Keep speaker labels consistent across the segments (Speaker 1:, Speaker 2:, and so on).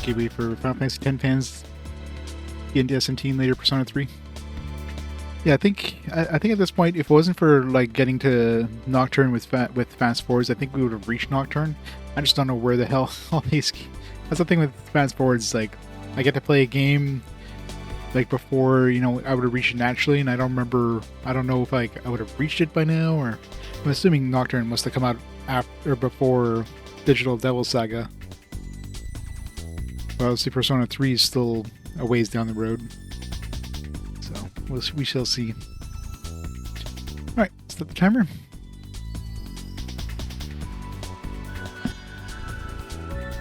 Speaker 1: gateway for Final Fantasy X fans. Get into SMT and later Persona 3. Yeah, I think at this point, if it wasn't for like getting to Nocturne with fast forwards, I think we would have reached Nocturne. I just don't know where the hell all these. That's the thing with fast forwards. Like, I get to play a game like before, you know, I would have reached it naturally, and I don't remember. I don't know if like I would have reached it by now, or I'm assuming Nocturne must have come out after or before Digital Devil Saga. Well, obviously Persona 3 is still a ways down the road, so we shall see. All right, start the timer.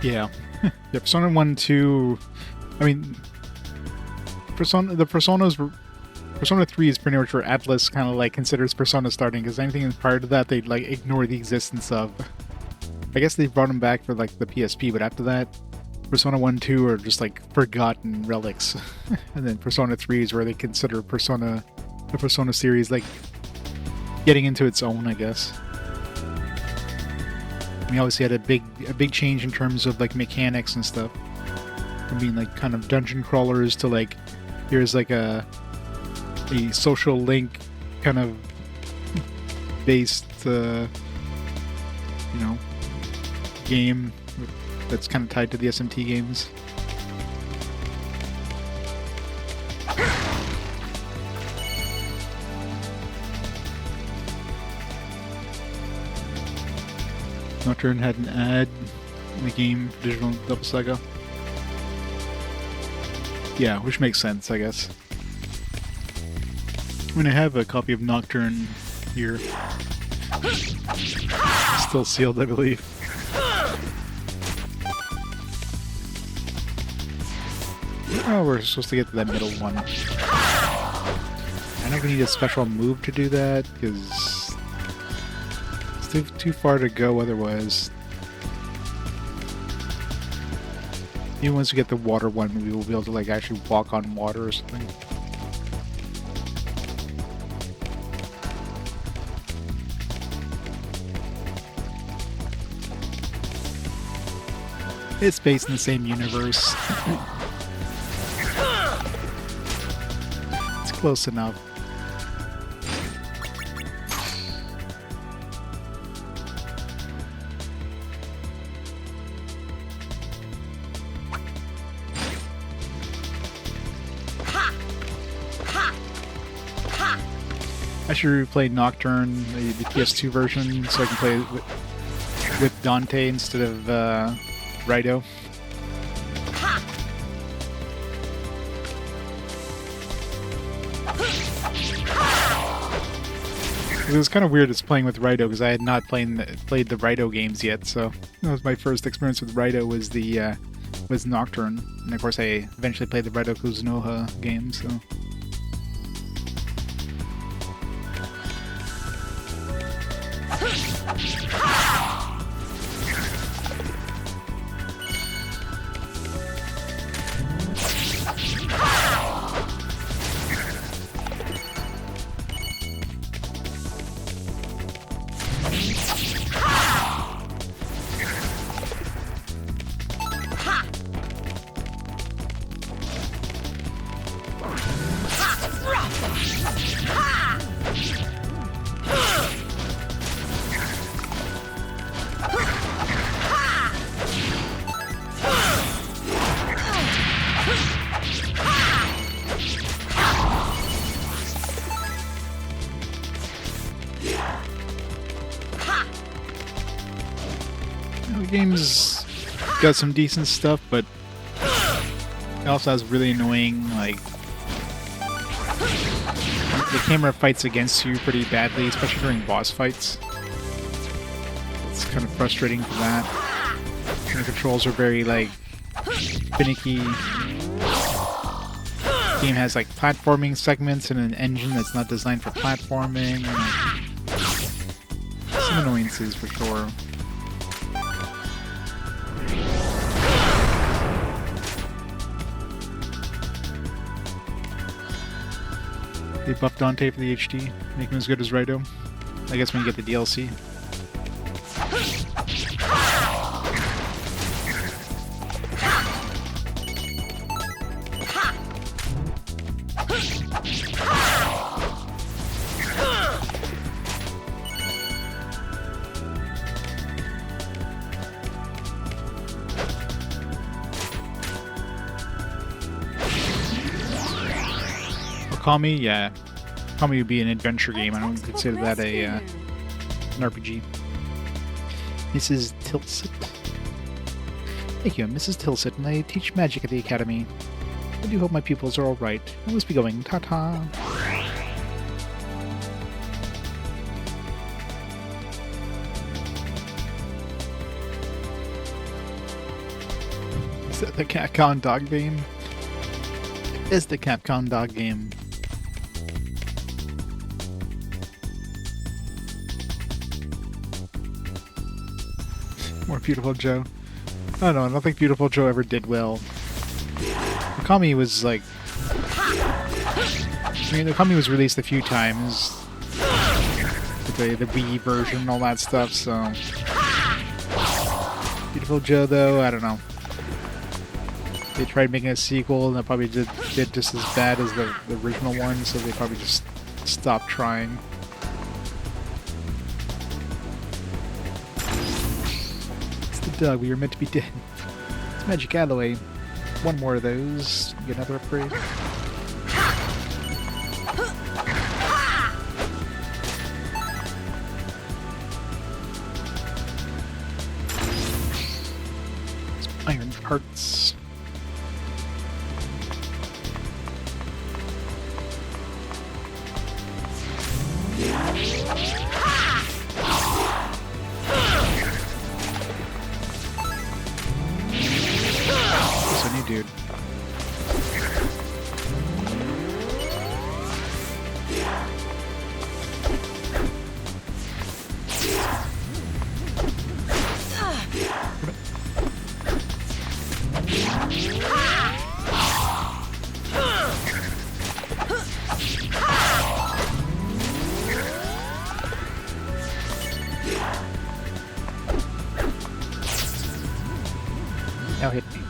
Speaker 1: Yeah, yeah. Persona 1, 2. I mean, Persona 3 is pretty much where Atlas kind of like considers Persona starting, because anything prior to that they'd like ignore the existence of. I guess they brought them back for like the PSP, but after that, Persona 1, 2 are just like forgotten relics. And then Persona 3 is where they consider the Persona series like getting into its own, I guess. We obviously had a big change in terms of like mechanics and stuff. From being like kind of dungeon crawlers to like, here's like a social link kind of based, you know, game that's kind of tied to the SMT games. Nocturne had an ad in the game Digital Devil Saga. Yeah, which makes sense, I guess. I mean, I have a copy of Nocturne here. Still sealed, I believe. Oh, we're supposed to get to that middle one. I know we need a special move to do that, because it's too far to go otherwise. Even once we get the water one, maybe we'll be able to like actually walk on water or something. It's based in the same universe. It's close enough. I should replay Nocturne, the PS2 version, so I can play it with Dante instead of Rido. It was kind of weird just playing with Rido, because I had not played the Rido games yet, so that was my first experience with Rido was Nocturne. And of course I eventually played the Rido Kuzunoha game, so... The game's got some decent stuff, but it also has really annoying, like, the camera fights against you pretty badly, especially during boss fights. It's kind of frustrating for that. And the controls are very, like, finicky. The game has, like, platforming segments and an engine that's not designed for platforming. Some annoyances for sure. They buffed Dante for the HD, make him as good as Rido. I guess when you get the DLC. Okami, yeah. Okami would be an adventure game. I don't consider that an RPG. Mrs. Tilsit. Thank you, I'm Mrs. Tilsit, and I teach magic at the academy. I do hope my pupils are alright. I must be going. Ta-ta. Is that the Capcom dog game? It is the Capcom dog game. More Beautiful Joe. I don't think Beautiful Joe ever did well. Okami was like... I mean, Okami was released a few times. The Wii version and all that stuff, so... Beautiful Joe, though, I don't know. They tried making a sequel, and it probably did just as bad as the original one, so they probably just stopped trying. It's the dog, we were meant to be dead. It's Magic Alloy. One more of those. Get another upgrade. Some iron parts. Dude. Now hit me.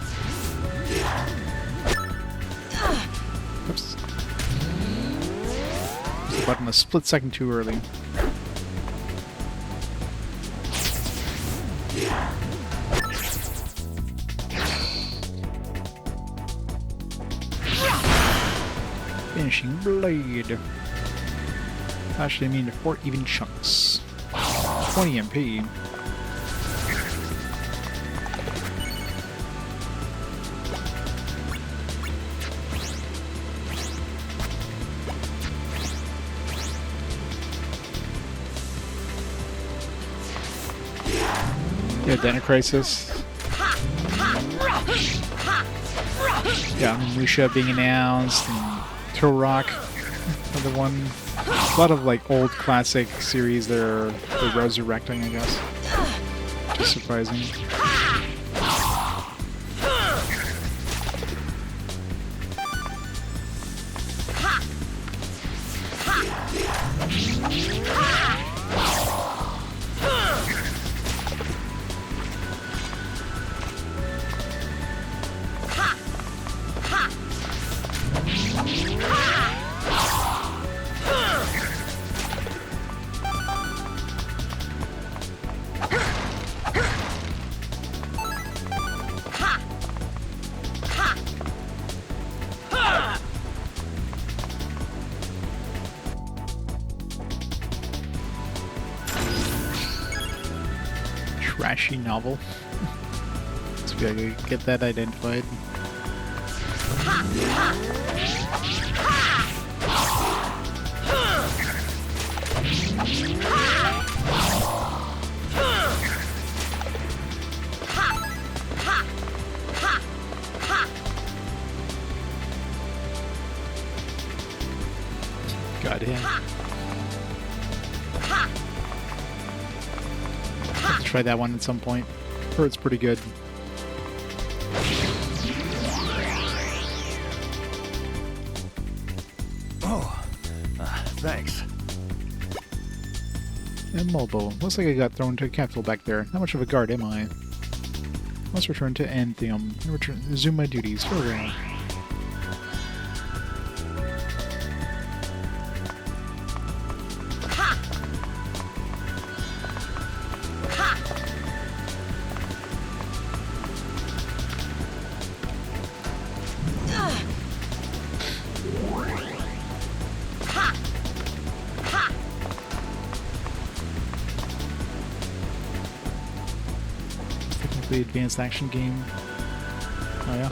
Speaker 1: Oops. Press the button a split second too early. Finishing blade. Actually, I mean 4 even chunks. 20 MP. Yeah, Dino Crisis. Yeah, Musha being announced, and Turok, another one. A lot of like old classic series they're resurrecting, I guess. Just surprising. Trashy novel. So we gotta get that identified. Got him. I'll try that one at some point. Or it's pretty good.
Speaker 2: Thanks.
Speaker 1: And Mulbo. Looks like I got thrown into a capsule back there. Not much of a guard, am I? Must return to Anthium and resume my duties. Farewell. The advanced action game. Oh yeah.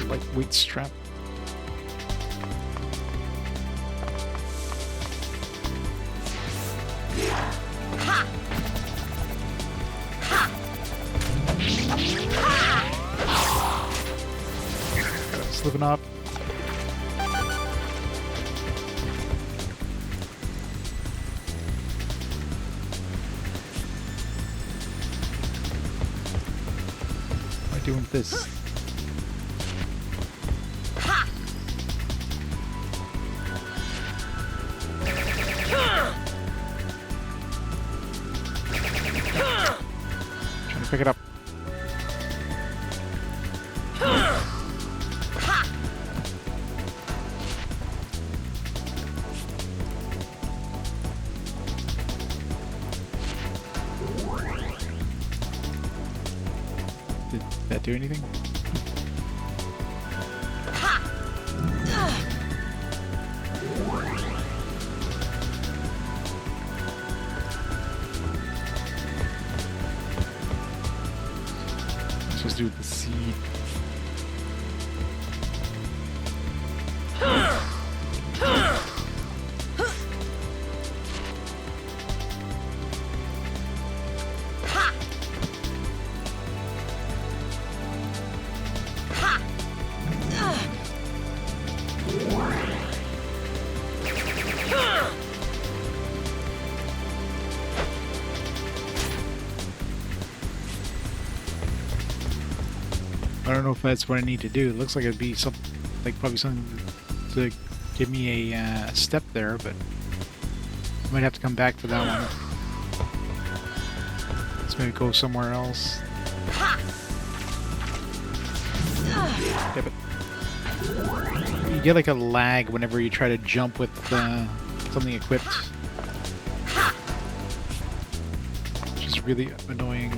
Speaker 1: Lightweight strap. Slipping up. What am I doing with this? Trying to pick it up. Did that do anything? I'm supposed to do with the seed. I don't know if that's what I need to do. It looks like it'd be some, like probably something to give me a step there, but I might have to come back for that one. Let's maybe go somewhere else. Yeah, but you get like a lag whenever you try to jump with something equipped, which is really annoying.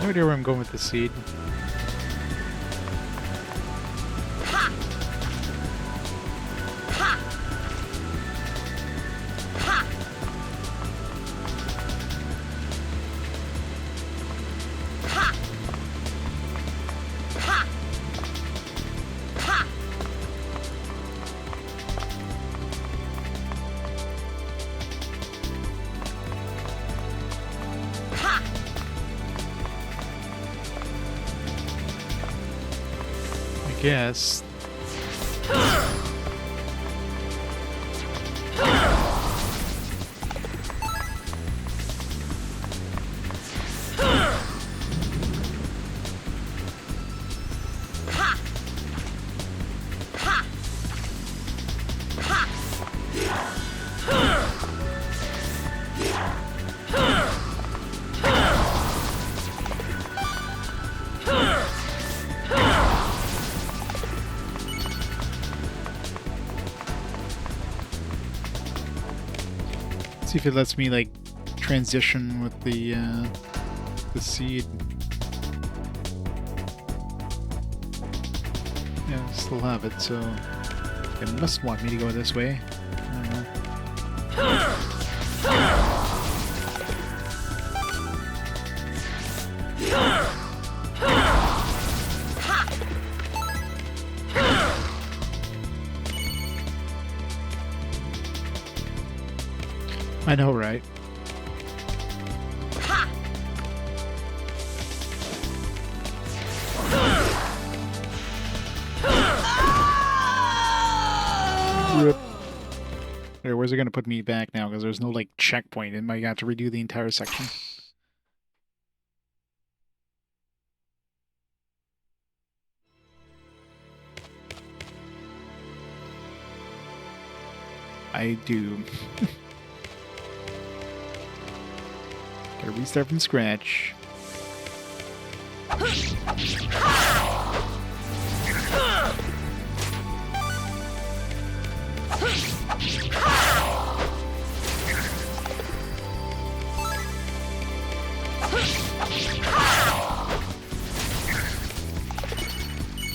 Speaker 1: No idea where I'm going with the seed. Guess. See if it lets me like transition with the seed. Yeah, I still have it, so it must want me to go this way. I don't know. I know, right? Rip. There, where's it gonna put me back now? Because there's no like checkpoint. It might have to redo the entire section. I do. Gotta restart from scratch.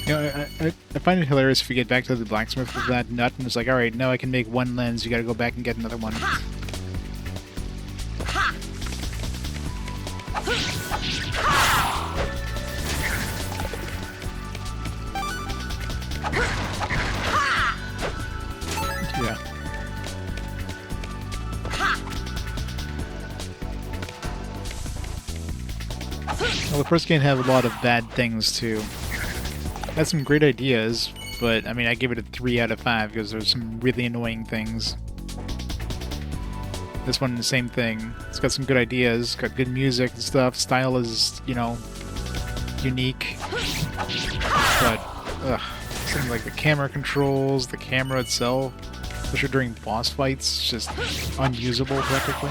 Speaker 1: You know, I find it hilarious if you get back to the blacksmith with that nut and it's like, alright, now I can make one lens, you gotta go back and get another one. Yeah. Well, the first game had a lot of bad things too. Had some great ideas, but I mean, I give it a 3 out of 5 because there's some really annoying things. This one, the same thing. It's got some good ideas, got good music and stuff. Style is, you know, unique. But, something like the camera controls, the camera itself, especially during boss fights, it's just unusable practically.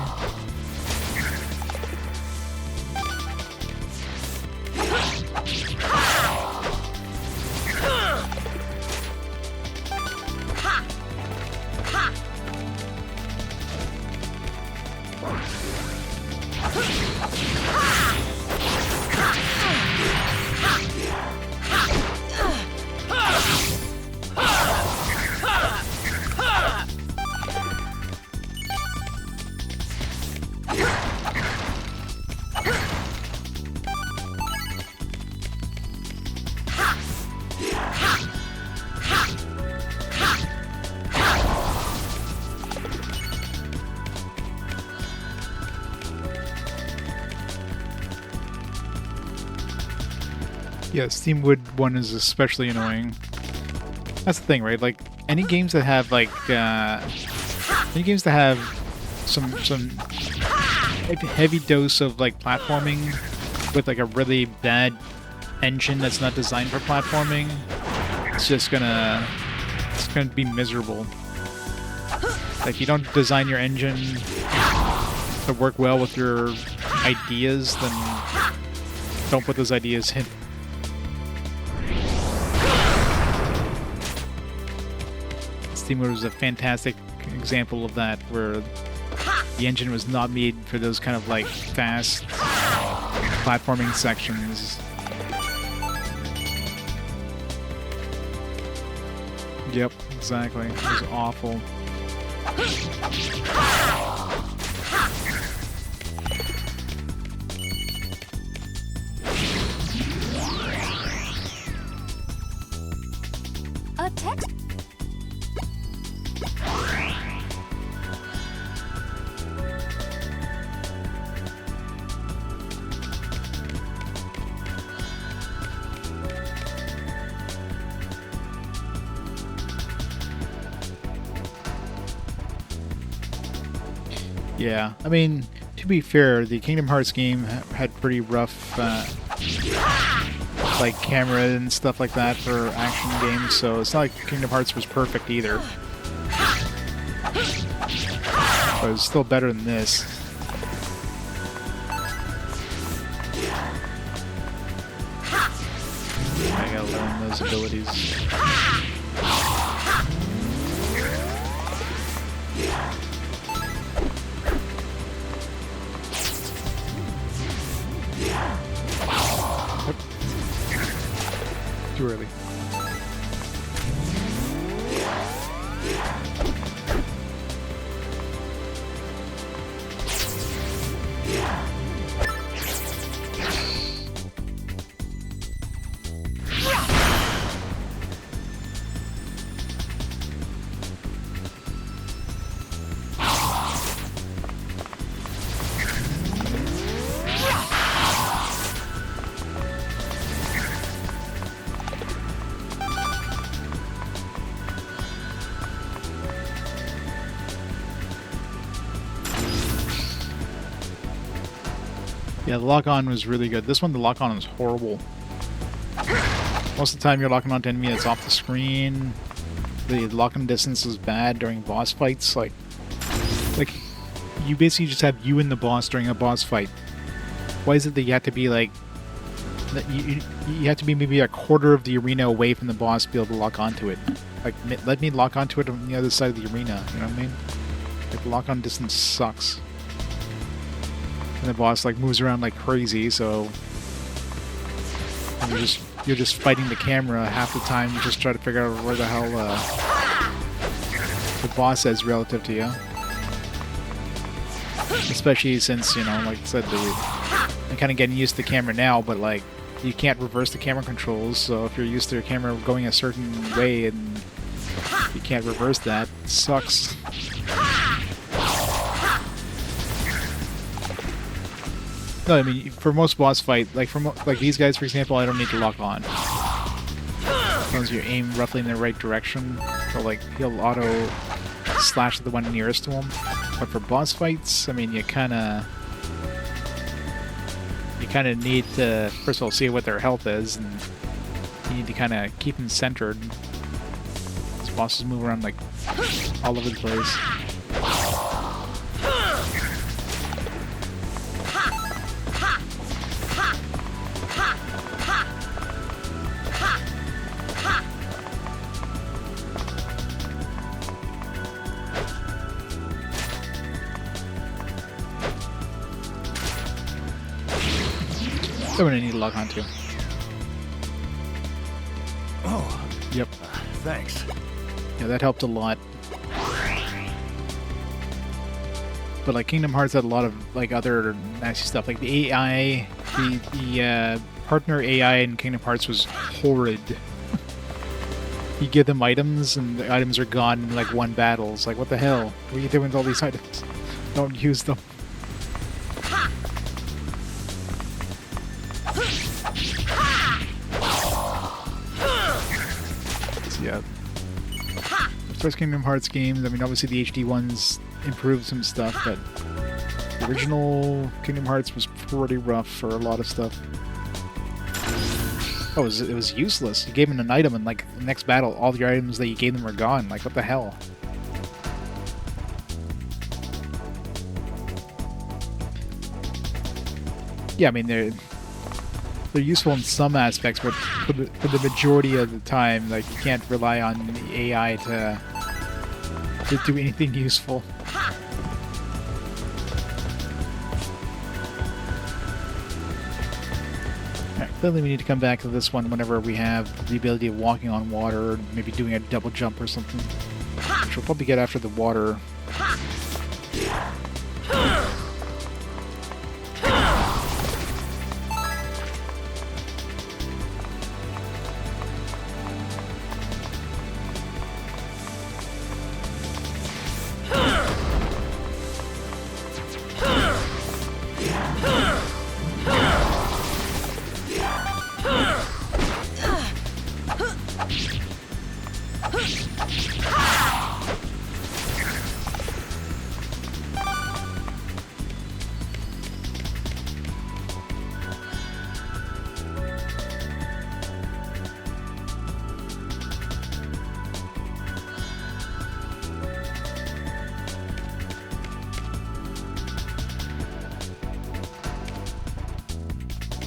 Speaker 1: Yeah, Steamwood one is especially annoying. That's the thing, right? Like, any games that have, like, any games that have some heavy dose of, like, platforming with, like, a really bad engine that's not designed for platforming, it's gonna be miserable. Like, you don't design your engine to work well with your ideas, then don't put those ideas in. Steamwood was a fantastic example of that, where the engine was not made for those kind of like fast platforming sections. Yep, exactly. It was awful.
Speaker 2: A text.
Speaker 1: Yeah, I mean, to be fair, the Kingdom Hearts game had pretty rough, like, camera and stuff like that for action games, so it's not like Kingdom Hearts was perfect either. But it was still better than this. I gotta learn those abilities. Too early. Yeah, the lock-on was really good. This one, the lock-on is horrible. Most of the time you're locking onto enemy that's off the screen. The lock-on distance is bad during boss fights. Like, you basically just have you and the boss during a boss fight. Why is it that you have to be, like... You have to be maybe a quarter of the arena away from the boss to be able to lock onto it. Like, let me lock onto it on the other side of the arena, you know what I mean? Like, the lock-on distance sucks. And the boss like moves around like crazy, so you're just you're just fighting the camera half the time. You just try to figure out where the hell the boss is relative to you. Especially since, you know, like I said, I'm kind of getting used to the camera now, but like, you can't reverse the camera controls, so if you're used to your camera going a certain way and you can't reverse that, it sucks. No, I mean, for most boss fight, like like these guys, for example, I don't need to lock on. As long as you aim roughly in the right direction, so like he'll auto slash the one nearest to him. But for boss fights, I mean, you kind of need to first of all see what their health is, and you need to kind of keep them centered. These bosses move around like all over the place. That's what I need to log on to.
Speaker 2: Oh.
Speaker 1: Yep.
Speaker 2: Thanks.
Speaker 1: Yeah, that helped a lot. But like Kingdom Hearts had a lot of like other nasty stuff. Like the AI, the partner AI in Kingdom Hearts was horrid. You give them items and the items are gone in like one battle. It's like, what the hell? What are you doing with all these items? Don't use them. Yeah. First Kingdom Hearts games, I mean, obviously the HD ones improved some stuff, but the original Kingdom Hearts was pretty rough for a lot of stuff. Oh, it was useless. You gave them an item, and like the next battle, all the items that you gave them were gone. Like, what the hell? Yeah, I mean, they're useful in some aspects, but for the majority of the time, like, you can't rely on the AI to do anything useful. Alright, clearly we need to come back to this one whenever we have the ability of walking on water, maybe doing a double jump or something. Which we'll probably get after the water.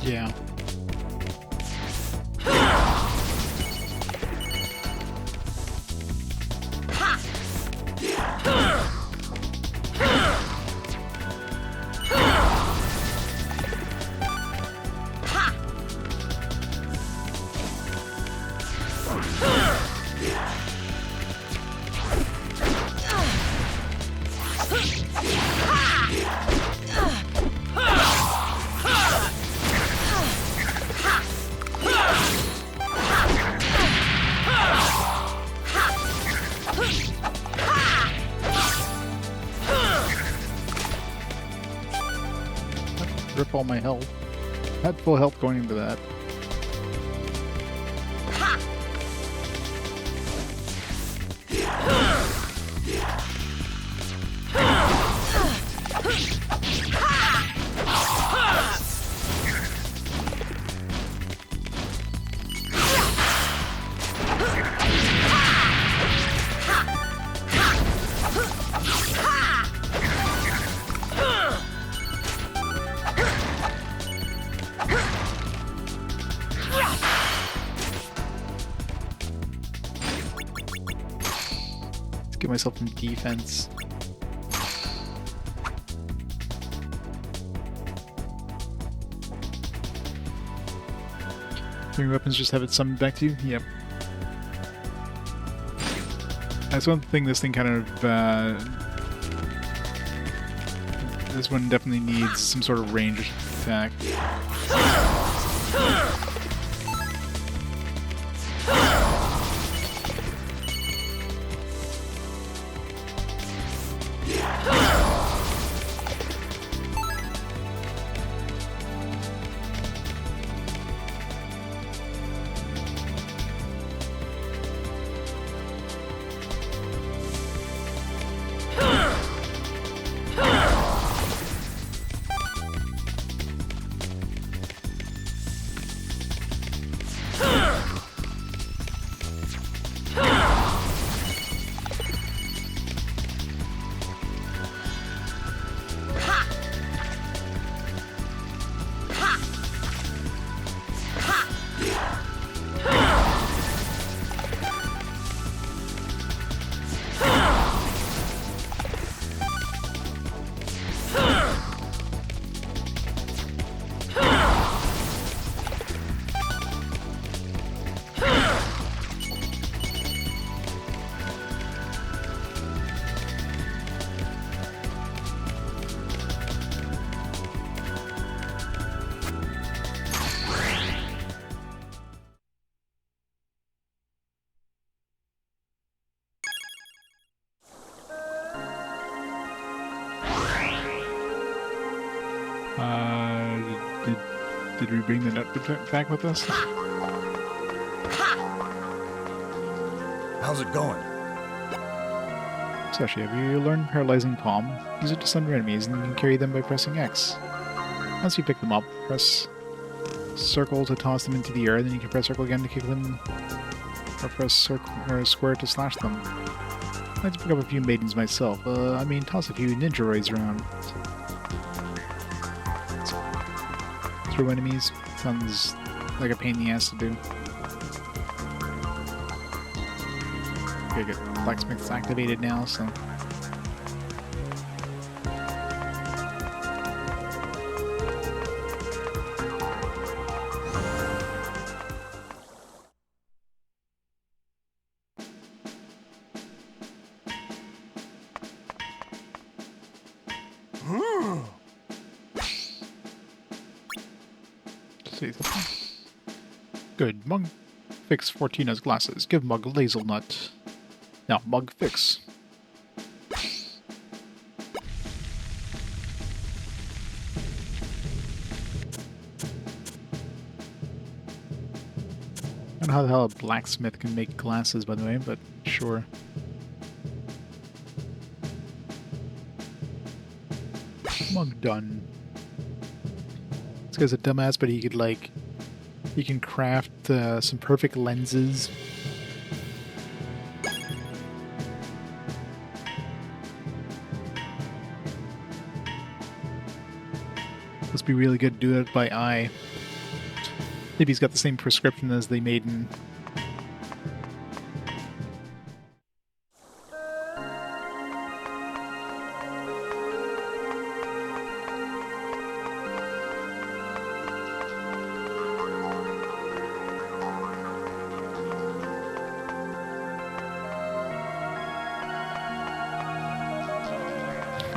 Speaker 1: Yeah. Rip all my health. I had full health going into that. Get myself some defense. Three weapons just have it summoned back to you? Yep. That's one thing this thing kind of... this one definitely needs some sort of ranged attack. Did we bring the nut back with us?
Speaker 2: How's it going?
Speaker 1: Musashi, have you learned Paralyzing Palm? Use it to sunder enemies, and you can carry them by pressing X. Once you pick them up, press circle to toss them into the air, then you can press circle again to kick them, or press circle or square to slash them. I like to pick up a few maidens myself. I mean, toss a few ninjaroids around. Through enemies sounds like a pain in the ass to do. Okay, good. Blacksmith's activated now, so... Good. Mug fix Fortina's glasses. Give Mug Lazelnut. Now, Mug fix. I don't know how the hell a blacksmith can make glasses, by the way, but sure. Mug done. This guy's a dumbass, but he could, like... He can craft some perfect lenses. Must be really good to do it by eye. Maybe he's got the same prescription as the maiden.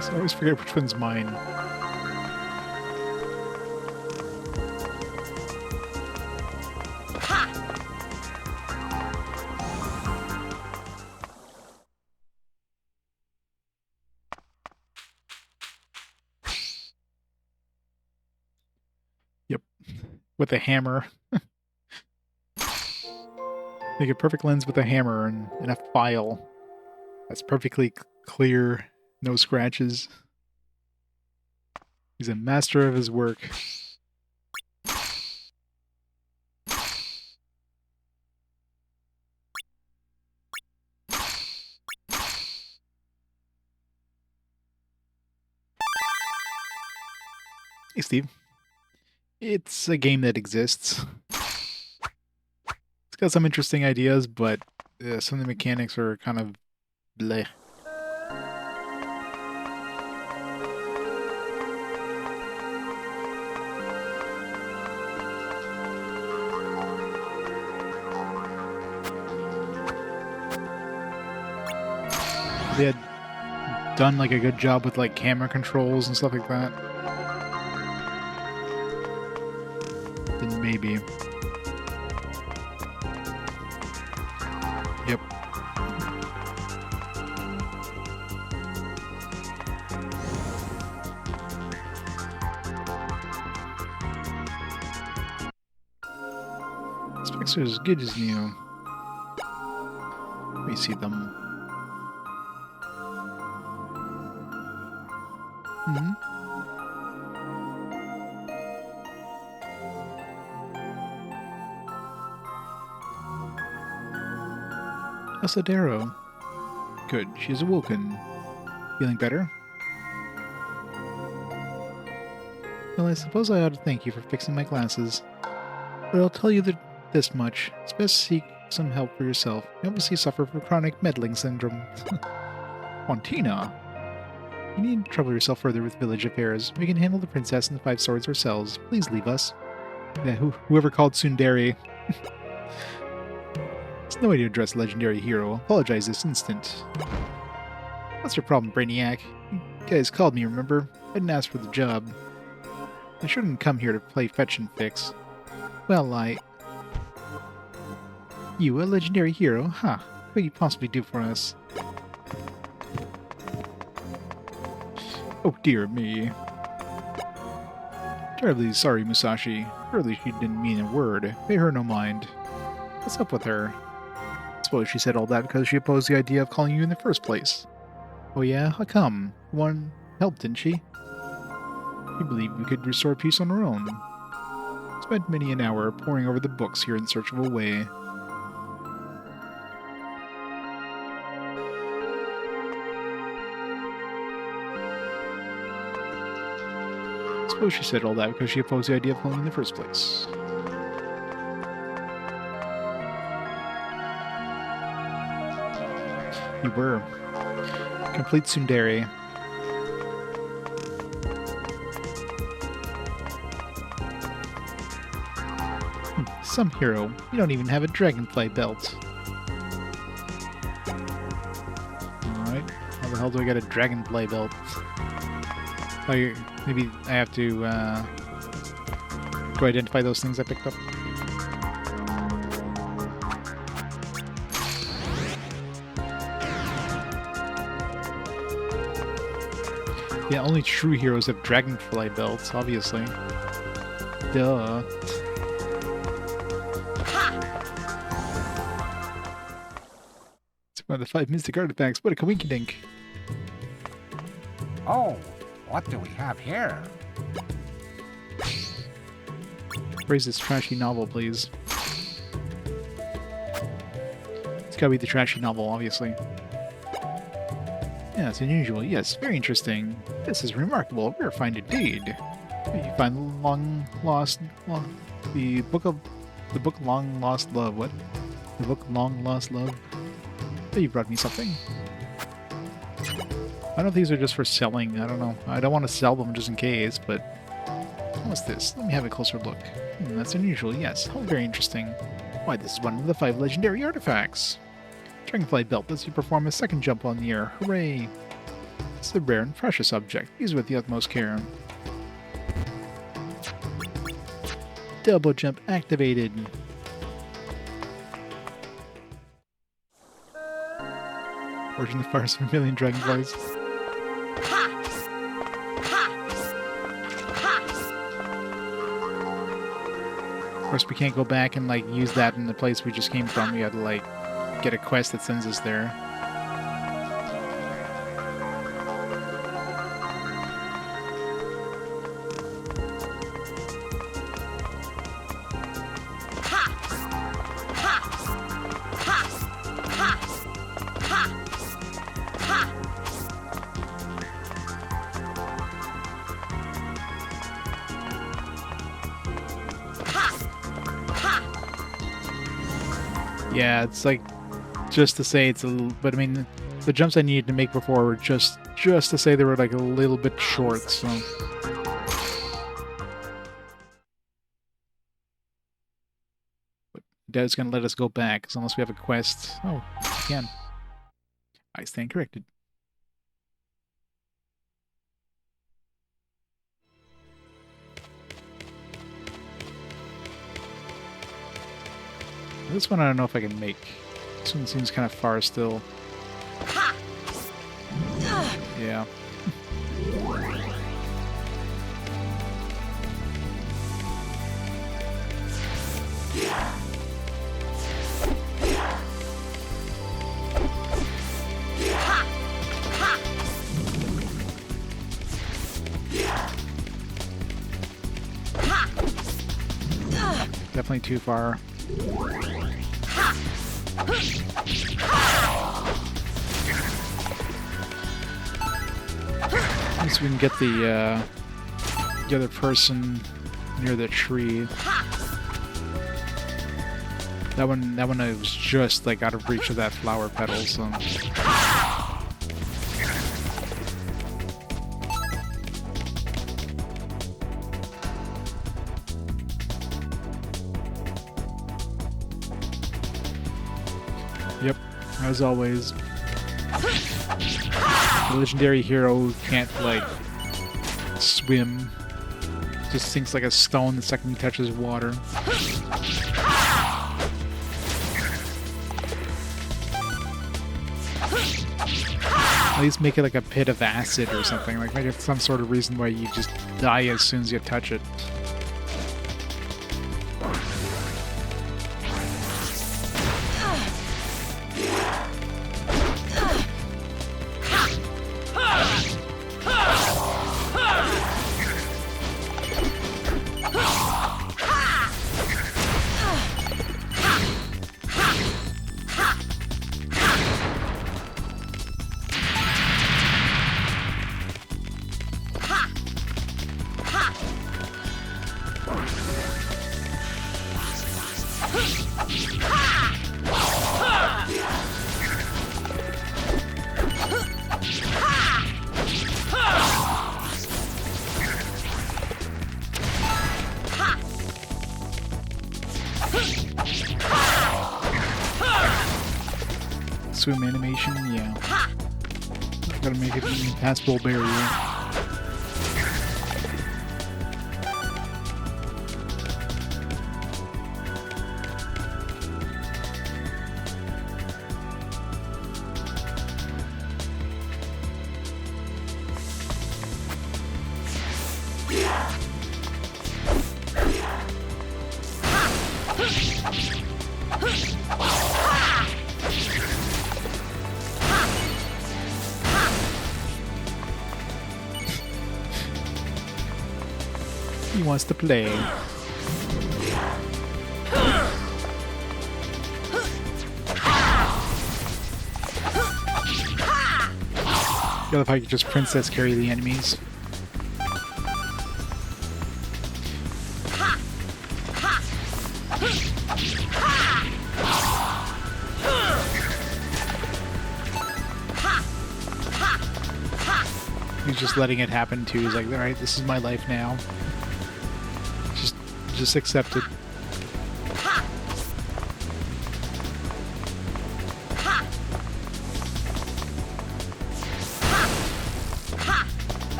Speaker 1: I always forget which one's mine. Yep. With a hammer. Make a perfect lens with a hammer and a file. That's perfectly clear. No scratches. He's a master of his work. Hey, Steve. It's a game that exists. It's got some interesting ideas, but some of the mechanics are kind of bleh. they had done like a good job with like camera controls and stuff like that, then maybe. Yep. Specs are as good as new. Let me see them. Hmm. Asadero. Good. She's awoken. Feeling better? Well, I suppose I ought to thank you for fixing my glasses. But I'll tell you this much. It's best to seek some help for yourself. You obviously suffer from chronic meddling syndrome. Fontina! You needn't trouble yourself further with village affairs. We can handle the princess and the 5 swords ourselves. Please leave us. Yeah, whoever called Tsundere. It's no way to address a legendary hero. Apologize this instant. What's your problem, Brainiac? You guys called me, remember? I didn't ask for the job. I shouldn't come here to play fetch and fix. Well, You, a legendary hero? Huh. What could you possibly do for us? Oh dear me. Terribly sorry, Musashi. Surely she didn't mean a word. Pay her no mind. What's up with her? I suppose she said all that because she opposed the idea of calling you in the first place. Oh yeah? How come? One helped, didn't she? You believed we could restore peace on our own. Spent many an hour poring over the books here in search of a way. I suppose she said all that because she opposed the idea of calling you in the first place. You were. Complete tsundere. Some hero. You don't even have a dragonfly belt. Alright. How the hell do I get a dragonfly belt? Oh, maybe I have to identify those things I picked up. Yeah, only true heroes have dragonfly belts, obviously. Duh. It's one of the 5 mystic artifacts. What a coinkydink.
Speaker 3: Oh, what do we have here?
Speaker 1: Where's this trashy novel, please? It's gotta be the trashy novel, obviously. Yeah, it's unusual. Yes, very interesting. This is remarkable. Rare find indeed. You find the book long lost love. What? The book long lost love. Oh, you brought me something. I don't know if these are just for selling. I don't know. I don't want to sell them just in case, but what's this? Let me have a closer look. That's unusual. Yes. Oh, very interesting. Why, this is one of the 5 legendary artifacts. Dragonfly belt lets you perform a second jump on the air. Hooray! It's a rare and precious object. Use it with the utmost care. Double jump activated. Forging the fires of a million dragonflies. Of course, we can't go back and like use that in the place we just came from. We had to like get a quest that sends us there. Yeah, it's like just to say it's a little, but I mean, the jumps I needed to make before were just to say they were like a little bit short, so. But Dad's gonna let us go back, unless we have a quest. Oh, we can. I stand corrected. This one I don't know if I can make. This one seems kind of far still. Yeah. Definitely too far. At least we can get the other person near the tree. That one was just like out of reach of that flower petal, so. Yep, as always. The legendary hero can't, like, swim. Just sinks like a stone the second he touches water. At least make it like a pit of acid or something. Like, make it some sort of reason why you just die as soon as you touch it. Swim animation, yeah. Gotta make it an impassable barrier. He wants to play. The other part, you just princess carry the enemies. He's just letting it happen too. He's like, all right, this is my life now. Just accept it.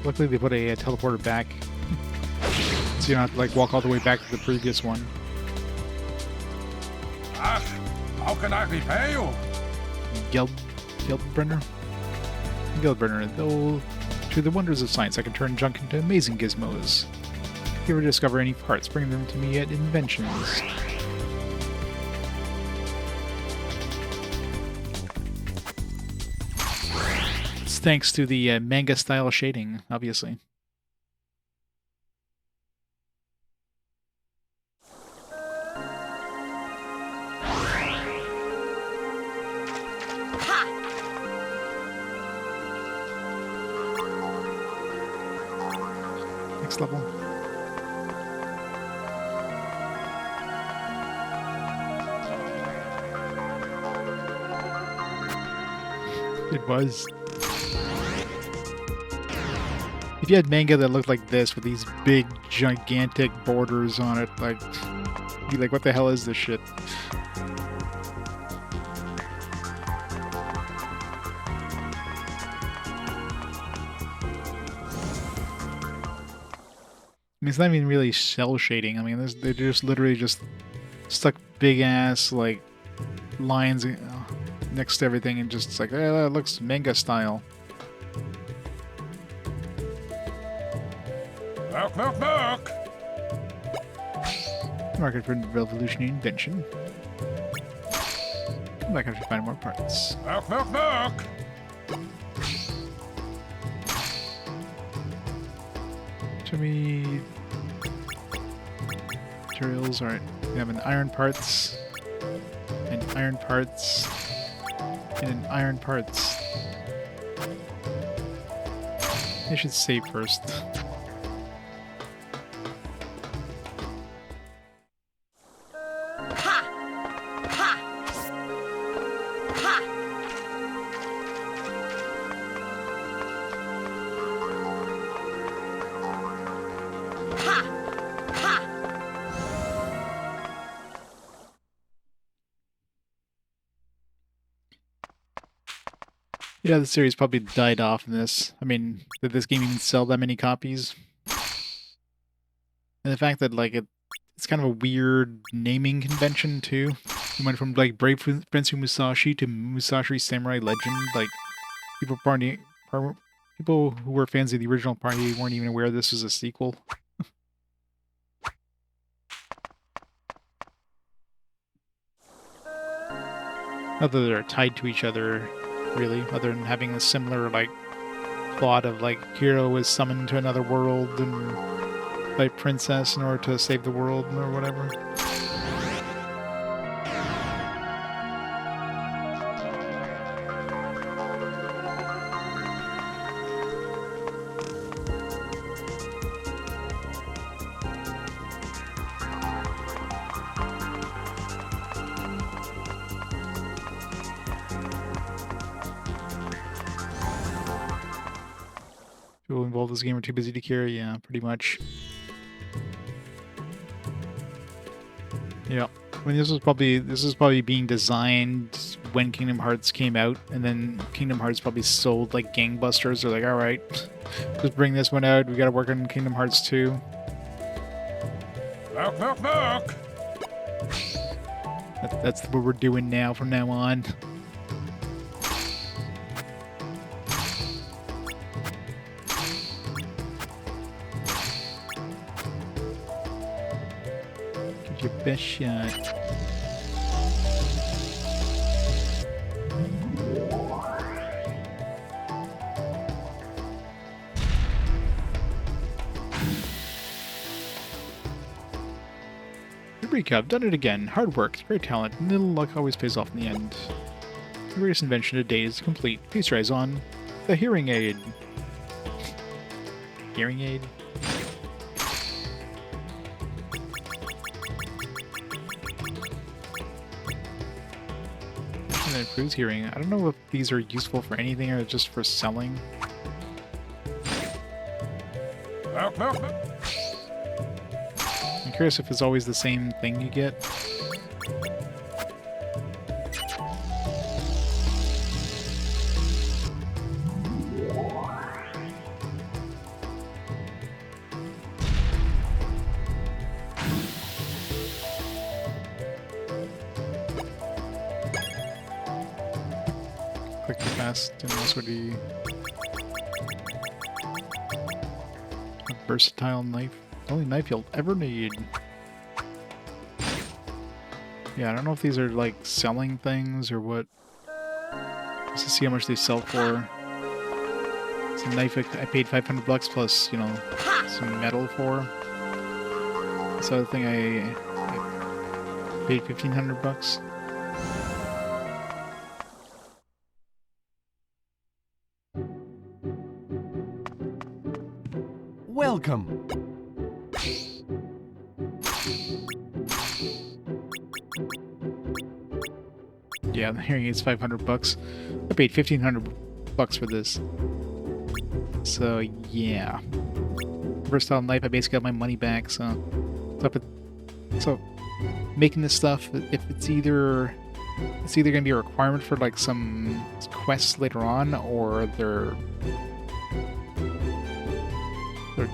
Speaker 1: Luckily they put a teleporter back, so you don't have to like walk all the way back to the previous one.
Speaker 3: How can I repay you?
Speaker 1: Geldbrenner? Geldbrenner, though, to the wonders of science I can turn junk into amazing gizmos. If you ever discover any parts, bring them to me at Inventions. It's thanks to the manga-style shading, obviously. Next level. It was. If you had manga that looked like this with these big, gigantic borders on it, like, you'd be like, what the hell is this shit? I mean, it's not even really cell shading. I mean, they're just literally just stuck big ass like lines next to everything, and just like, oh, that looks manga style.
Speaker 3: Look!
Speaker 1: Market for revolutionary invention. I'm not gonna find more parts.
Speaker 3: Look!
Speaker 1: Show me materials. Alright, we have an iron parts, and iron parts, and an iron parts. I should save first. Yeah, the series probably died off in this. I mean, did this game even sell that many copies? And the fact that, like, it's kind of a weird naming convention, too. It went from, like, Brave Prince Musashi to Musashi Samurai Legend. Like, people who were fans of the original party weren't even aware this was a sequel. Not that they're tied to each other, really, other than having a similar, like, plot of, like, hero is summoned to another world and by princess in order to save the world or whatever. People involved in this game are too busy to care. Yeah, pretty much. Yeah. I mean, this was probably being designed when Kingdom Hearts came out, and then Kingdom Hearts probably sold like gangbusters. They're like, all right, let's bring this one out. We got to work on Kingdom Hearts 2.
Speaker 3: Look!
Speaker 1: That's what we're doing now from now on. Your best shot. Eureka, I've done it again. Hard work, great talent, and little luck always pays off in the end. The greatest invention to date is complete. Please try on the hearing aid. Hearing aid? That improves hearing. I don't know if these are useful for anything or just for selling.
Speaker 3: Look!
Speaker 1: I'm curious if it's always the same thing you get. Click the fast and this would be a versatile knife. The only knife you'll ever need. Yeah, I don't know if these are like selling things or what. Just to see how much they sell for. It's a knife I paid $500 plus, you know, some metal for. This other thing I paid $1,500.
Speaker 2: Welcome.
Speaker 1: Yeah, the hearing aid's $500. I paid $1,500 for this. So yeah, versatile knife. I basically got my money back. So, so making this stuff, if it's either gonna be a requirement for like some quests later on, or they're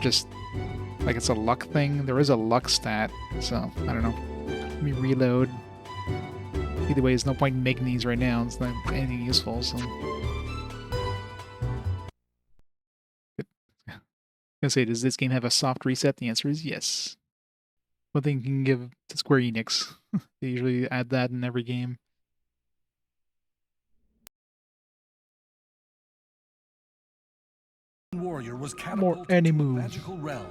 Speaker 1: just like it's a luck thing. There is a luck stat, so I don't know. Let me reload. Either way, there's no point in making these right now. It's not anything useful. So. Gonna say, does this game have a soft reset? The answer is yes. One thing you can give to Square Enix. They usually add that in every game.
Speaker 4: Warrior was
Speaker 1: More
Speaker 4: catapulted to a
Speaker 1: animal.
Speaker 4: magical realm.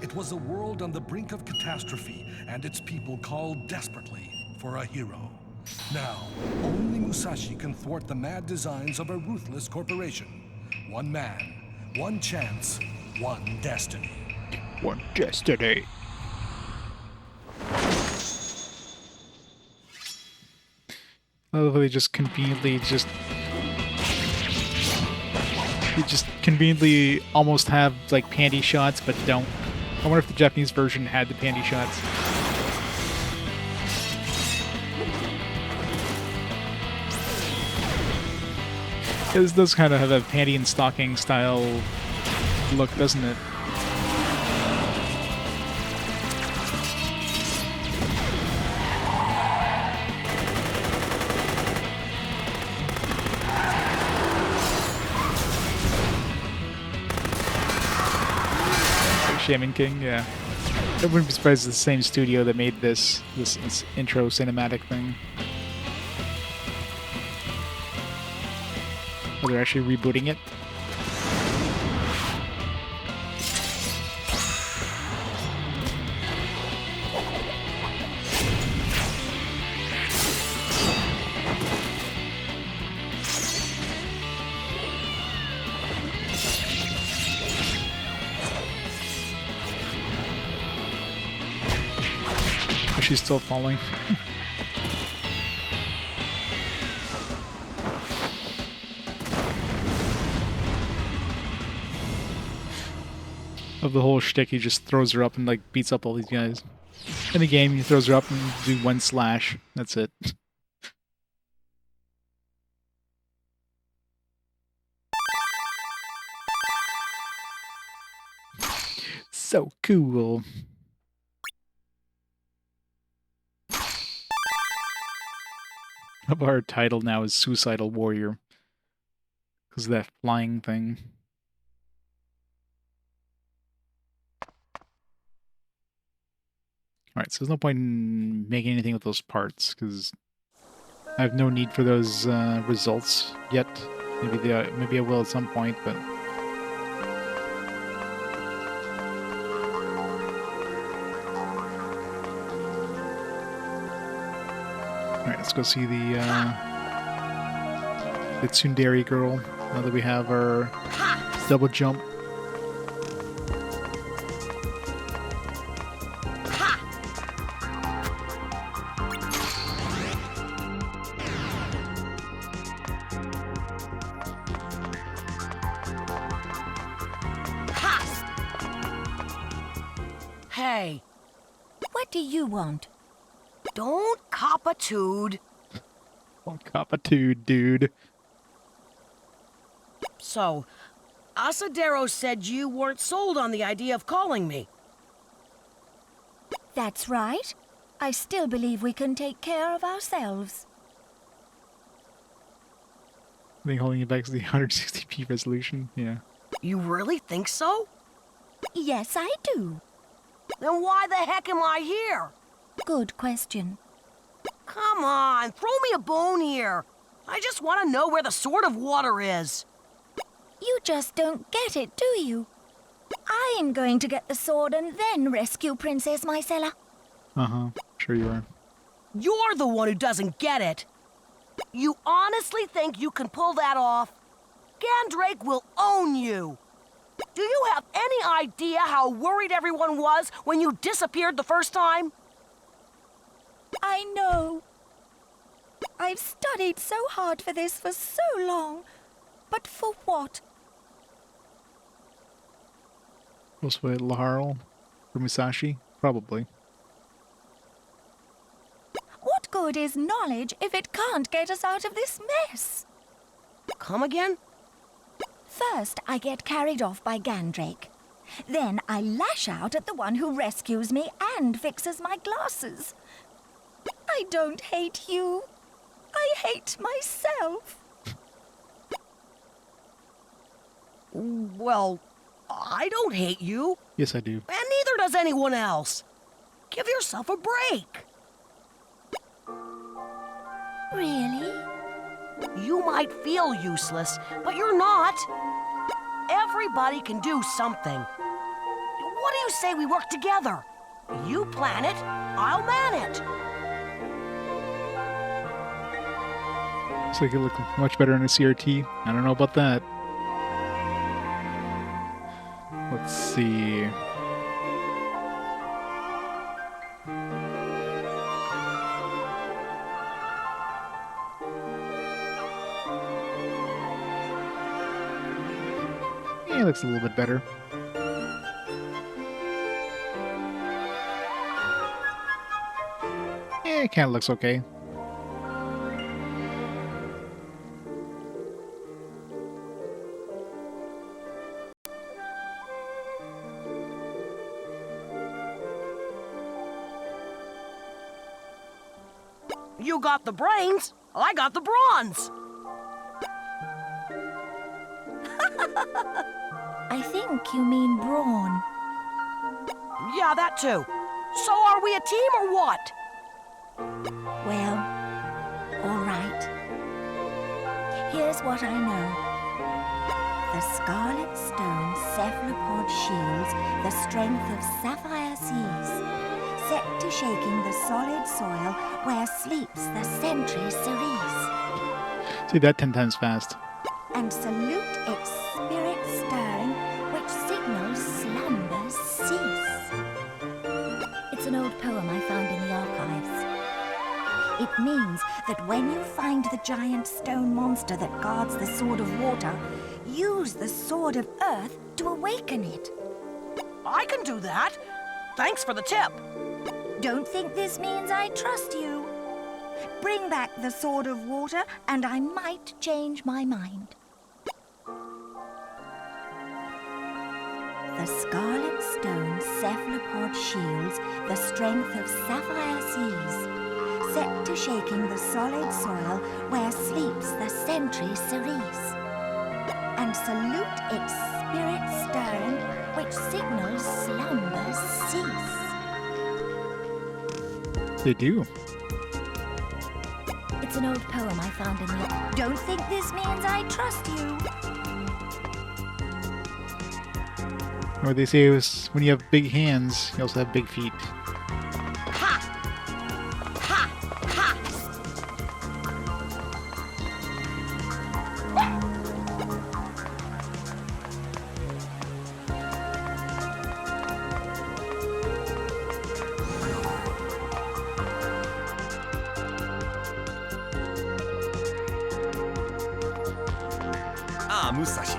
Speaker 4: It was a world on the brink of catastrophe, and its people called desperately for a hero. Now, only Musashi can thwart the mad designs of a ruthless corporation. One man, one chance, one destiny.
Speaker 1: One destiny. I love how they just conveniently almost have like panty shots, but don't. I wonder if the Japanese version had the panty shots. This does kind of have a panty and stocking style look, doesn't it? Shaman King, yeah. I wouldn't be surprised it's the same studio that made this intro cinematic thing. Oh, they're actually rebooting it. She's still falling. Of the whole shtick, he just throws her up and like beats up all these guys. In the game, he throws her up and do one slash. That's it. So cool. Our title now is Suicidal Warrior. Because of that flying thing. Alright, so there's no point in making anything with those parts, because I have no need for those results yet. Maybe I will at some point, but... Alright, let's go see the tsundere girl, now that we have our double jump.
Speaker 5: Hey,
Speaker 6: What do you want?
Speaker 5: don't cop a tood.
Speaker 1: Oh, copitude, dude.
Speaker 5: So, Asadero said you weren't sold on the idea of calling me.
Speaker 6: That's right. I still believe we can take care of ourselves.
Speaker 1: I think holding it back is the 160p resolution, yeah.
Speaker 5: You really think so?
Speaker 6: Yes, I do.
Speaker 5: Then why the heck am I here?
Speaker 6: Good question.
Speaker 5: Come on, throw me a bone here. I just want to know where the Sword of Water is.
Speaker 6: You just don't get it, do you? I'm going to get the sword and then rescue Princess Mycella.
Speaker 1: Uh-huh, sure you are.
Speaker 5: You're the one who doesn't get it. You honestly think you can pull that off? Gandrake will own you. Do you have any idea how worried everyone was when you disappeared the first time?
Speaker 6: I know. I've studied so hard for this for so long. But for what?
Speaker 1: Close with Laharl or Musashi? Probably.
Speaker 6: What good is knowledge if it can't get us out of this mess?
Speaker 5: Come again?
Speaker 6: First, I get carried off by Gandrake. Then I lash out at the one who rescues me and fixes my glasses. I don't hate you. I hate myself.
Speaker 5: Well, I don't hate you,
Speaker 1: Yes, I do.
Speaker 5: and neither does anyone else. Give yourself a break.
Speaker 6: Really?
Speaker 5: You might feel useless, but you're not. Everybody can do something. What do you say we work together? You plan it, I'll man it.
Speaker 1: Looks like it look much better in a CRT. I don't know about that. Let's see. Yeah, it looks a little bit better. Yeah, it kind of looks okay.
Speaker 5: You got the brains, I got the bronze.
Speaker 6: I think you mean brawn.
Speaker 5: Yeah, that too. So are we a team or what?
Speaker 6: Well, all right. Here's what I know. The scarlet stone cephalopod shields the strength of sapphire seas, set to shaking the solid soil where sleeps the century cerise,
Speaker 1: See that 10 times fast.
Speaker 6: and salute its spirit stirring, which signals slumber's cease. It's an old poem I found in the archives. It means that when you find the giant stone monster that guards the Sword of Water, use the Sword of Earth to awaken it.
Speaker 5: I can do that. Thanks for the tip.
Speaker 6: Don't think this means I trust you. Bring back the Sword of Water, and I might change my mind. The scarlet stone cephalopod shields the strength of sapphire seas, set to shaking the solid soil where sleeps the century cerise, and salute its spirit stirring, which signals slumber's cease.
Speaker 1: They do.
Speaker 6: It's an old poem I found in the... Don't think this means I trust you.
Speaker 1: Or they say it was when you have big hands, you also have big feet.
Speaker 5: Ha! Ha! Ha!
Speaker 2: Ah, Musashi.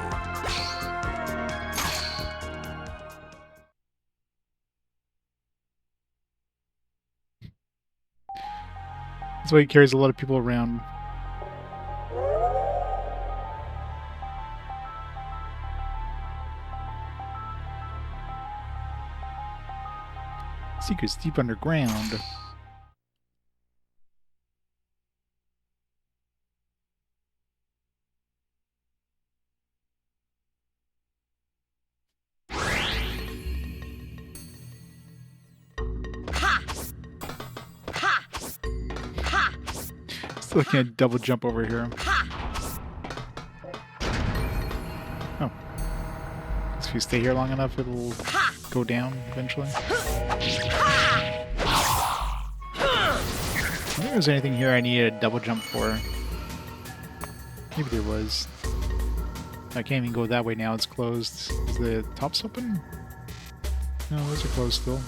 Speaker 1: That's why he carries a lot of people around. Secrets deep underground.
Speaker 5: Ha! Ha! Ha!
Speaker 1: Still looking at double jump over here.
Speaker 5: Ha!
Speaker 1: Oh. So if you stay here long enough, it'll
Speaker 5: Ha!
Speaker 1: go down eventually.
Speaker 5: Ha!
Speaker 1: I don't think there's anything here I need a double jump for. Maybe there was. I can't even go that way now, it's closed. Is the tops open? No, those are closed still.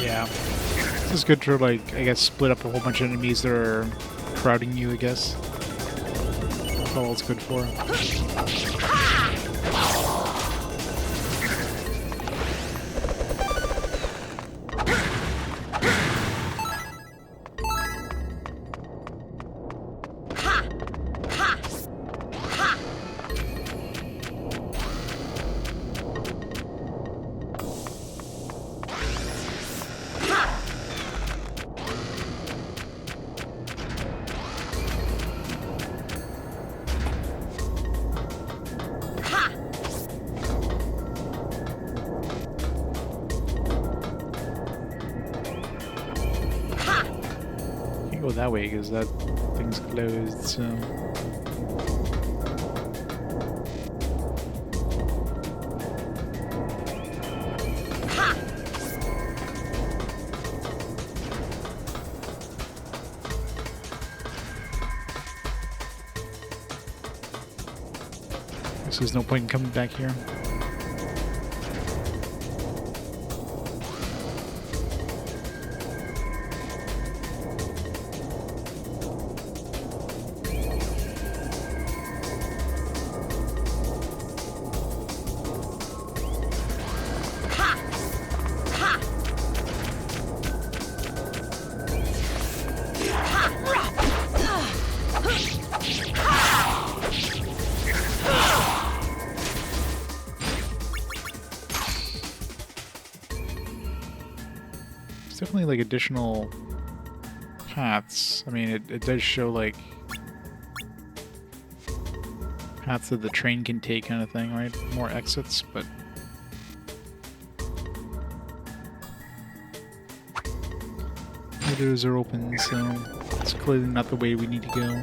Speaker 1: Yeah. This is good to, like, I guess, split up a whole bunch of enemies that are crowding you, I guess. That's all it's good for. Can't go that way because that thing's closed, so... Guess there's no point in coming back here. Definitely like additional paths. I mean, it does show like paths that the train can take, kind of thing, right? More exits, but the doors are open, so it's clearly not the way we need to go.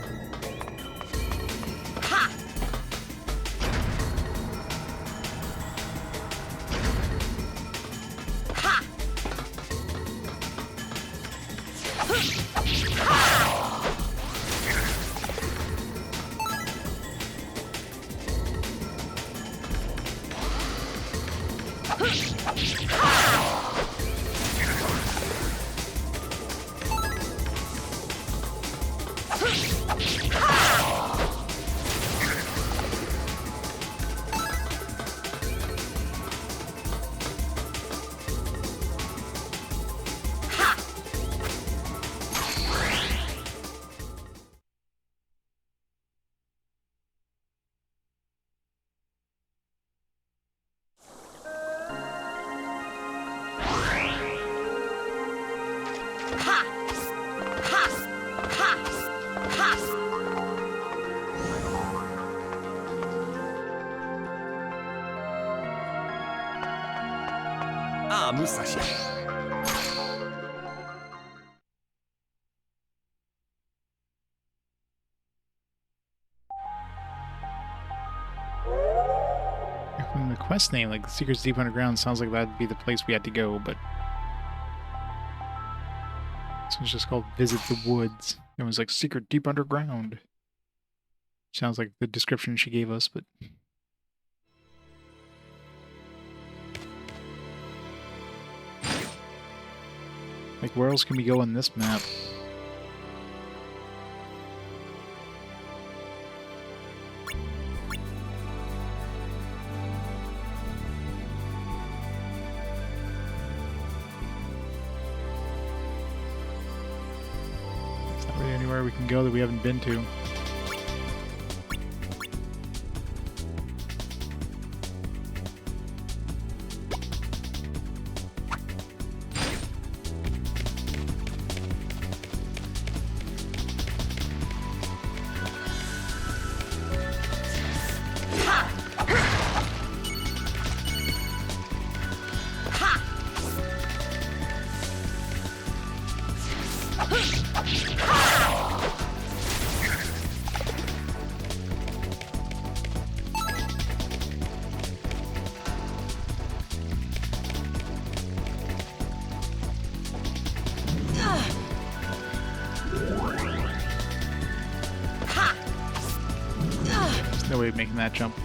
Speaker 2: Ah, Musashi.
Speaker 1: From the quest name, like Secrets Deep Underground, sounds like that'd be the place we had to go, but this one's just called Visit the Woods. It was like Secret Deep Underground. Sounds like the description she gave us, but like where else can we go on this map? There's not really anywhere we can go that we haven't been to. There's no way of making that jump.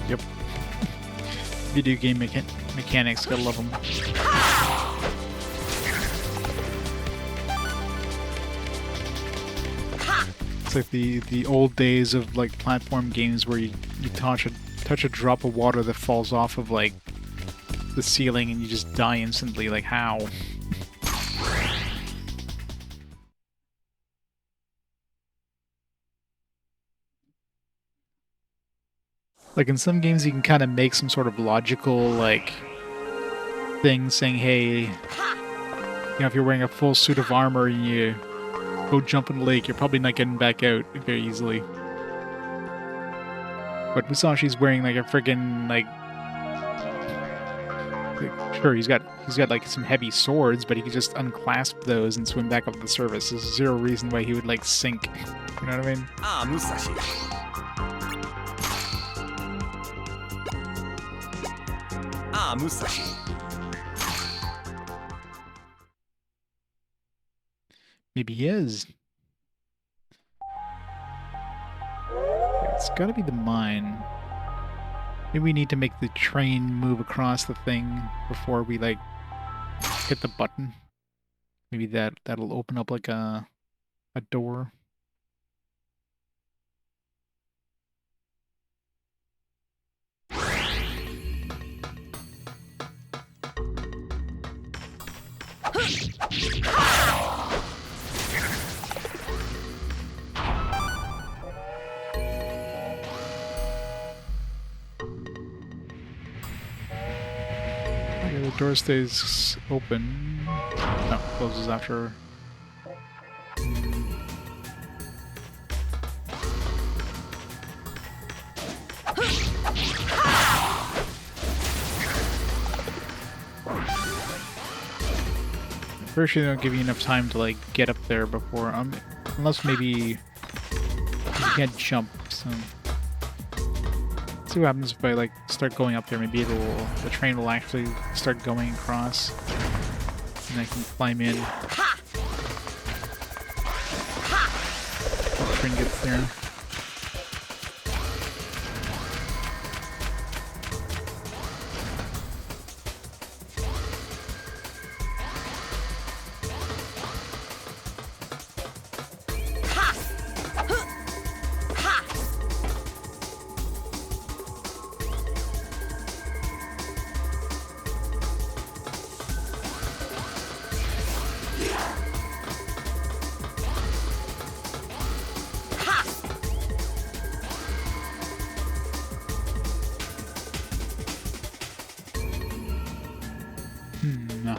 Speaker 1: Yep. Video game mechanics, gotta love them. It's like the old days of like platform games where you touch a drop of water that falls off of like the ceiling and you just die instantly. Like how? Like in some games you can kind of make some sort of logical like thing saying, hey, you know, if you're wearing a full suit of armor and you go jump in the lake, you're probably not getting back out very easily. But Musashi's wearing like a friggin' like sure, he's got like some heavy swords, but he could just unclasp those and swim back up the surface. There's zero reason why he would like sink. You know what I mean?
Speaker 2: Ah, Musashi. Ah, Musashi.
Speaker 1: Maybe he is. It's gotta be the mine. Maybe we need to make the train move across the thing before we like hit the button. Maybe that'll open up like a door. Okay, the door stays open. No, closes after. Pretty sure they don't give you enough time to like get up there before, unless maybe you can't jump. So let's see what happens if I like start going up there. Maybe the train will actually start going across, and I can climb in. The train gets there. No.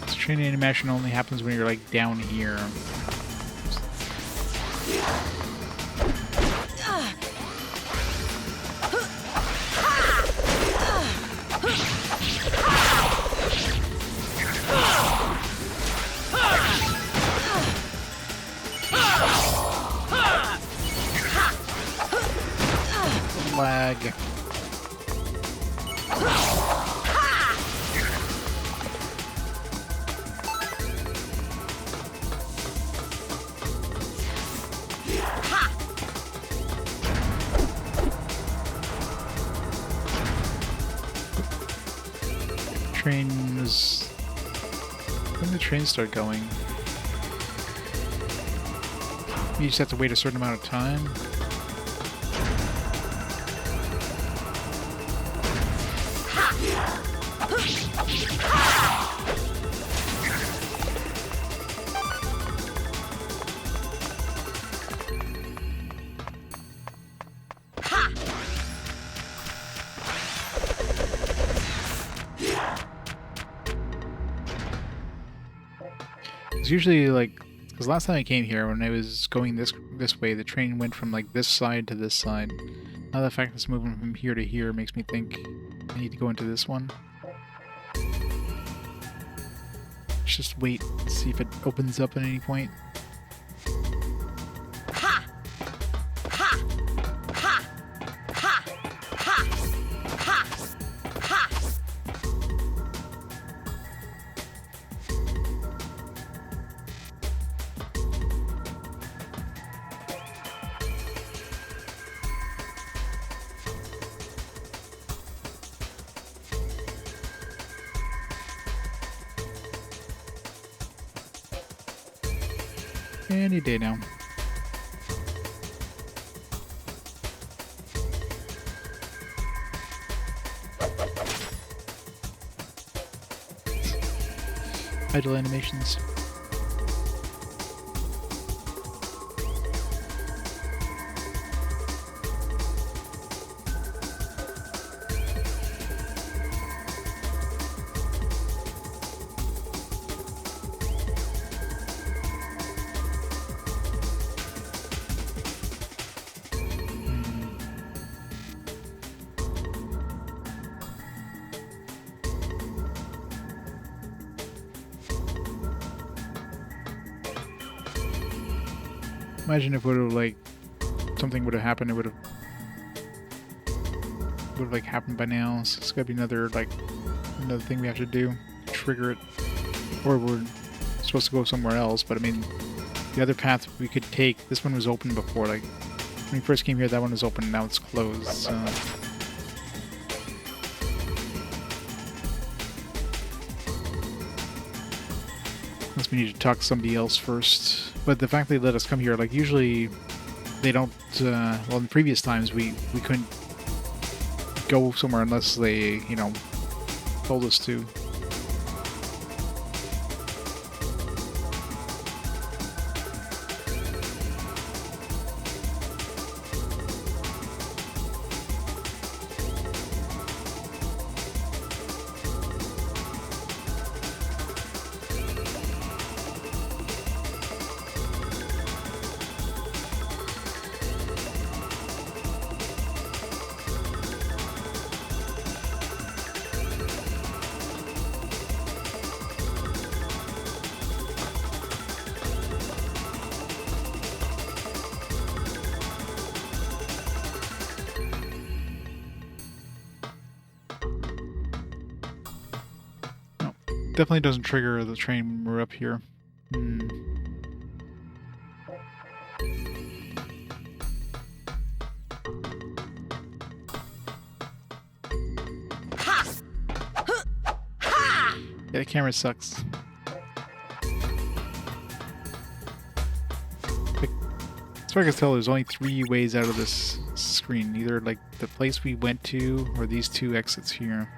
Speaker 1: This train animation only happens when you're like down here. Lag. Trains. When did the trains start going? You just have to wait a certain amount of time. It's usually like, because last time I came here, when I was going this way, the train went from like this side to this side. Now the fact that it's moving from here to here makes me think I need to go into this one. Let's just wait and see if it opens up at any point. Any day now. Idle animations. Imagine if it would have like something would have happened. It would have like happened by now. So it's gotta be another thing we have to do, trigger it, or we're supposed to go somewhere else. But I mean, the other path we could take. This one was open before. Like when we first came here, that one was open. Now it's closed. So. Unless we need to talk to somebody else first. But the fact they let us come here, like usually they don't, well in previous times we couldn't go somewhere unless they, you know, told us to. Definitely doesn't trigger the train when we're up here. Yeah, the camera sucks. As far as I can tell, there's only 3 ways out of this screen. Either like the place we went to, or these 2 exits here.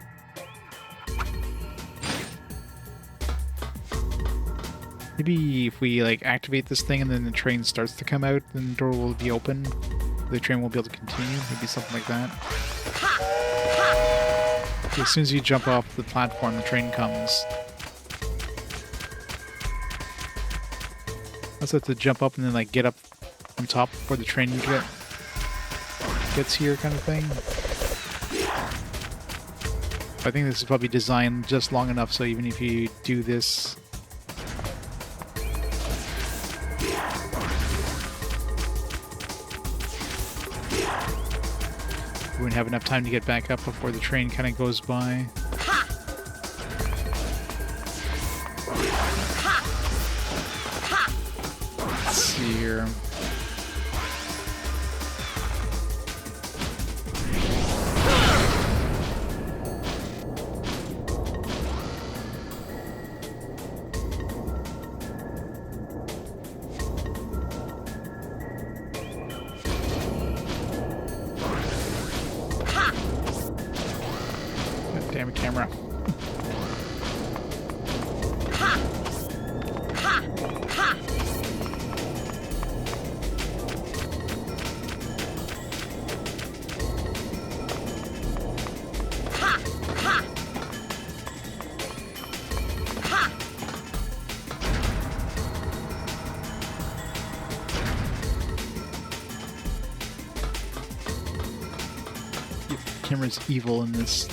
Speaker 1: Maybe if we like activate this thing and then the train starts to come out, then the door will be open. The train won't be able to continue. Maybe something like that. As soon as you jump off the platform, the train comes. I also have to jump up and then like get up on top before the train gets here, kind of thing. But I think this is probably designed just long enough so even if you do this. We wouldn't have enough time to get back up before the train kind of goes by. Let's see here. camera's evil in this.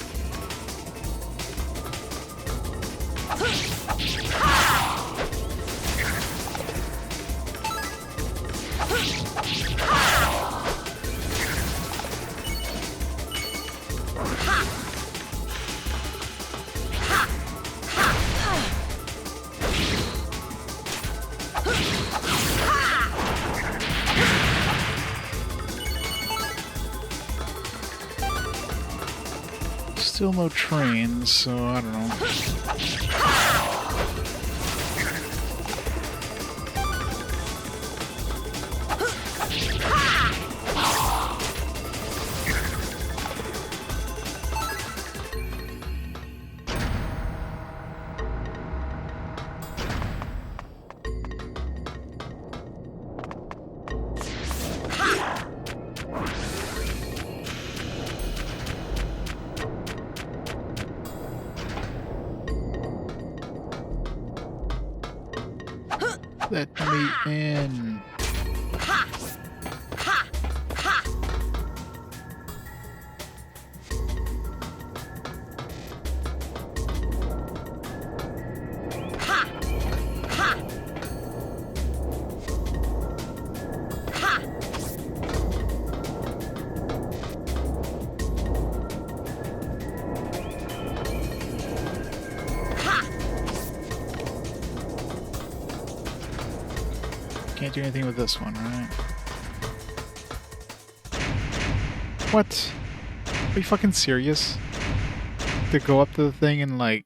Speaker 1: Still no trains, so I don't know. Let me in. Can't do anything with this one, right? What? Are you fucking serious? To go up to the thing and like...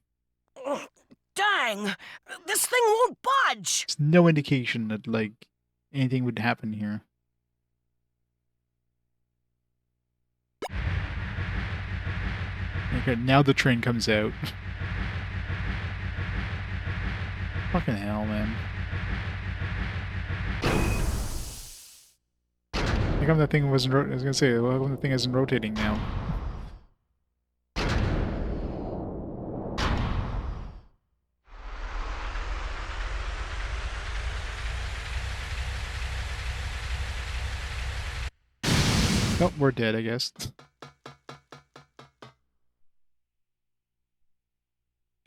Speaker 5: Dang! This thing won't budge!
Speaker 1: There's no indication that like anything would happen here. Okay, now the train comes out. Fucking hell, man. How come that thing wasn't... I was gonna say, how come the thing isn't rotating now? Nope, we're dead, I guess.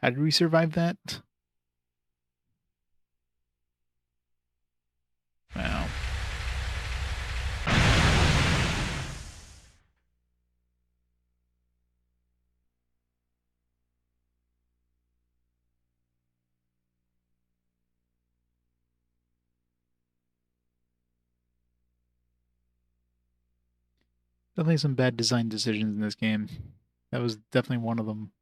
Speaker 1: How did we survive that? Wow. Definitely some bad design decisions in this game. That was definitely one of them.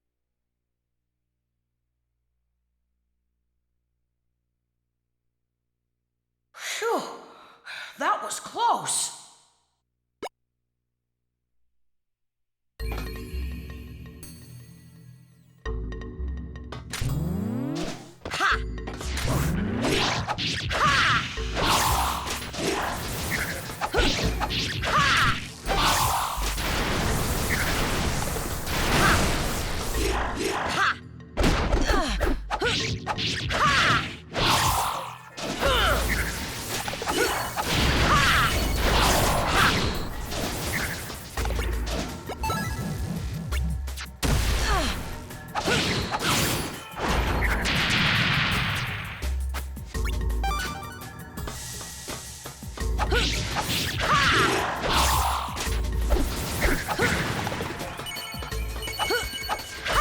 Speaker 5: Phew! That was close! Ha!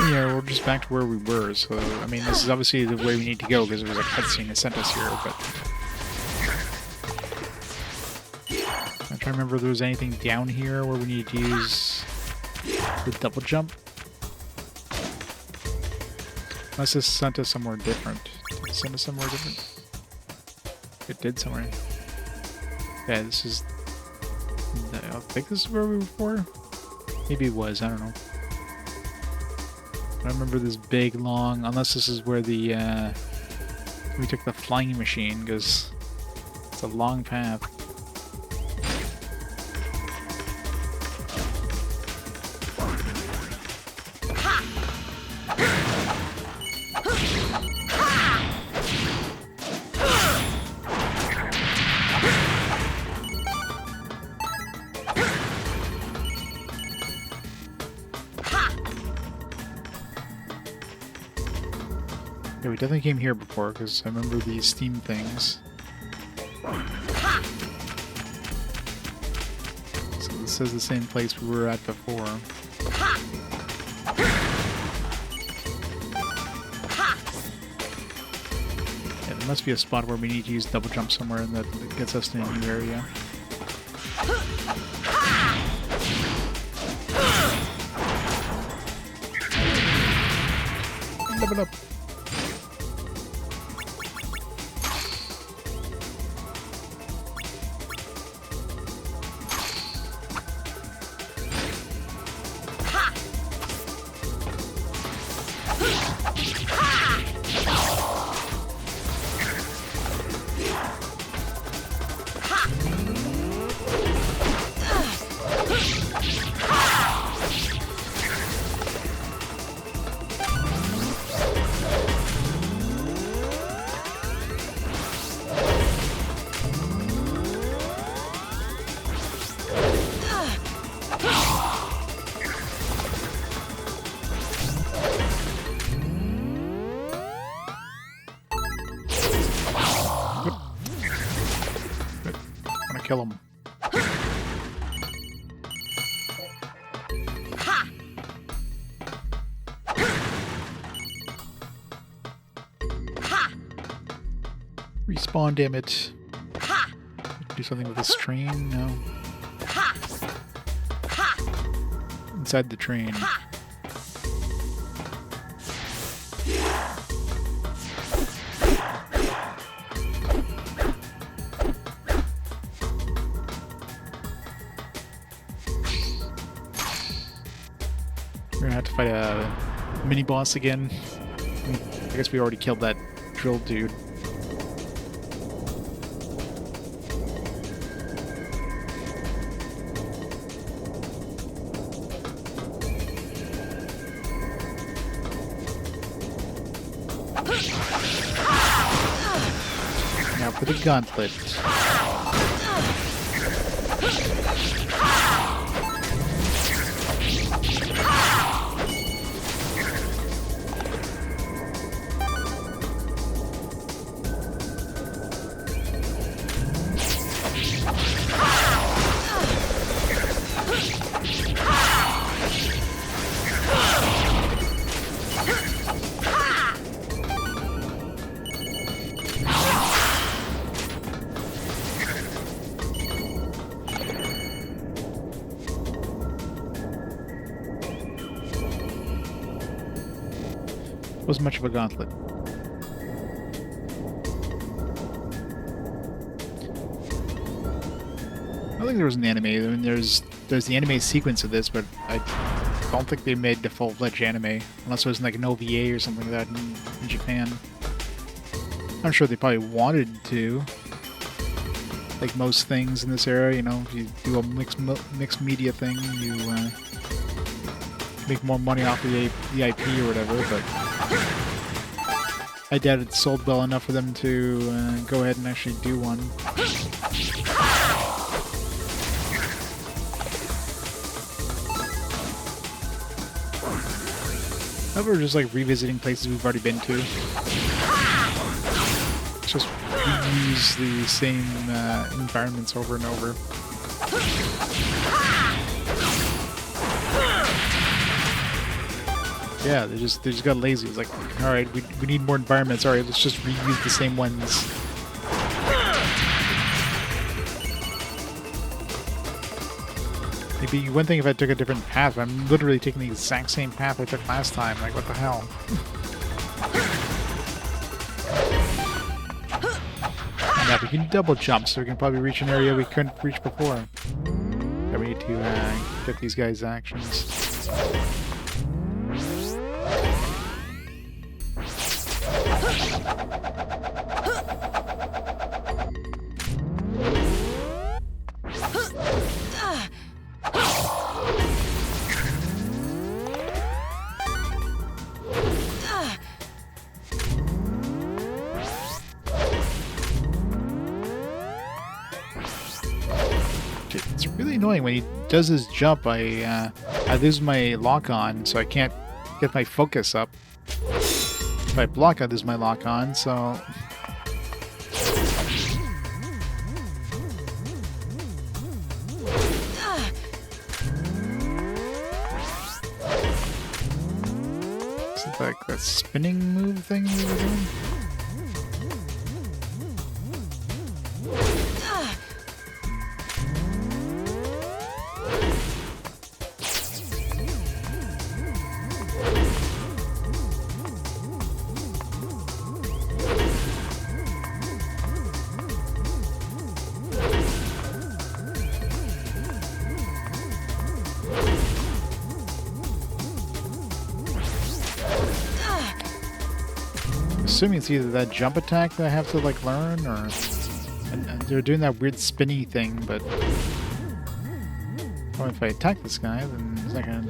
Speaker 1: Yeah, we're just back to where we were, so, I mean, this is obviously the way we need to go, because there was a cutscene that sent us here, but... I'm trying to remember if there was anything down here where we needed to use the double jump. Unless this sent us somewhere different. Did it send us somewhere different? It did somewhere. Yeah, this is... I think this is where we were before? Maybe it was, I don't know. I remember this big, long... Unless this is where the, we took the flying machine, because it's a long path. Yeah, we definitely came here before, because I remember these steam things. So this is the same place we were at before. Yeah, there must be a spot where we need to use double jump somewhere, and that gets us to a new area. Level up. Kill him. Respawn, damn it. Do something with this train? No. Inside the train. We're gonna have to fight a mini boss again. I guess we already killed that drill dude. Now for the gauntlet. Wasn't much of a gauntlet. I don't think there was an anime. I mean, there's the anime sequence of this, but I don't think they made the full-fledged anime, unless it was like an OVA or something like that in Japan. I'm sure they probably wanted to. Like most things in this era, you know, if you do a mixed media thing, you make more money off the IP or whatever, but I doubt it sold well enough for them to go ahead and actually do one. However, we're just like revisiting places we've already been to. Just reuse the same environments over and over. Yeah, they just got lazy. It's like, all right, we need more environments. All right, let's just reuse the same ones. It'd be one thing if I took a different path. I'm literally taking the exact same path I took last time. Like, what the hell? Yeah, we can double jump, so we can probably reach an area we couldn't reach before. Yeah, we need to get these guys' actions. It's really annoying when he does his jump. I lose my lock on, so I can't get my focus up. If I block, I lose my lock on, so... Is it like that spinning move thing we were doing? Assuming it's either that jump attack that I have to like learn, or and they're doing that weird spinny thing. But well, if I attack this guy, then it's not gonna.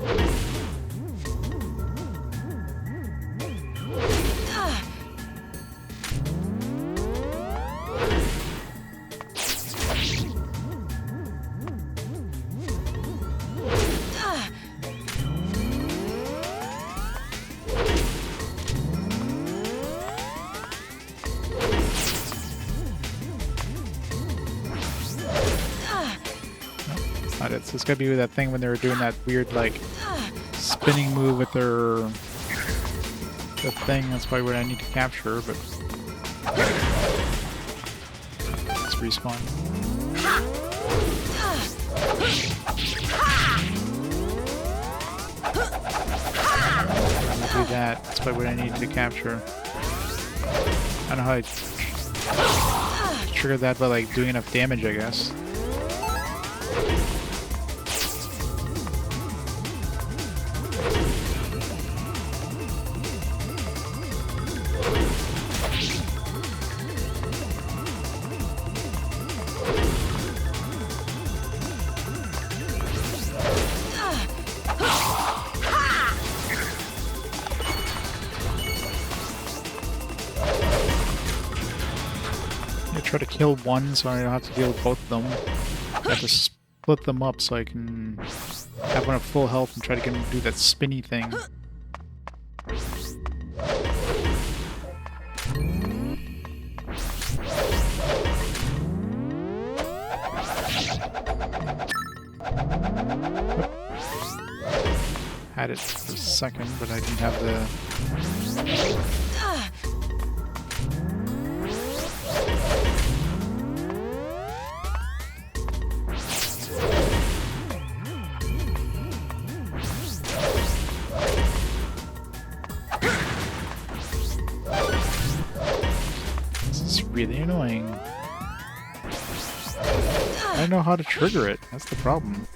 Speaker 1: Not it. So it's gotta be that thing when they were doing that weird like spinning move with their the thing. That's probably what I need to capture, but let's respawn. Do that. That's probably what I need to capture. I don't know how I trigger that by like doing enough damage, I guess. Try to kill one so I don't have to deal with both of them. I have to split them up so I can have one at full health and try to get him to do that spinny thing. Had it for a second, but I didn't have the... really annoying. I don't know how to trigger it. That's the problem.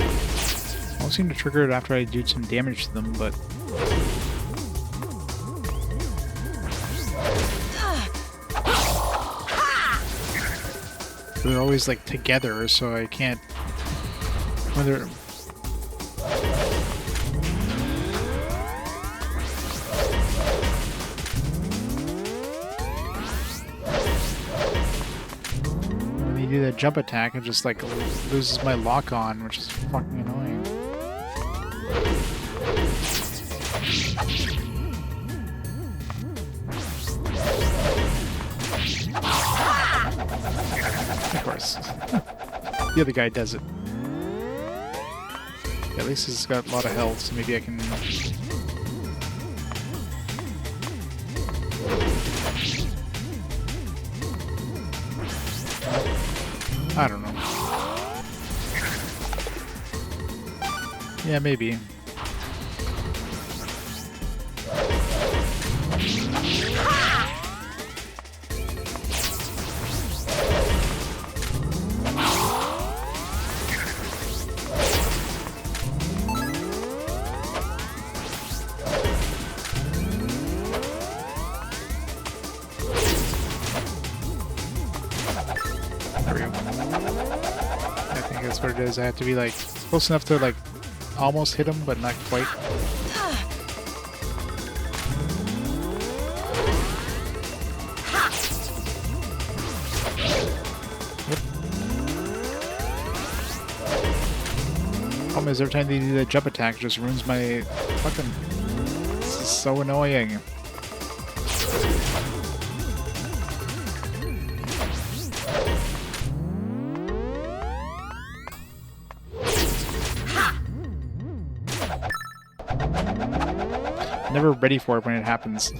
Speaker 1: I don't seem to trigger it after I do some damage to them, but they're always like together, so I can't. When they're when they do that jump attack, it just like loses my lock on, which is fucking annoying. Of course. The other guy does it. Yeah, at least he's got a lot of health, so maybe I can... I don't know. Yeah, maybe. There we go. I think that's what it is. I have to be like close enough to like almost hit him, but not quite. Problem is, every time they do that jump attack, it just ruins my fucking... This is so annoying. Never ready for it when it happens.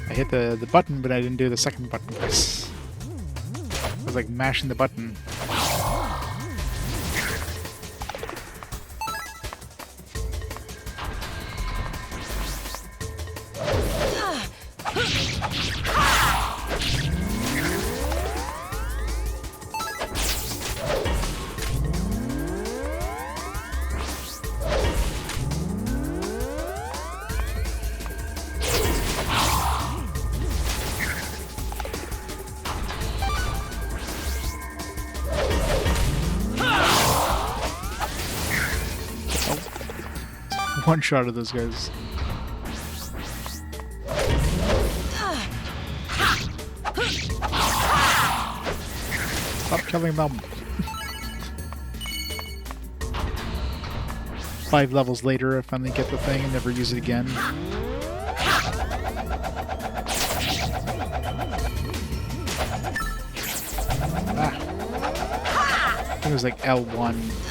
Speaker 1: I hit the button, but I didn't do the second button. I was like mashing the button. One shot of those guys. Stop killing them. 5 levels later, I finally get the thing and never use it again. I think it was like L1.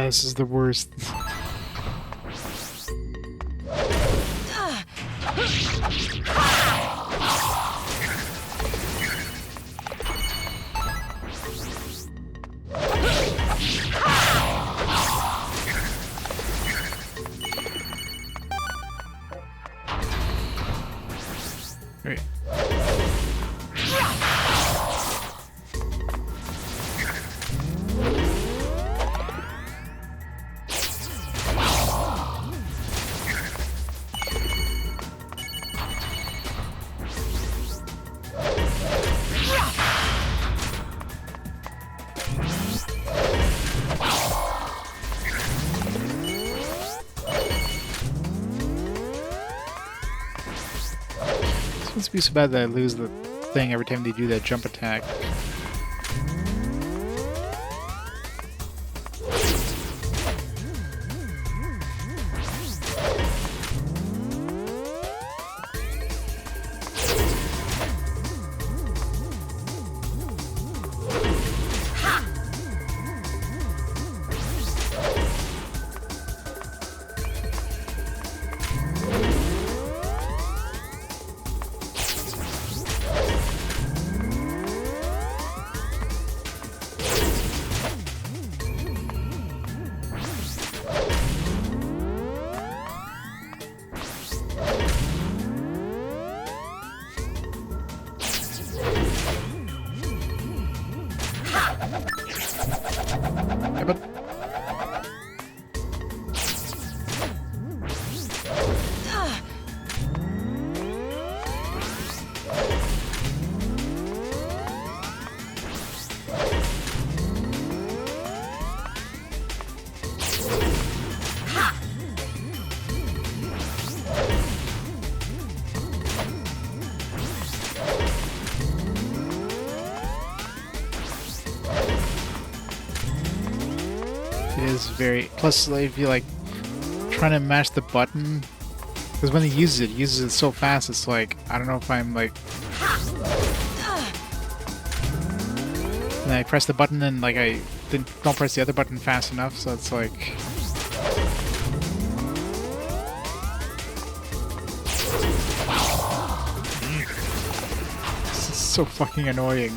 Speaker 1: This is the worst. Right. It must be so bad that I lose the thing every time they do that jump attack. very... Plus, like, if you, like, trying to mash the button... Because when he uses it so fast, it's like... I don't know if I'm, like... And I press the button and, like, I don't press the other button fast enough, so it's like... This is so fucking annoying.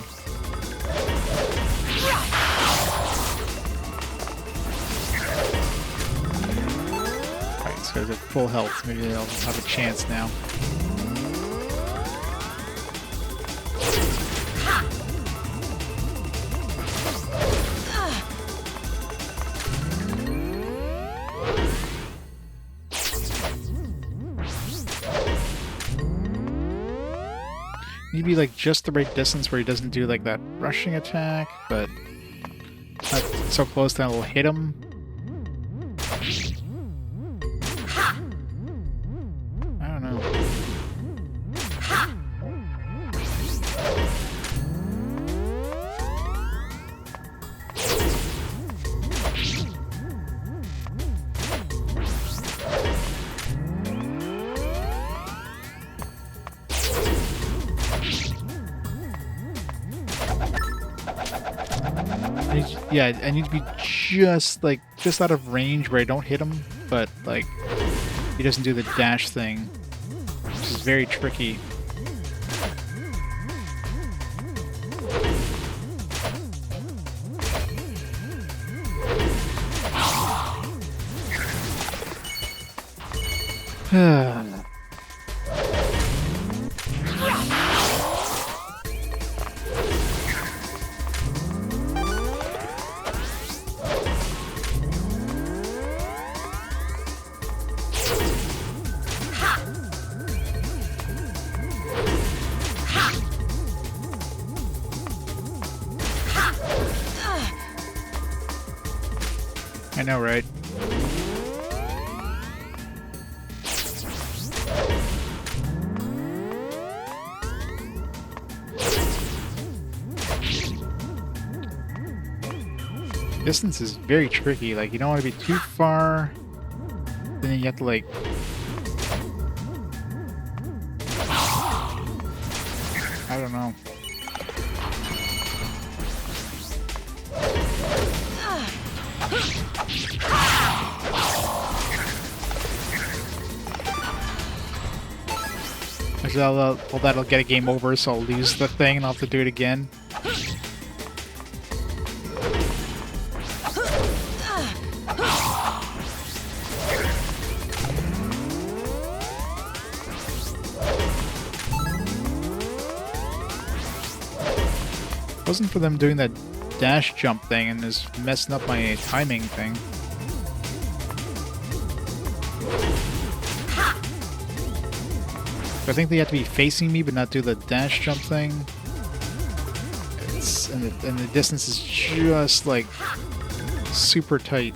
Speaker 1: Alright, this guy's at full health. Maybe they'll have a chance now. Need to be like just the right distance where he doesn't do like that rushing attack, but not so close that it'll hit him. I don't know. Yeah, I need to be just out of range where I don't hit him, but like he doesn't do the dash thing, which is very tricky. I know, right? Distance is very tricky. Like, you don't want to be too far. Then you have to, like... I don't know. Well, that'll get a game over, so I'll lose the thing and I'll have to do it again. If it wasn't for them doing that dash jump thing and just messing up my timing thing. I think they have to be facing me, but not do the dash jump thing. And the distance is just like super tight.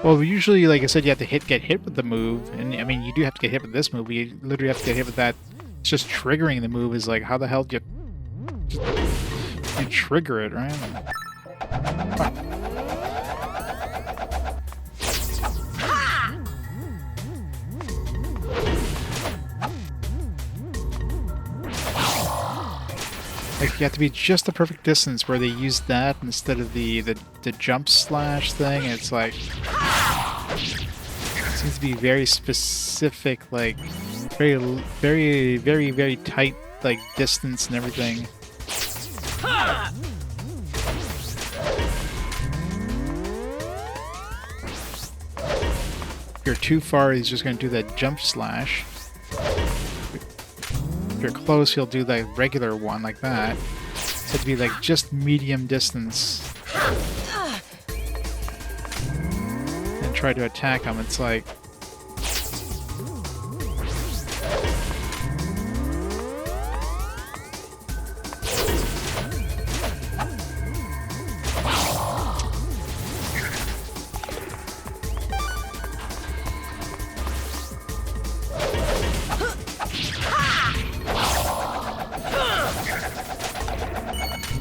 Speaker 1: Well, usually, like I said, you have to get hit with the move, and I mean, you do have to get hit with this move, but you literally have to get hit with that. It's just triggering the move is like, how the hell do you trigger it, right? Like, you have to be just the perfect distance where they use that instead of the jump slash thing. It's like... It seems to be very specific, like, very, very, very, very tight, like, distance and everything. If you're too far, he's just going to do that jump slash. If you're close, he'll do that regular one like that. It's have to be, like, just medium distance. try to attack him, it's like...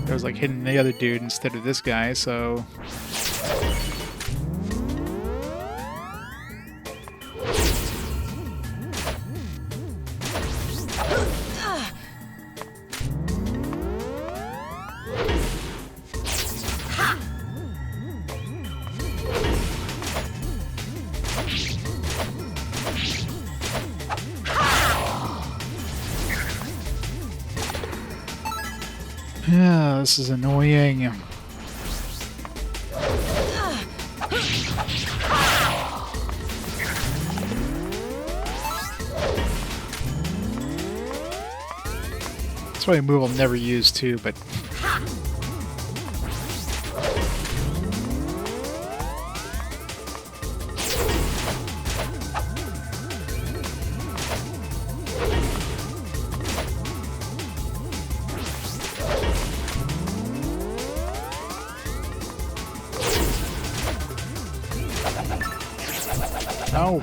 Speaker 1: I was like hitting the other dude instead of this guy, so... Yeah, this is annoying. That's why a move I'll never use too, but... No.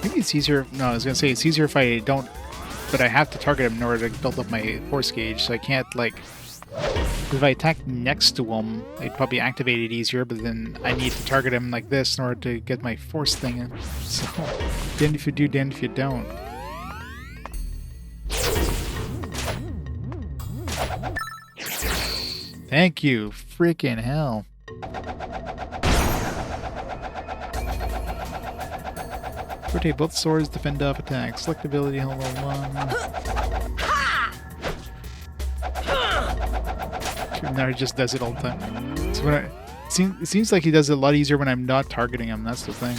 Speaker 1: Maybe it's easier. No, I was gonna say it's easier if I don't, but I have to target him in order to build up my force gauge, so I can't like. If I attack next to him, I'd probably activate it easier, but then I need to target him like this in order to get my force thing in. So, damned if you do, damned if you don't. Thank you. Freaking hell. Rotate both swords, defend off attack. Select ability, hold on. Now he just does it all the time. So when it seems like he does it a lot easier when I'm not targeting him. That's the thing.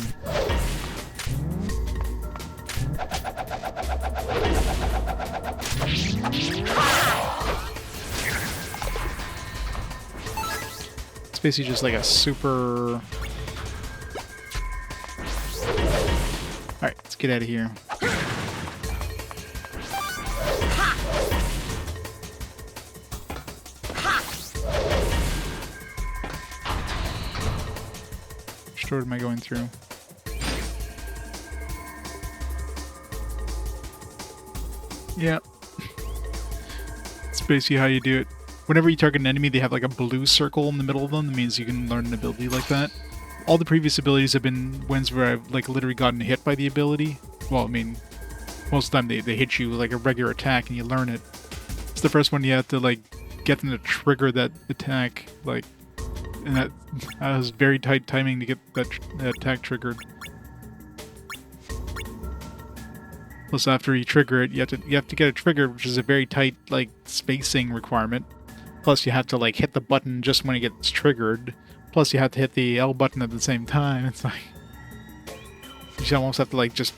Speaker 1: It's basically just like a super... Alright, let's get out of here. Which road am I going through? Yeah. It's basically how you do it. Whenever you target an enemy, they have like a blue circle in the middle of them. That means you can learn an ability like that. All the previous abilities have been ones where I've like literally gotten hit by the ability. Well, I mean, most of the time they hit you like a regular attack and you learn it. It's the first one you have to like get them to trigger that attack, like, and that was very tight timing to get that attack triggered. Plus, after you trigger it, you have to get it triggered, which is a very tight like spacing requirement. Plus, you have to like hit the button just when it gets triggered. Plus, you have to hit the L button at the same time. It's like you almost have to like just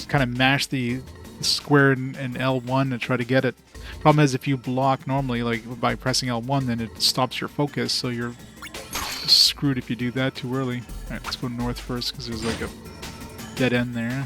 Speaker 1: kind of mash the square and L1 to try to get it. Problem is, if you block normally, like by pressing L1, then it stops your focus, so you're screwed if you do that too early. All right, let's go north first because there's like a dead end there.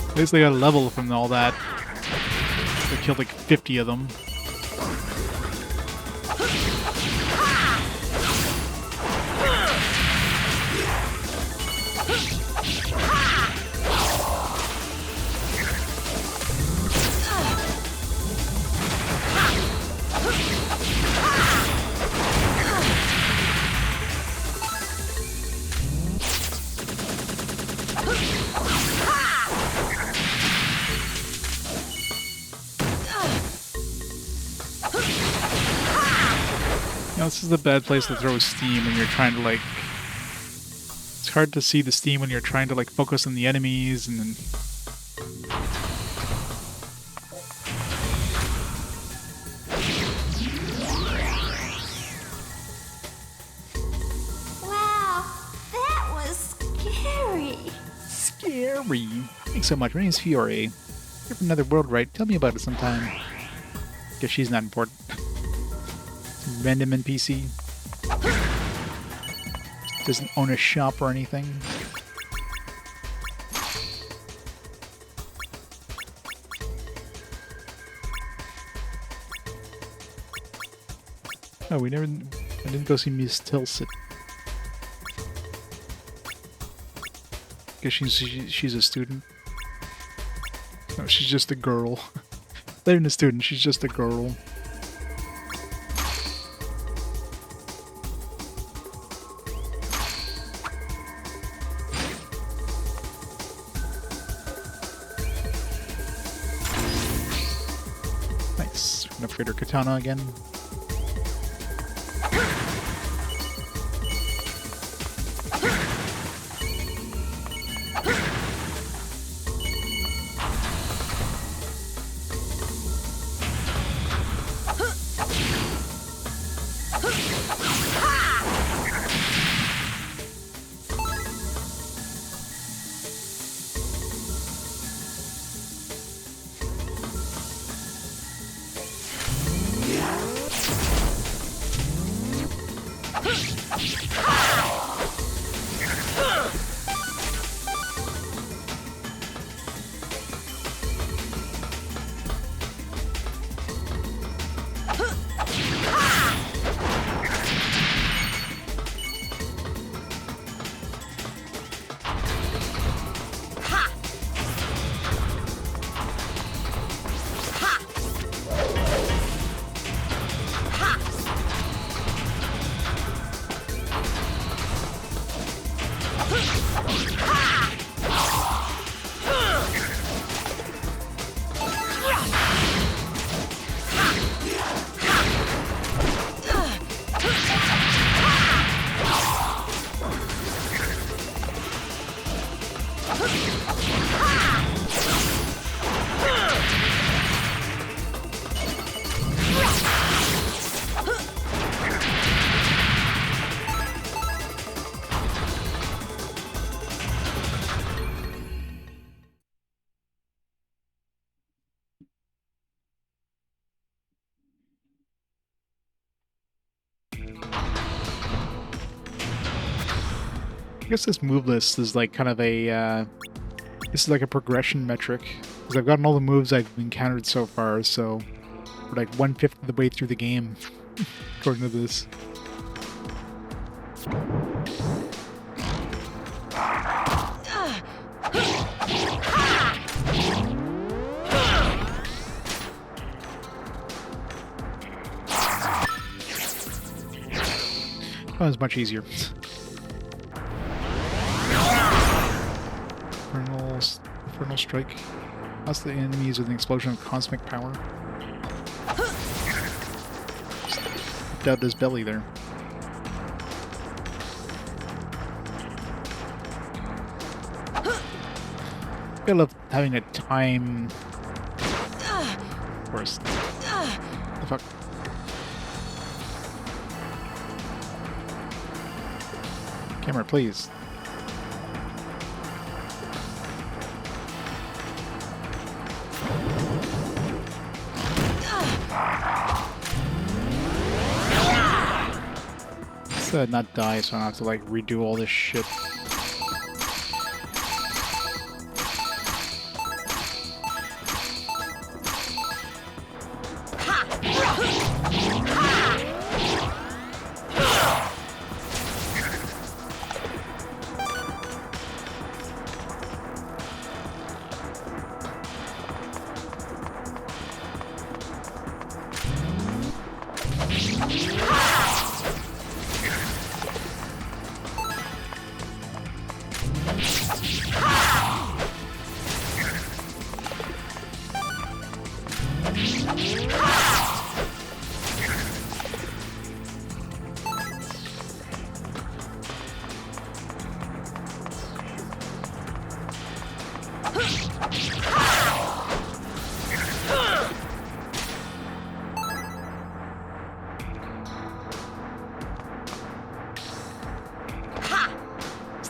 Speaker 1: At least they got a level from all that. They killed like 50 of them. this is a bad place to throw steam when you're trying to like. It's hard to see the steam when you're trying to like focus on the enemies and then.
Speaker 6: Wow, that was scary.
Speaker 1: Scary. Thanks so much. My name's Fiore. You're from another world, right? Tell me about it sometime. Guess she's not important. Some random NPC. Doesn't own a shop or anything. Oh, I didn't go see Miss Tilsit. Guess she's a student. No, she's just a girl. Not even a student, she's just a girl. Nice. We're gonna upgrade her katana again. I guess this move list is like kind of a, this is like a progression metric, because I've gotten all the moves I've encountered so far, so we're like 1/5 of the way through the game, according to this. That was much easier. Infernal Strike. That's the enemies with an explosion of cosmic power. Just out his belly there. I love having a time. Of course. The fuck. Camera, please. Let's not die, so I don't have to like redo all this shit.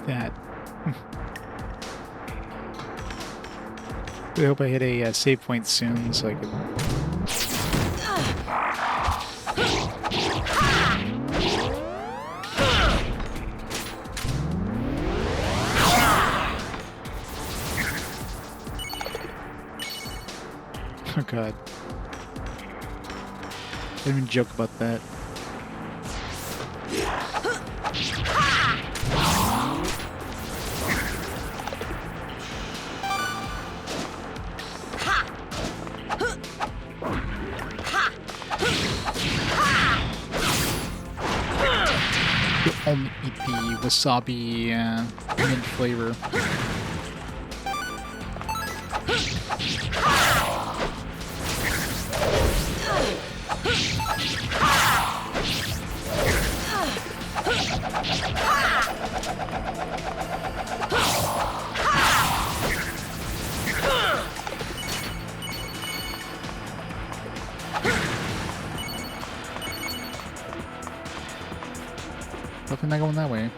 Speaker 1: that. I hope I hit a save point soon so I can... Oh god. I didn't even joke about that. You'll only eat the wasabi mint flavor. Definitely not going that way.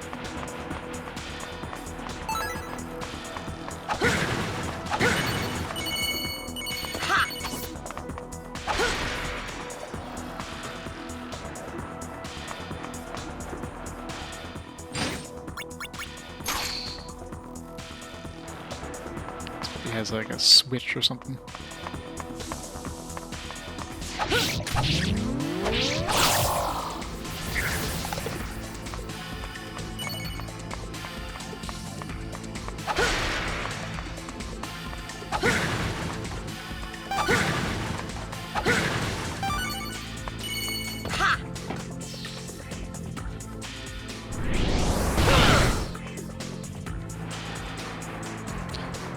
Speaker 1: He has like a switch or something.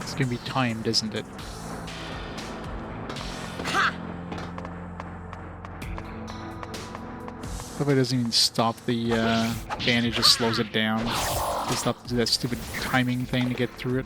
Speaker 1: It's gonna be timed, isn't it? Hope it doesn't even stop the band, it just slows it down. Just have to do that stupid timing thing to get through it.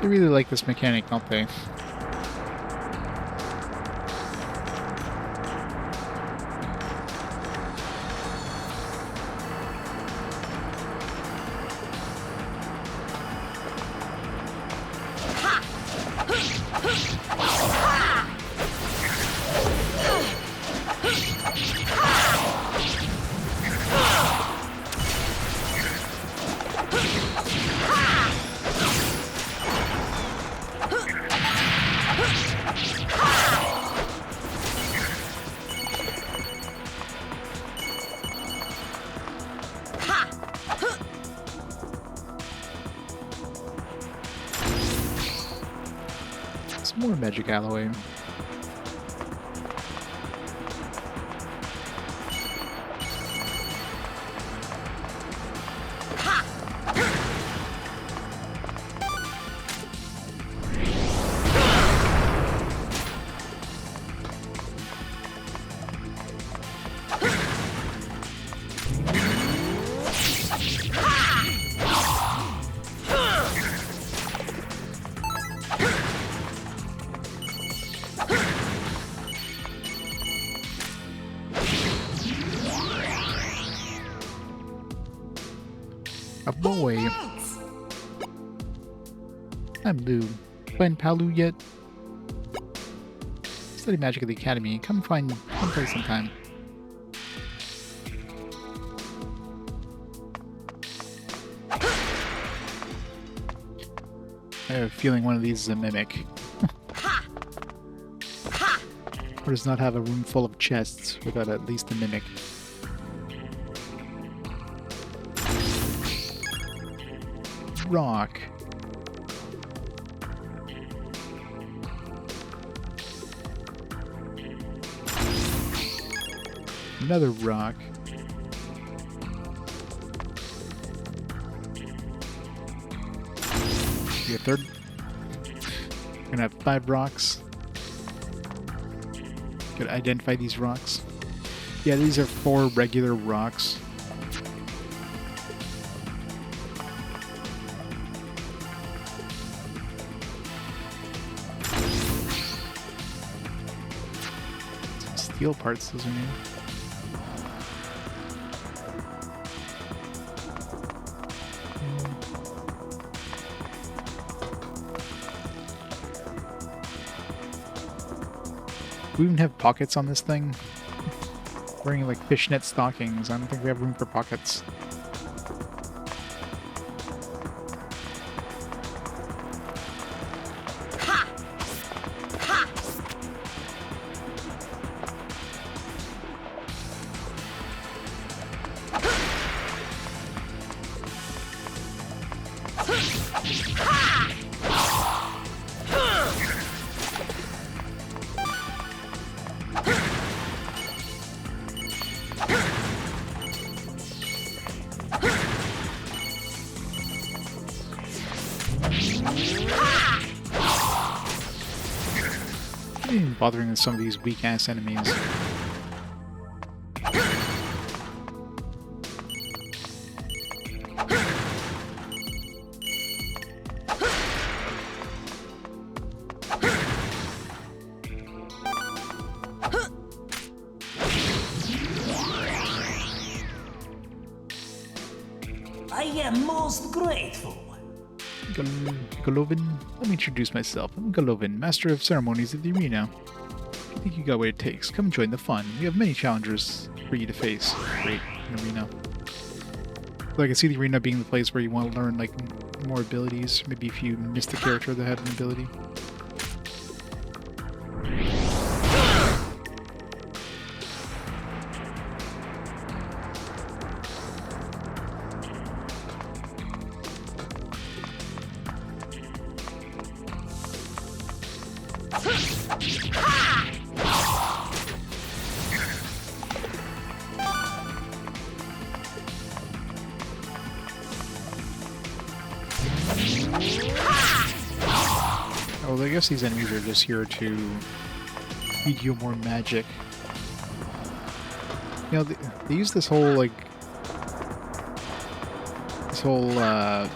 Speaker 1: They really like this mechanic, don't they? Some more magic alloy. A boy. I'm Lou. Playing Palu yet? Study magic at the academy. Come play sometime. I have a feeling one of these is a mimic. Or does not have a room full of chests without at least a mimic. Rock. Another rock. Be a third. We're gonna have 5 rocks. Gotta identify these rocks. Yeah, these are 4 regular rocks. Some steel parts, those are new. We even have pockets on this thing. Wearing like fishnet stockings. I don't think we have room for pockets. Bothering with some of these weak-ass enemies.
Speaker 7: I am most grateful.
Speaker 1: Golovin? Let me introduce myself. I'm Golovin, Master of Ceremonies at the arena. I think you got what it takes. Come join the fun. We have many challengers for you to face. Great, an arena. So I can see the arena being the place where you want to learn like more abilities. Maybe if you missed a character that had an ability. Oh, I guess these enemies are just here to feed you more magic. You know, they use this whole, like... This whole, what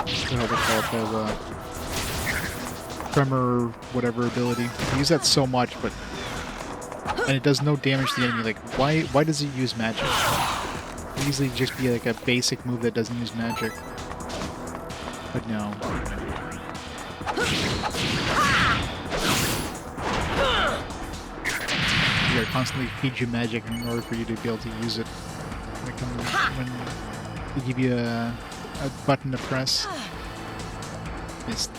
Speaker 1: the hell they call it? The, tremor, whatever ability. They use that so much, but... And it does no damage to the enemy. Like, why does it use magic? It could easily just be like a basic move that doesn't use magic. But no. You gotta constantly feed you magic in order for you to be able to use it. Like when they give you a button to press. Missed.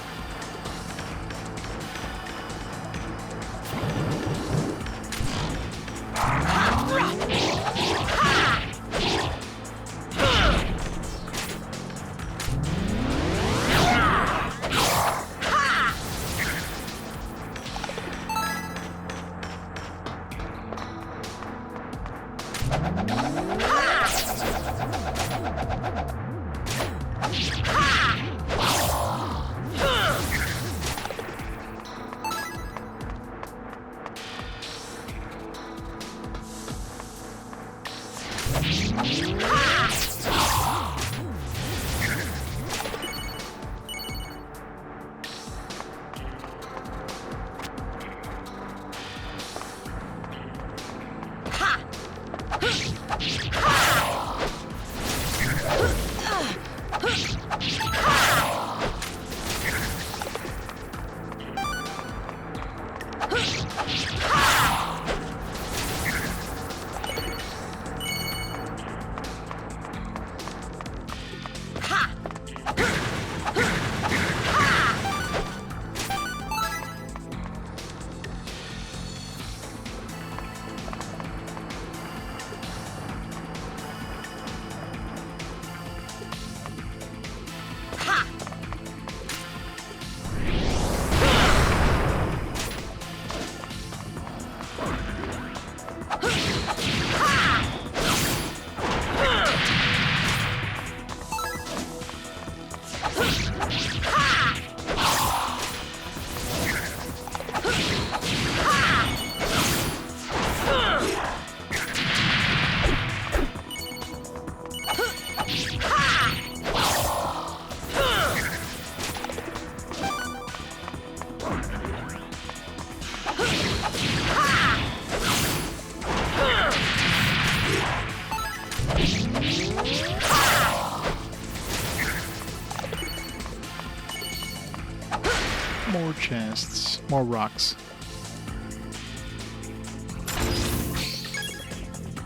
Speaker 1: More chests, more rocks.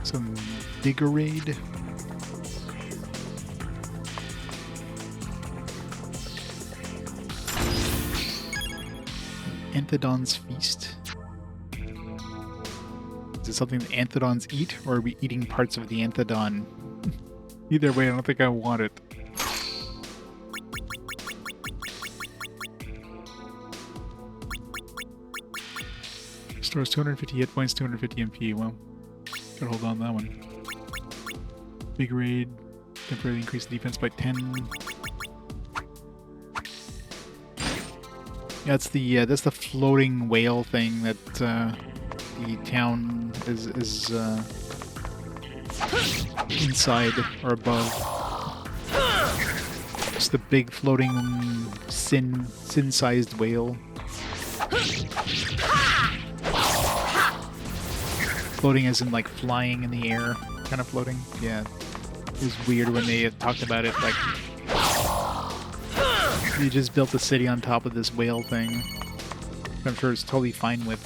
Speaker 1: Some Vigorade. Anthedon's Feast. Is it something the Anthedons eat, or are we eating parts of the Anthedon? Either way, I don't think I want it. Stores 250 hit points, 250 MP. Well, gotta hold on to that one. Big raid, temporarily increase the defense by 10. Yeah, that's the floating whale thing that the town is inside or above. It's the big floating sin-sized whale. Floating as in like flying in the air, kind of floating. Yeah, it was weird when they had talked about it. Like, you just built a city on top of this whale thing. I'm sure it's totally fine with.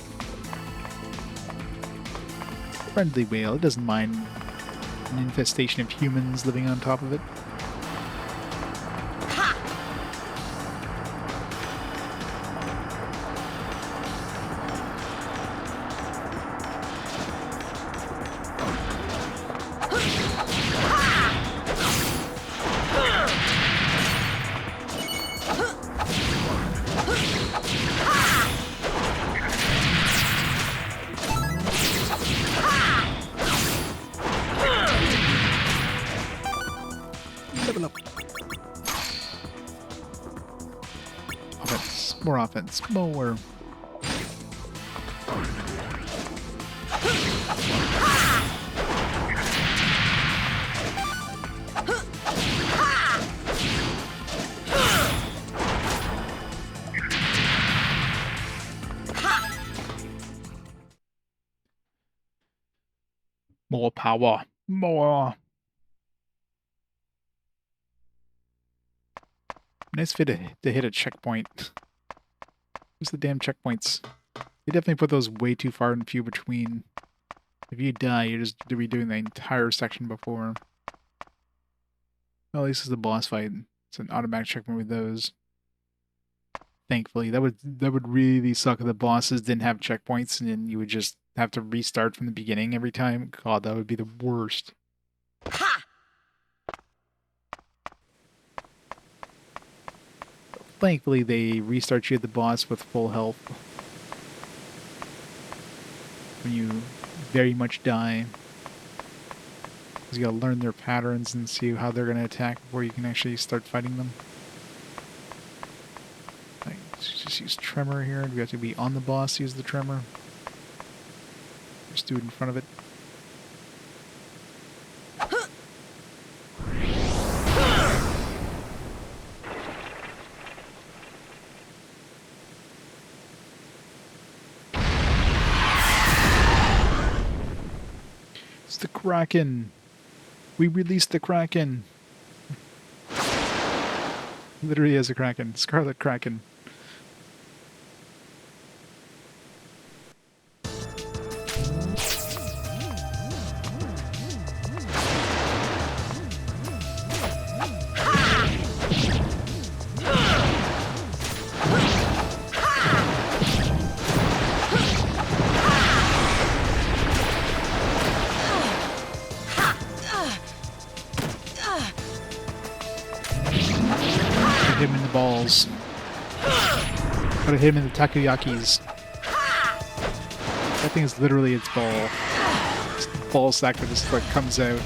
Speaker 1: Friendly whale, it doesn't mind an infestation of humans living on top of it. More offense. More. More power. More. Nice fit to hit a checkpoint. Where's the damn checkpoints? They definitely put those way too far and few between. If you die, you're just redoing the entire section before. Well, at least it's a boss fight. It's an automatic checkpoint with those. Thankfully, that would really suck if the bosses didn't have checkpoints and then you would just have to restart from the beginning every time. God, that would be the worst. Ha! Thankfully, they restart you at the boss with full health. When you very much die. Because you gotta learn their patterns and see how they're gonna attack before you can actually start fighting them. Like, just use Tremor here. Do we have to be on the boss to use the Tremor? Just do it in front of it. It's the Kraken. We released the Kraken. Literally as a Kraken. Scarlet Kraken. Him in the balls. Gotta hit him in the takoyakis. That thing is literally its ball. It's the ball sack that just like comes out.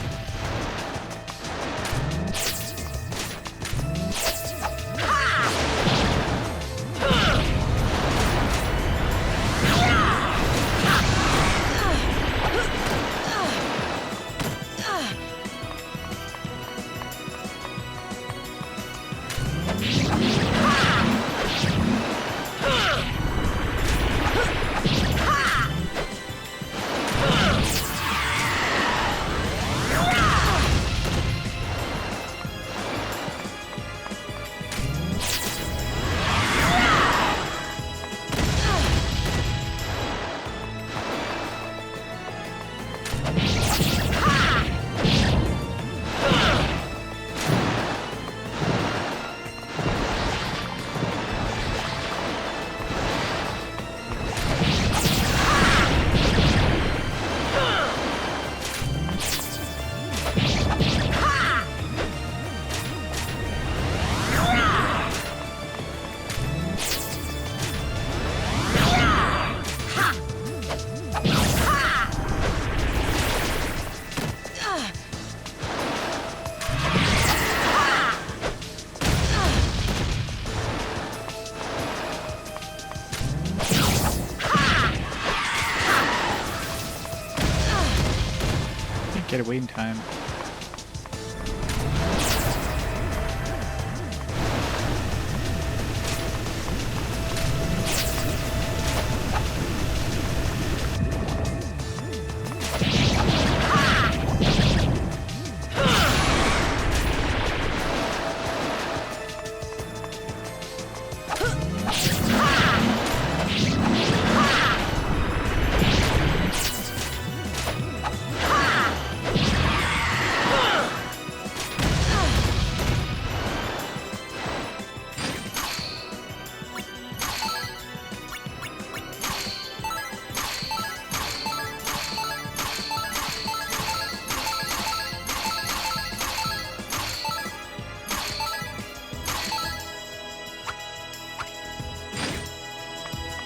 Speaker 1: get away in time.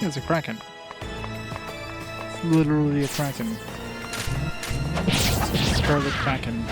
Speaker 1: It's a kraken. It's literally a kraken. Scarlet Kraken.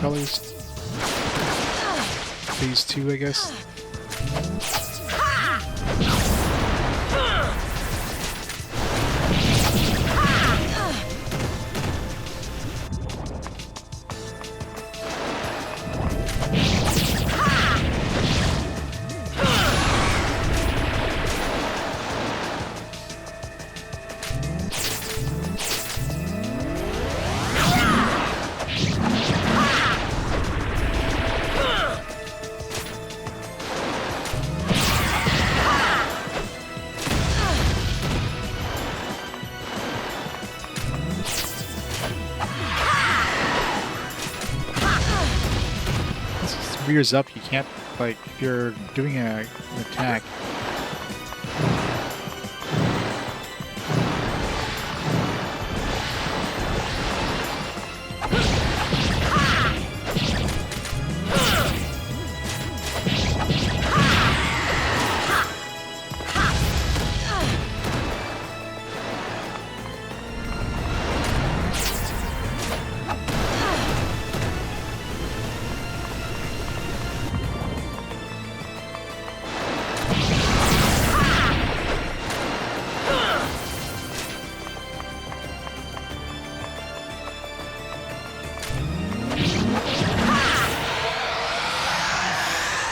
Speaker 1: Colors. Phase 2, I guess. Rears up, you can't, like, if you're doing an attack.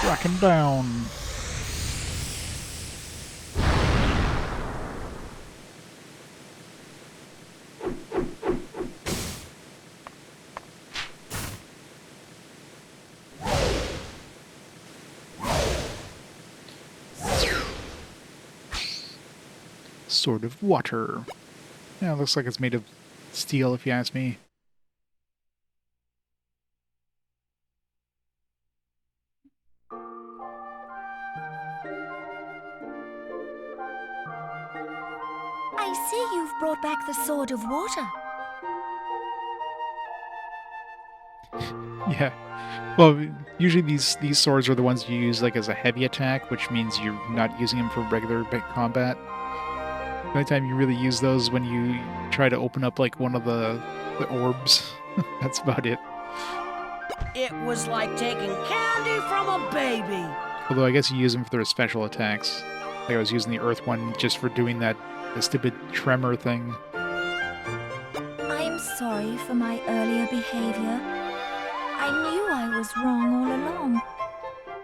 Speaker 1: Rocking down. Sword of Water. Yeah, it looks like it's made of steel, if you ask me.
Speaker 6: I see you've brought back the Sword of Water.
Speaker 1: Yeah. Well, usually these swords are the ones you use like as a heavy attack, which means you're not using them for regular combat. The only time you really use those when you try to open up like one of the orbs. That's about it.
Speaker 5: It was like taking candy from a baby.
Speaker 1: Although I guess you use them for their special attacks. Like I was using the Earth one just for doing the stupid tremor thing.
Speaker 6: I'm sorry for my earlier behavior. I knew I was wrong all along,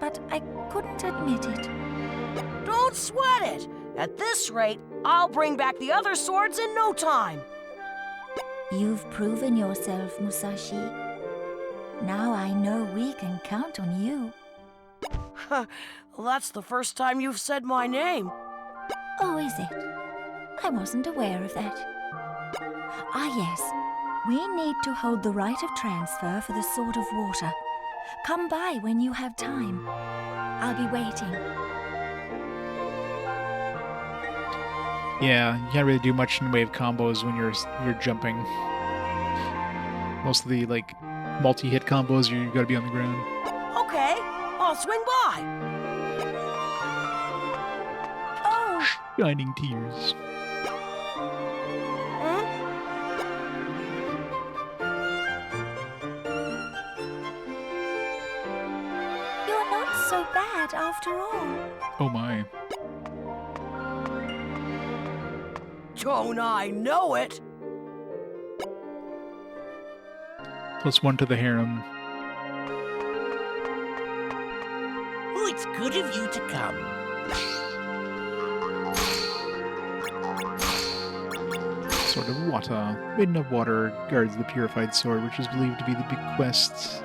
Speaker 6: but I couldn't admit it.
Speaker 5: Don't sweat it. At this rate, I'll bring back the other swords in no time.
Speaker 6: You've proven yourself, Musashi. Now I know we can count on you.
Speaker 5: Well, that's the first time you've said my name.
Speaker 6: Oh, is it? I wasn't aware of that. Ah, yes. We need to hold the right of transfer for the Sword of Water. Come by when you have time. I'll be waiting.
Speaker 1: Yeah, you can't really do much in the way of combos when you're jumping. Most of the like multi-hit combos, you gotta be on the ground.
Speaker 5: Okay, I'll swing by.
Speaker 6: Oh,
Speaker 1: Shining tears.
Speaker 5: Hmm?
Speaker 6: you're not so bad after all.
Speaker 1: Oh my.
Speaker 5: Don't I know it?
Speaker 1: +1 to the harem.
Speaker 7: Oh, it's good of you to come.
Speaker 1: Sword of Water. Maiden of Water guards the purified sword, which is believed to be the bequest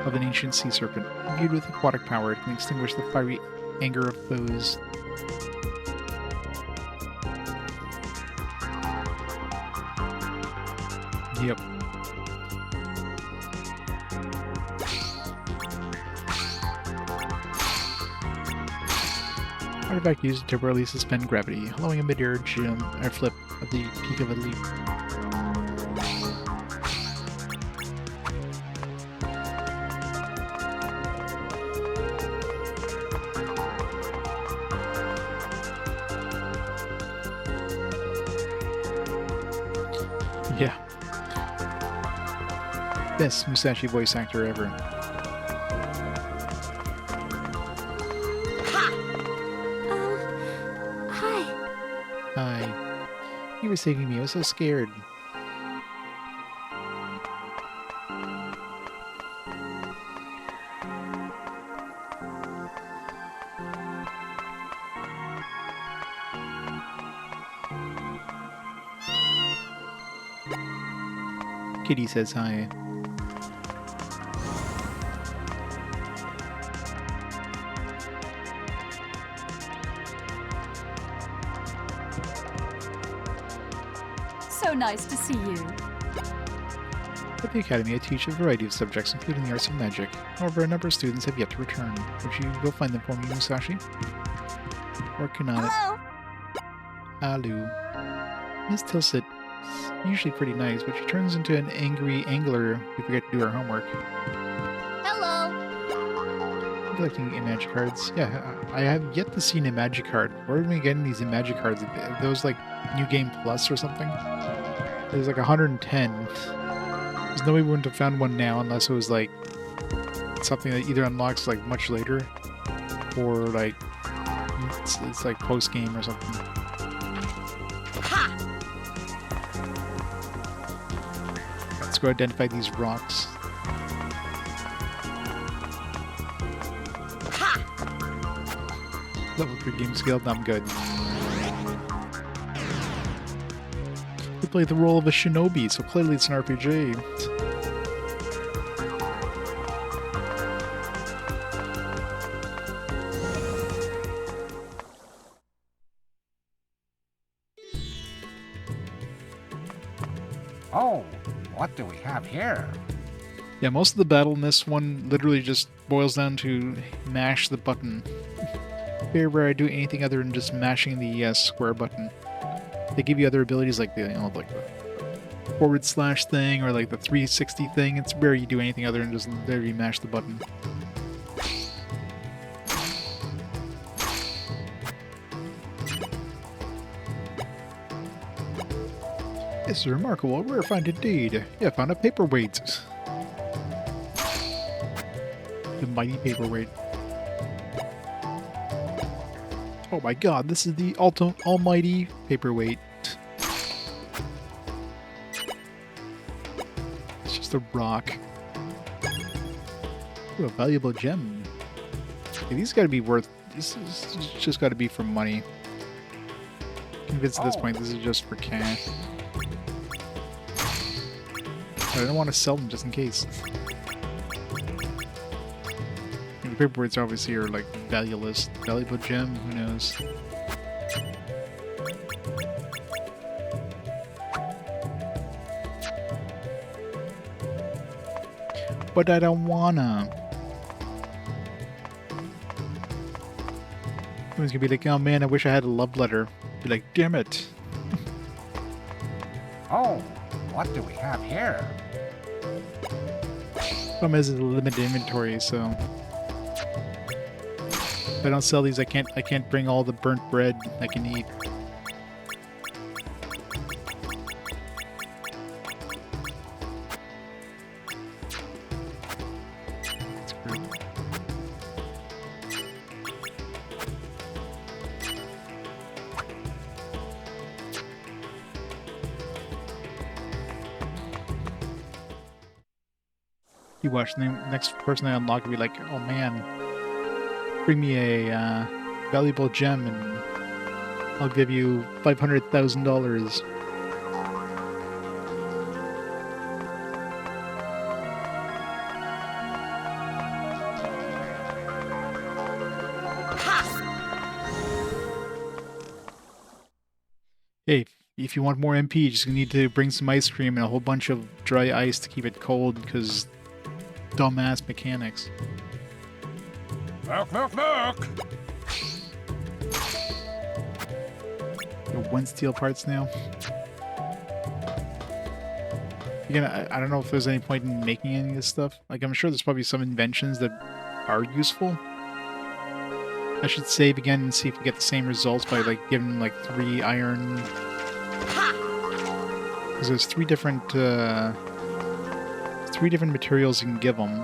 Speaker 1: of an ancient sea serpent. Imbued with aquatic power, it can extinguish the fiery anger of foes. Yep. Artifact used to temporarily suspend gravity, allowing a mid-air jump or flip at the peak of a leap. Yeah. Best Musashi voice actor ever.
Speaker 6: Hi.
Speaker 1: Hi. You were saving me. I was so scared. Kitty says hi.
Speaker 8: So nice to see you.
Speaker 1: At the Academy, I teach a variety of subjects, including the arts of magic. However, a number of students have yet to return. Would you go find them for me, Musashi? Working on it.
Speaker 6: Hello.
Speaker 1: Hello. Miss Tilsit is usually pretty nice, but she turns into an angry angler if we forget to do our homework.
Speaker 6: Hello.
Speaker 1: Collecting Imagic cards. Yeah, I have yet to see an Imagic card. Where are we getting these Imagic cards? Are those like New Game Plus or something? There's like 110. There's no way we wouldn't have found one now unless it was like something that either unlocks like much later or like it's like post game or something. Let's go identify these rocks. Level 3 game skill, I'm good. We play the role of a shinobi, so clearly it's an RPG.
Speaker 3: Oh, what do we have here?
Speaker 1: Yeah, most of the battle in this one literally just boils down to mash the button. Here, where I do anything other than just mashing the square button. They give you other abilities like the, you know, like the forward slash thing or like the 360 thing. It's rare you do anything other than just literally mash the button. This is remarkable. A rare find indeed. Yeah, I found a paperweight. The mighty paperweight. Oh my god, this is the almighty paperweight. It's just a rock. Ooh, a valuable gem. Okay, these gotta be worth... This is just gotta be for money. Convinced at this point this is just for cash. But I don't want to sell them just in case. And the paperweights obviously are like valueless. Valuable gem, who knows? But I don't wanna. Everyone's gonna be like, oh man, I wish I had a love letter. Be like, damn it.
Speaker 3: Oh, what do we have here?
Speaker 1: Problem is, it's a limited inventory, so if I don't sell these, I can't bring all the burnt bread I can eat. Screw it. You watch, the next person I unlock will be like, oh man, bring me a valuable gem and I'll give you $500,000. Hey, if you want more MP, you just need to bring some ice cream and a whole bunch of dry ice to keep it cold, because dumbass mechanics.
Speaker 4: Knock, knock, knock!
Speaker 1: One steel parts now. Again, I don't know if there's any point in making any of this stuff. Like, I'm sure there's probably some inventions that are useful. I should save again and see if we get the same results by, like, giving, like, 3 iron... Because there's 3 different materials you can give them.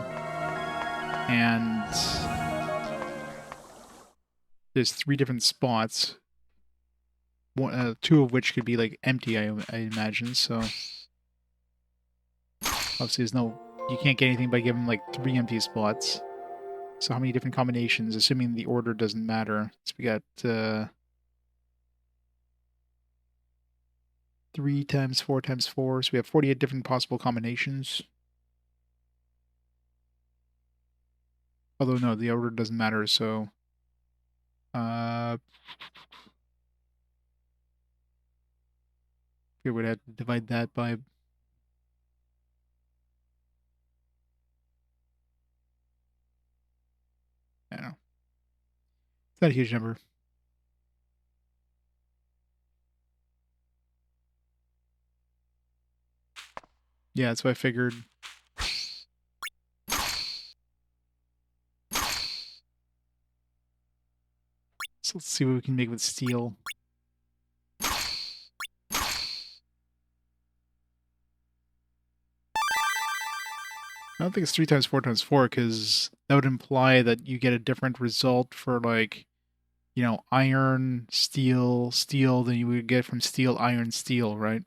Speaker 1: And... there's 3 different spots. 2 of which could be, like, empty, I imagine, so... Obviously, there's no... You can't get anything by giving, like, 3 empty spots. So how many different combinations, assuming the order doesn't matter? So we got 3 times 4 times 4, so we have 48 different possible combinations. Although no, the order doesn't matter, so we would have to divide that by... I don't know. It's not a huge number. Yeah, that's what I figured. So let's see what we can make with steel. I don't think it's 3 times 4 times 4, because that would imply that you get a different result for, like, you know, iron, steel, steel, than you would get from steel, iron, steel, right?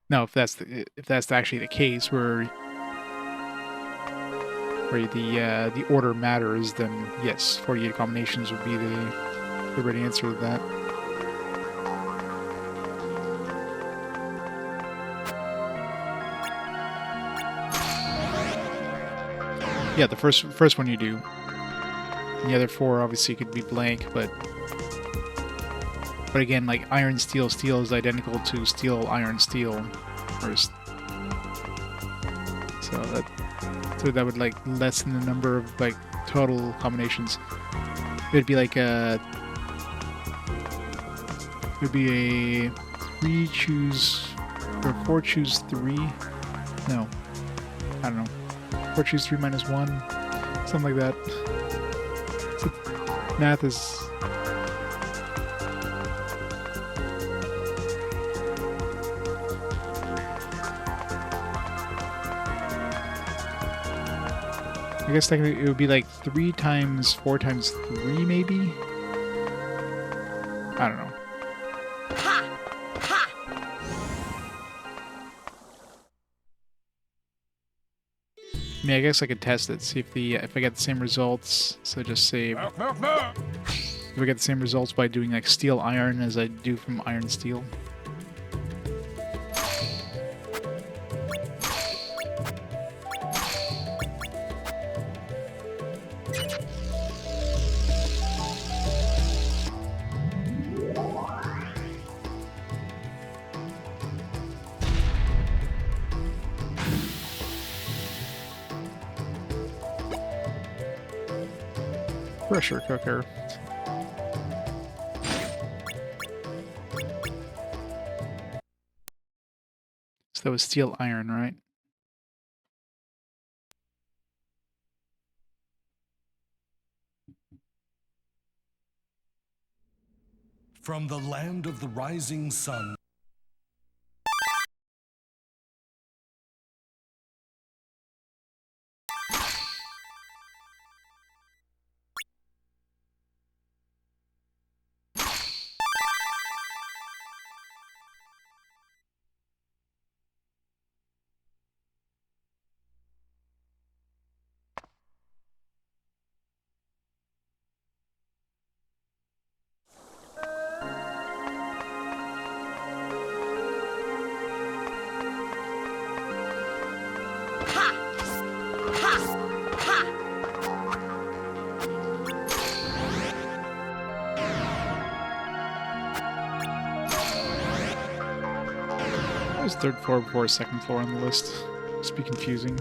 Speaker 1: Now, if that's actually the case, where the order matters, then yes, 48 combinations would be the right answer to that. Yeah, the first one you do. And the other 4 obviously could be blank, but again, like, iron, steel, steel is identical to steel, iron, steel first. So that would, like, lessen the number of, like, total combinations. It would be like it would be a 3 choose, or 4 choose 3. No, I don't know. 4 choose 3 minus 1, something like that. So math is... I guess technically it would be like 3 times 4 times 3, maybe? I don't know. I mean, I guess I could test it, see if I get the same results. So just say if I get the same results by doing, like, steel iron as I do from iron steel. Pressure cooker. So that was steel iron, right?
Speaker 4: From the land of the rising sun.
Speaker 1: What was third floor before second floor on the list? Must be confusing.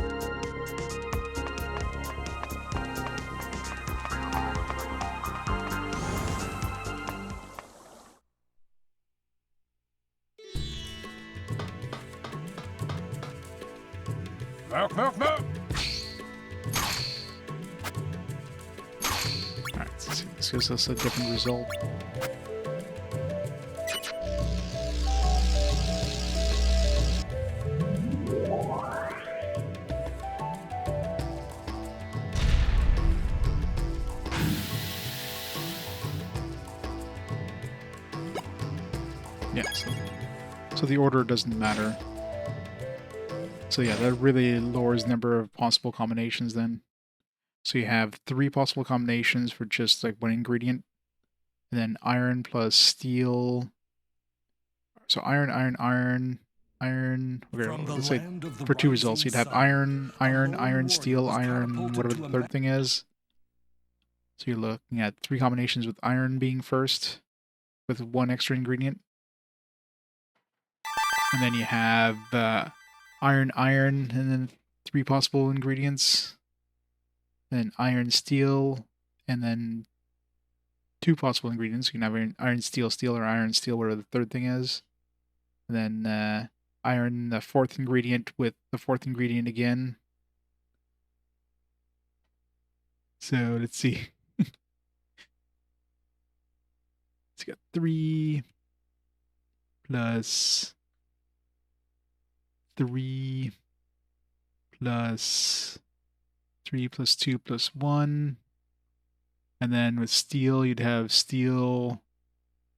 Speaker 3: Milk, milk, milk!
Speaker 1: Alright, let's see. This gives us a different result. Yeah, so the order doesn't matter. So yeah, that really lowers the number of possible combinations then. So you have 3 possible combinations for just like one ingredient. And then iron plus steel. So iron, iron, iron, iron. Okay, let's say for 2 results, you'd have iron, iron, iron, steel, iron, whatever the third thing is. So you're looking at 3 combinations with iron being first, with 1 extra ingredient. And then you have iron, iron, and then 3 possible ingredients. Then iron, steel, and then 2 possible ingredients. You can have iron, steel, steel, or iron, steel, whatever the third thing is. And then iron, the 4th ingredient, with the 4th ingredient again. So let's see. It's got 3 plus 3 plus 3 plus 2 plus 1. And then with steel, you'd have steel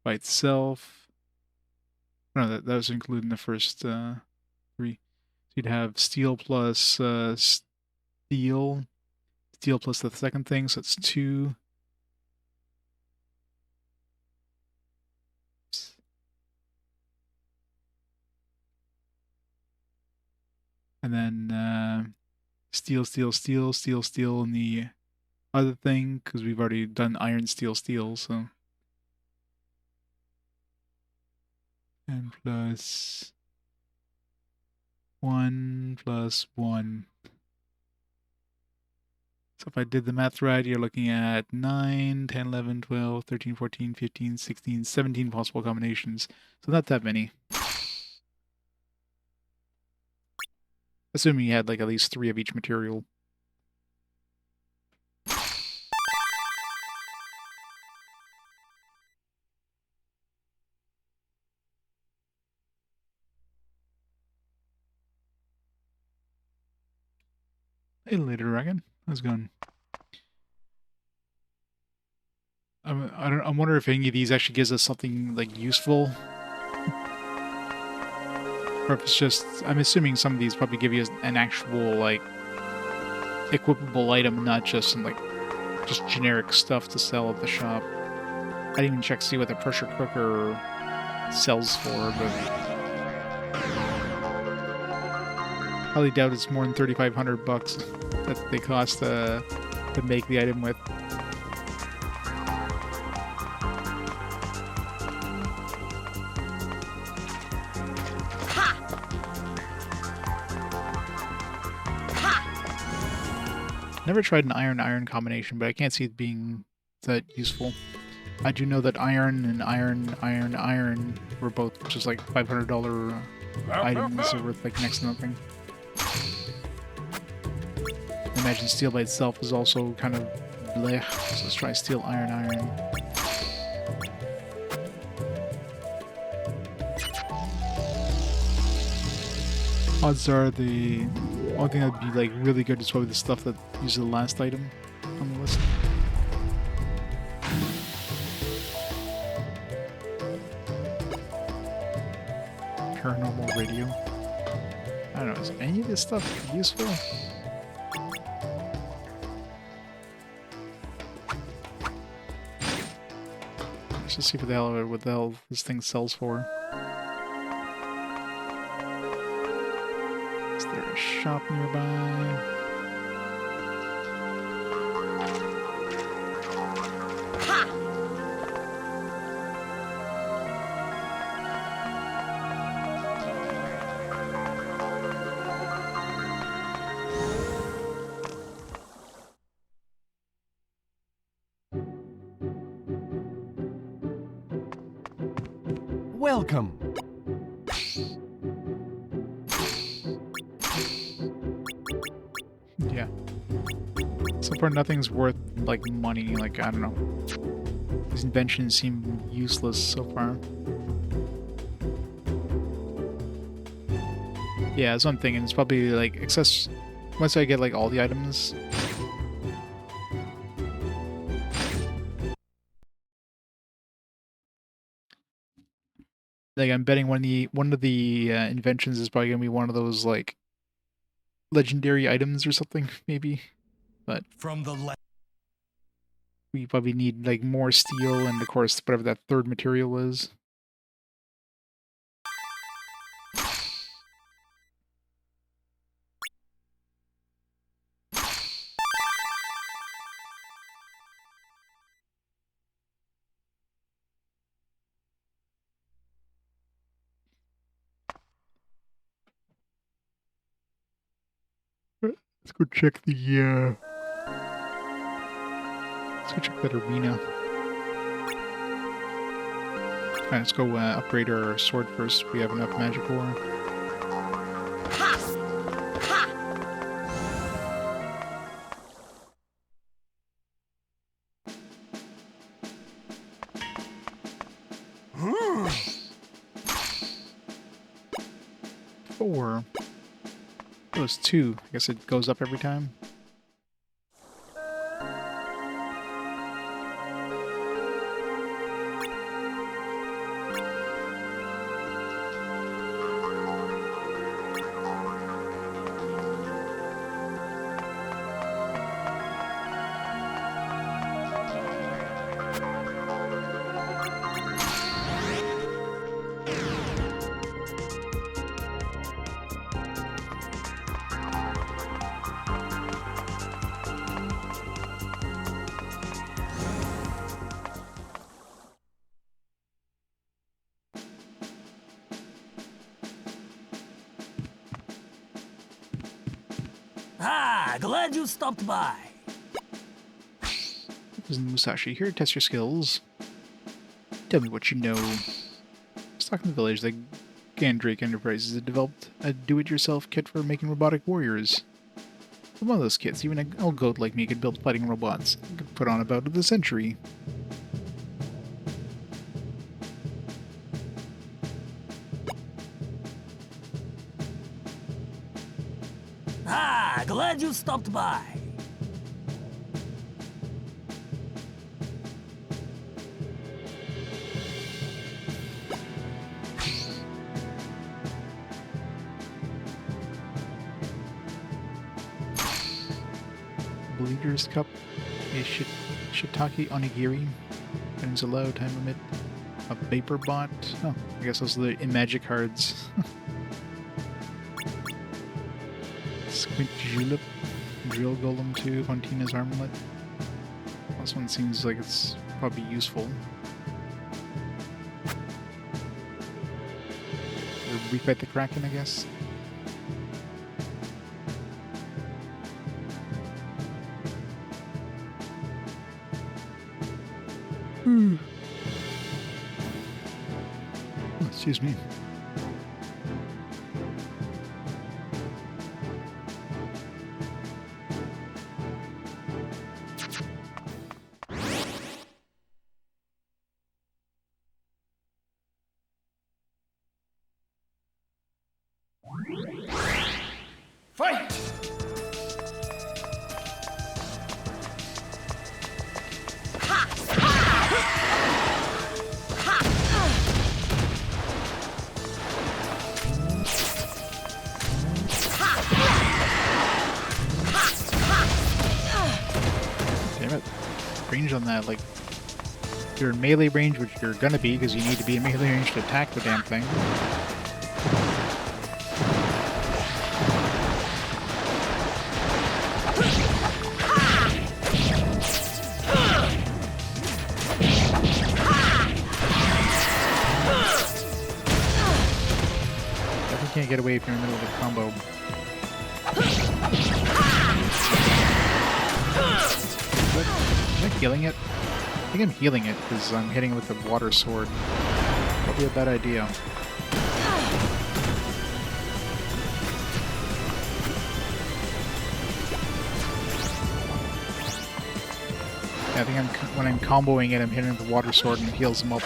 Speaker 1: by itself. No, that was included in the first 3. So you'd have steel plus steel. Steel plus the second thing, so it's 2. And then steel, steel, steel, steel, steel in the other thing, because we've already done iron, steel, steel, so. And plus 1 plus 1. So if I did the math right, you're looking at 9, 10, 11, 12, 13, 14, 15, 16, 17 possible combinations. So not that many. Assuming you had like at least 3 of each material. Hey, Later Dragon. How's it going? I'm wondering if any of these actually gives us something like useful. Or if it's just, I'm assuming some of these probably give you an actual like equipable item, not just some like just generic stuff to sell at the shop. I didn't even check to see what the pressure cooker sells for, but highly doubt it's more than 3,500 bucks that they cost to make the item with. Never tried an iron-iron combination, but I can't see it being that useful. I do know that iron and iron were both just like $500 items are worth like next to nothing. I imagine steel by itself is also kind of bleh. So let's try steel, iron. Odds are the only thing that'd be like really good is probably the stuff that uses the last item on the list. Paranormal radio. I don't know, is any of this stuff useful? Let's just see what the hell this thing sells for. Is there a shop nearby?
Speaker 3: Welcome.
Speaker 1: Yeah. So far nothing's worth, like, money, like, I don't know. These inventions seem useless so far. Yeah, that's what I'm thinking. It's probably, like, once I get, like, all the items. Like, I'm betting one of the inventions is probably gonna be one of those, like, legendary items or something, maybe. But
Speaker 4: From the
Speaker 1: we probably need, like, more steel and, of course, whatever that third material is. Let's go check the, let's go check that arena. Alright, let's go upgrade our sword first. We have enough magic ore. Four. It was 2. I guess it goes up every time.
Speaker 7: Glad you stopped by.
Speaker 1: This is Musashi here to test your skills. Tell me what you know. Stock in the village, the Gandrake Industries has developed a do-it-yourself kit for making robotic warriors. With one of those kits, even an old goat like me could build fighting robots. It could put on about of the century.
Speaker 7: Glad you stopped by.
Speaker 1: Bleeder's Cup, a shiitake onigiri, items allowed, time limit, a vapor bot. Oh, I guess those are the magic cards. Squint Julep, Drill Golem 2, Fontina's Armlet. This one seems like it's probably useful. Or refight the Kraken, I guess. Oh, excuse me.
Speaker 4: Fight!
Speaker 1: Damn it. Range on that, like, you're in melee range, which you're gonna be because you need to be in melee range to attack the damn thing. Definitely can't get away if you're in the middle of a combo. Am I healing it? I think I'm healing it because I'm hitting it with the water sword. Probably a bad idea. Yeah, I think when I'm comboing it, I'm hitting it with the water sword and it heals him up.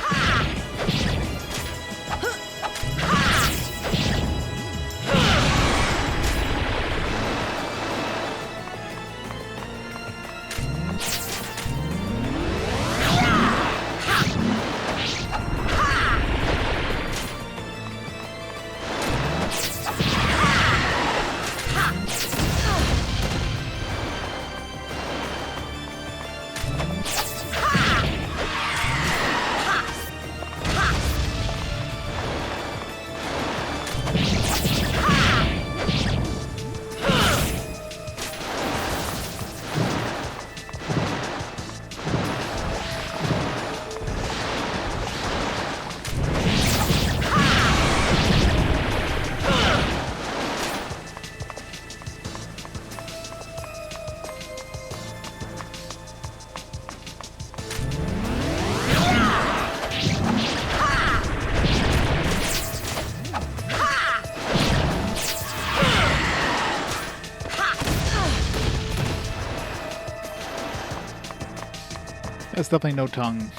Speaker 1: That's definitely no tongue.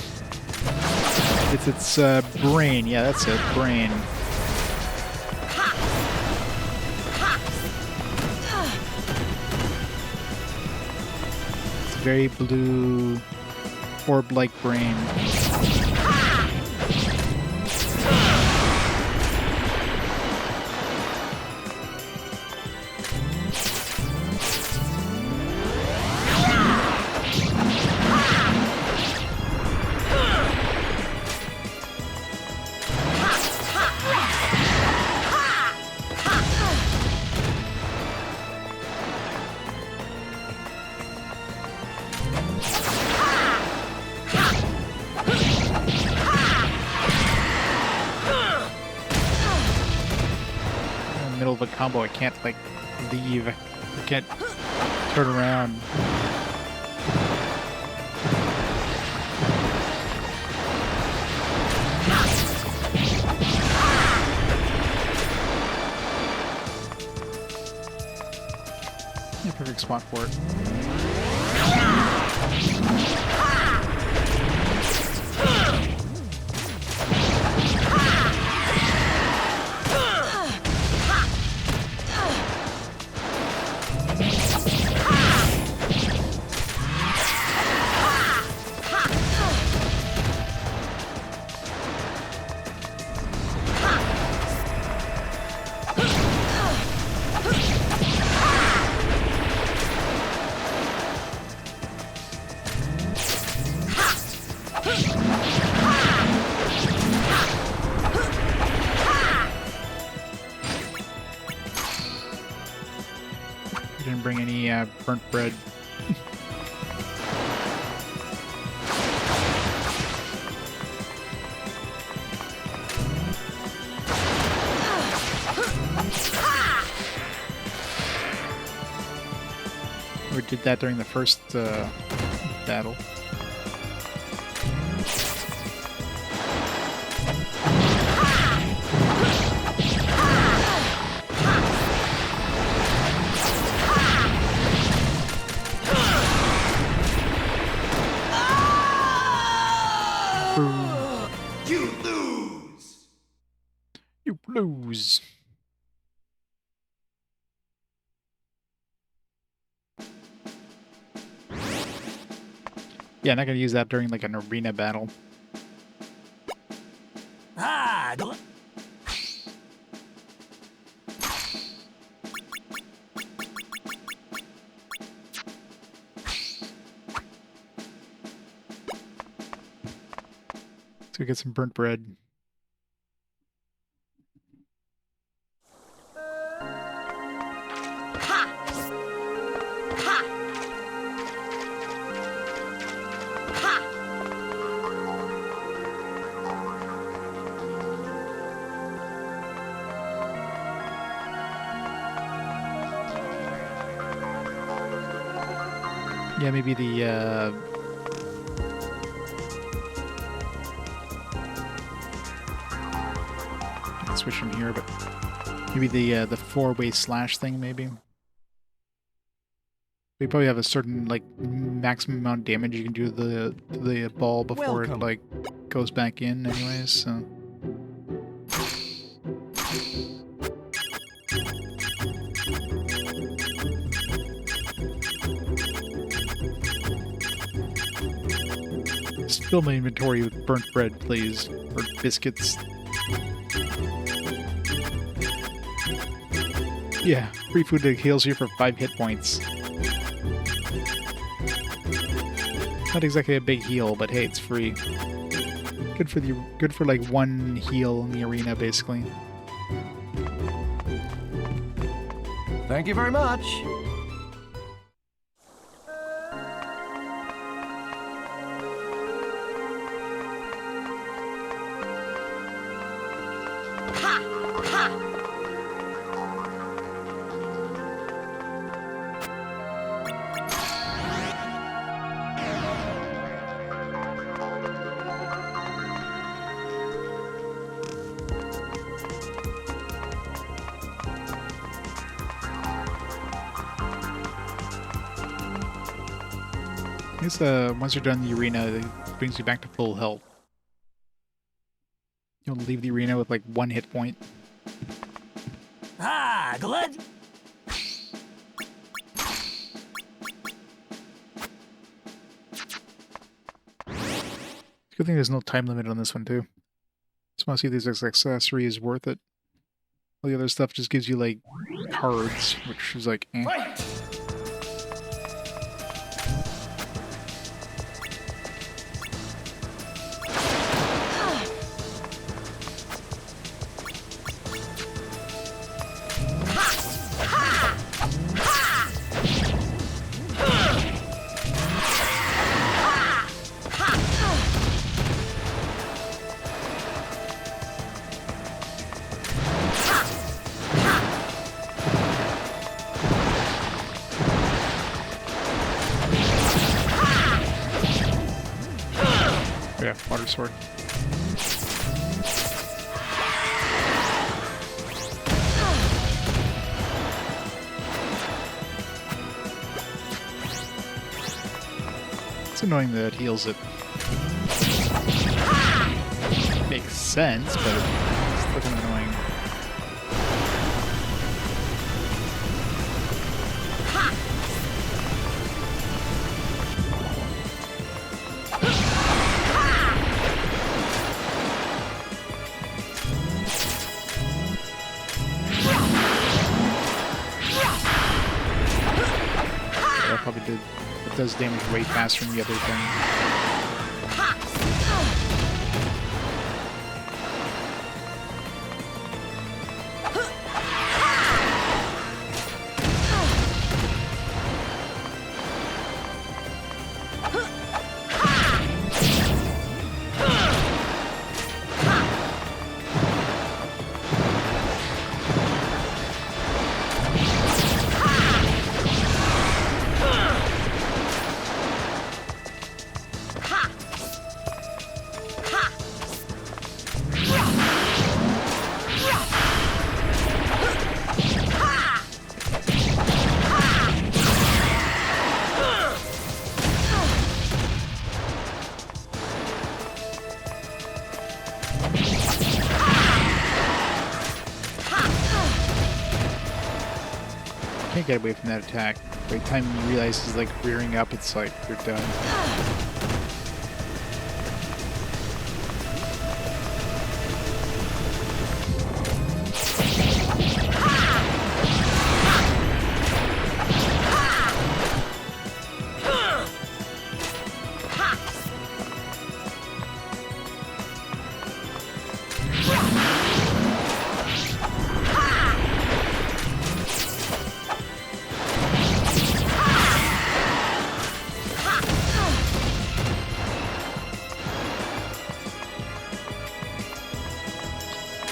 Speaker 1: It's its brain. Yeah, that's it. Brain. It's very blue, orb-like brain. Middle of a combo, I can't like leave. I can't turn around. Yeah, perfect spot for it. Didn't bring any burnt bread. We did that during the first battle.
Speaker 2: You lose!
Speaker 1: You lose. Yeah, not gonna use that during like an arena battle.
Speaker 7: Ah,
Speaker 1: Let's go get some burnt bread. Yeah, maybe the switch from here, but maybe the four-way slash thing, maybe. We probably have a certain like maximum amount of damage you can do to the ball before it like goes back in, anyways. So. Just fill my inventory with burnt bread, please, or biscuits. Yeah, free food that heals you for 5 hit points. Not exactly a big heal, but hey, it's free. Good for like 1 heal in the arena, basically.
Speaker 3: Thank you very much.
Speaker 1: I guess once you're done in the arena, it brings you back to full health. You'll leave the arena with like 1 hit point.
Speaker 7: ah, good.
Speaker 1: Good thing there's no time limit on this one too. Just want to see if this accessory is worth it. All the other stuff just gives you like cards, which is like eh.
Speaker 2: Fight!
Speaker 1: Yeah, water sword. It's annoying that it heals it. Makes sense, but it's still kind of annoying. It does damage way faster than the other thing. Can't get away from that attack. By the time you realize he's like rearing up, it's like you're done.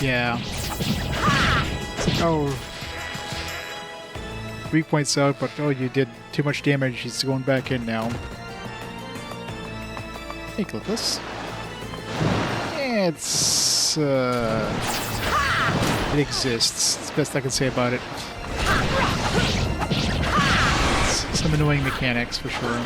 Speaker 1: Yeah. It's like, oh. 3 points out, but oh, you did too much damage. He's going back in now. Hey, Clippus. It's, it exists. It's the best I can say about it. Some annoying mechanics, for sure.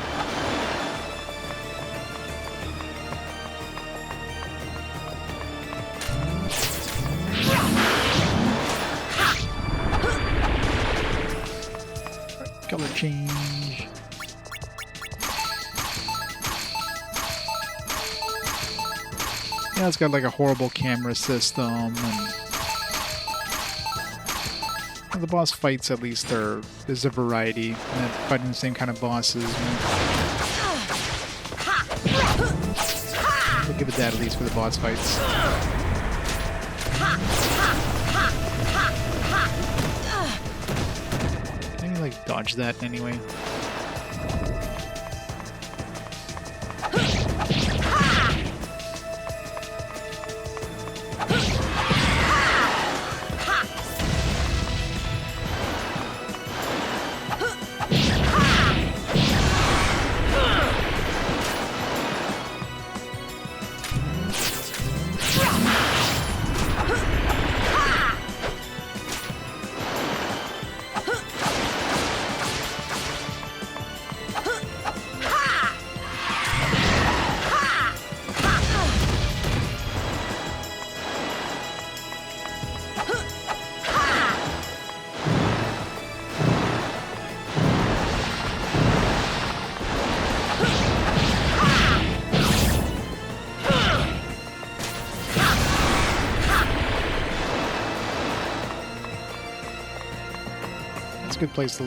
Speaker 1: Color change. Yeah, it's got like a horrible camera system, and the boss fights at least there's a variety. And fighting the same kind of bosses. We'll give it that at least for the boss fights. Maybe like dodge that anyway. It's a good place to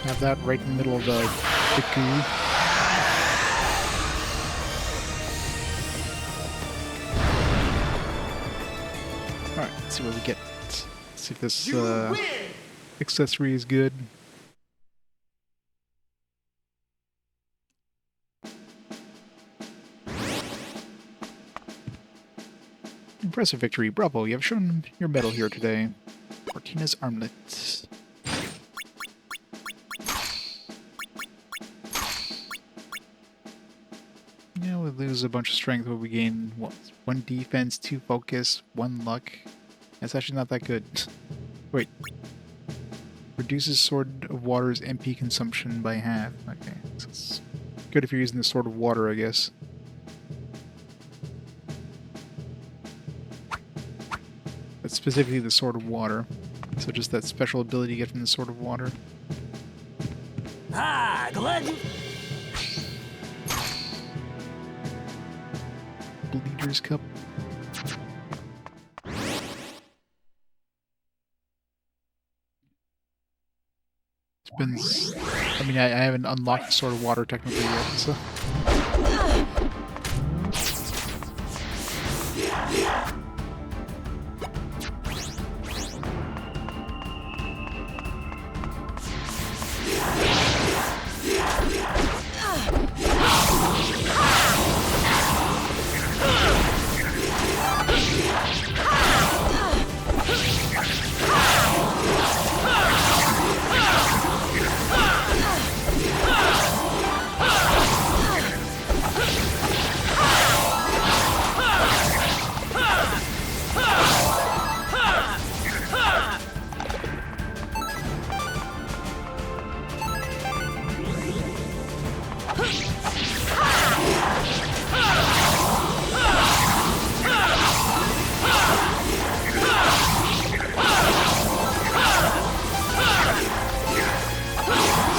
Speaker 1: have that right in the middle of the goo. Alright, let's see what we get. Let's see if this accessory is good. Impressive victory. Bravo, you have shown your mettle here today. Martina's armlet. Yeah, we lose a bunch of strength, but we gain what, 1 defense, 2 focus, 1 luck. That's actually not that good. Wait. Reduces Sword of Water's MP consumption by half. Okay, so it's good if you're using the Sword of Water, I guess. But specifically the Sword of Water. So just that special ability you get from the Sword of Water.
Speaker 7: Ah, Glenn!
Speaker 1: Bleeder's Cup. It's been... I mean, I haven't unlocked the Sword of Water technically yet, so...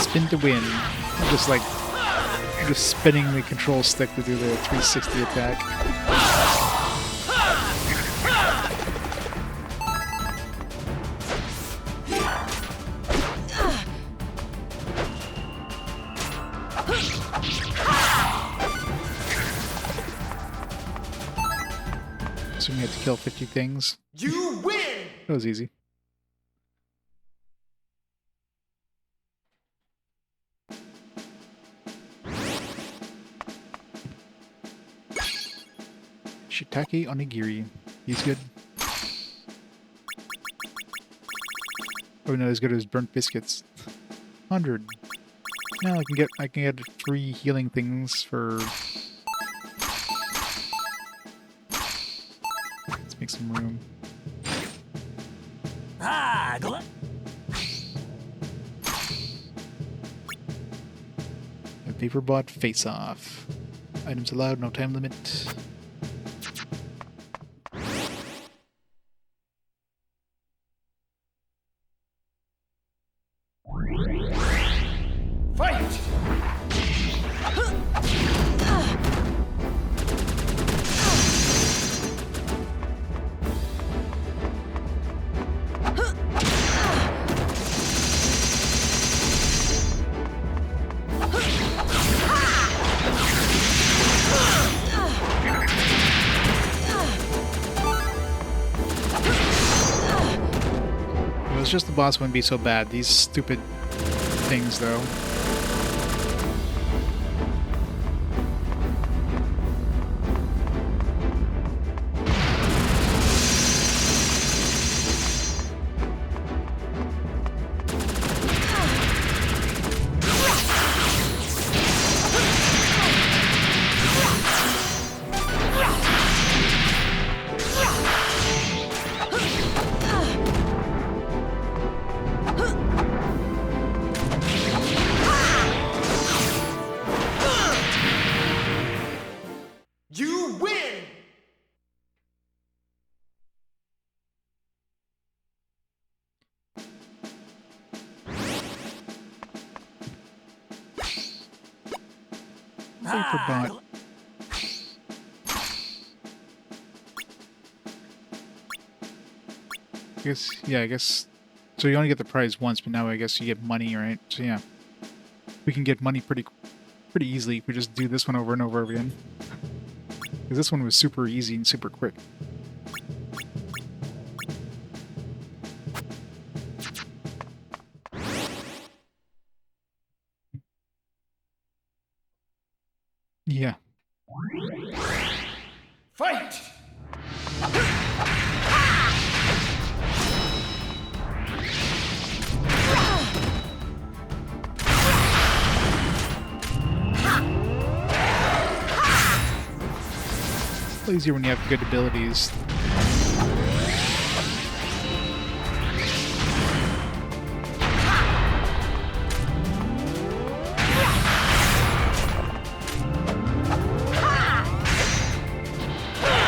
Speaker 1: Spin to win. Just like just spinning the control stick to do the 360 attack. So we have to kill 50 things.
Speaker 2: You win!
Speaker 1: That was easy. Shiitake onigiri. He's good. Probably not as good as burnt biscuits. 100. Now I can get 3 healing things for. Let's make some room. A Vaporbot face off. Items allowed, no time limit.
Speaker 2: Fight!
Speaker 1: If it was just the boss, wouldn't be so bad. These stupid things, though.
Speaker 2: You win!
Speaker 1: Vaporbot. I guess. So you only get the prize once, but now I guess you get money, right? So yeah, we can get money pretty easily if we just do this one over and over again. Because this one was super easy and super quick. Yeah.
Speaker 2: Fight!
Speaker 1: It's easier when you have good abilities.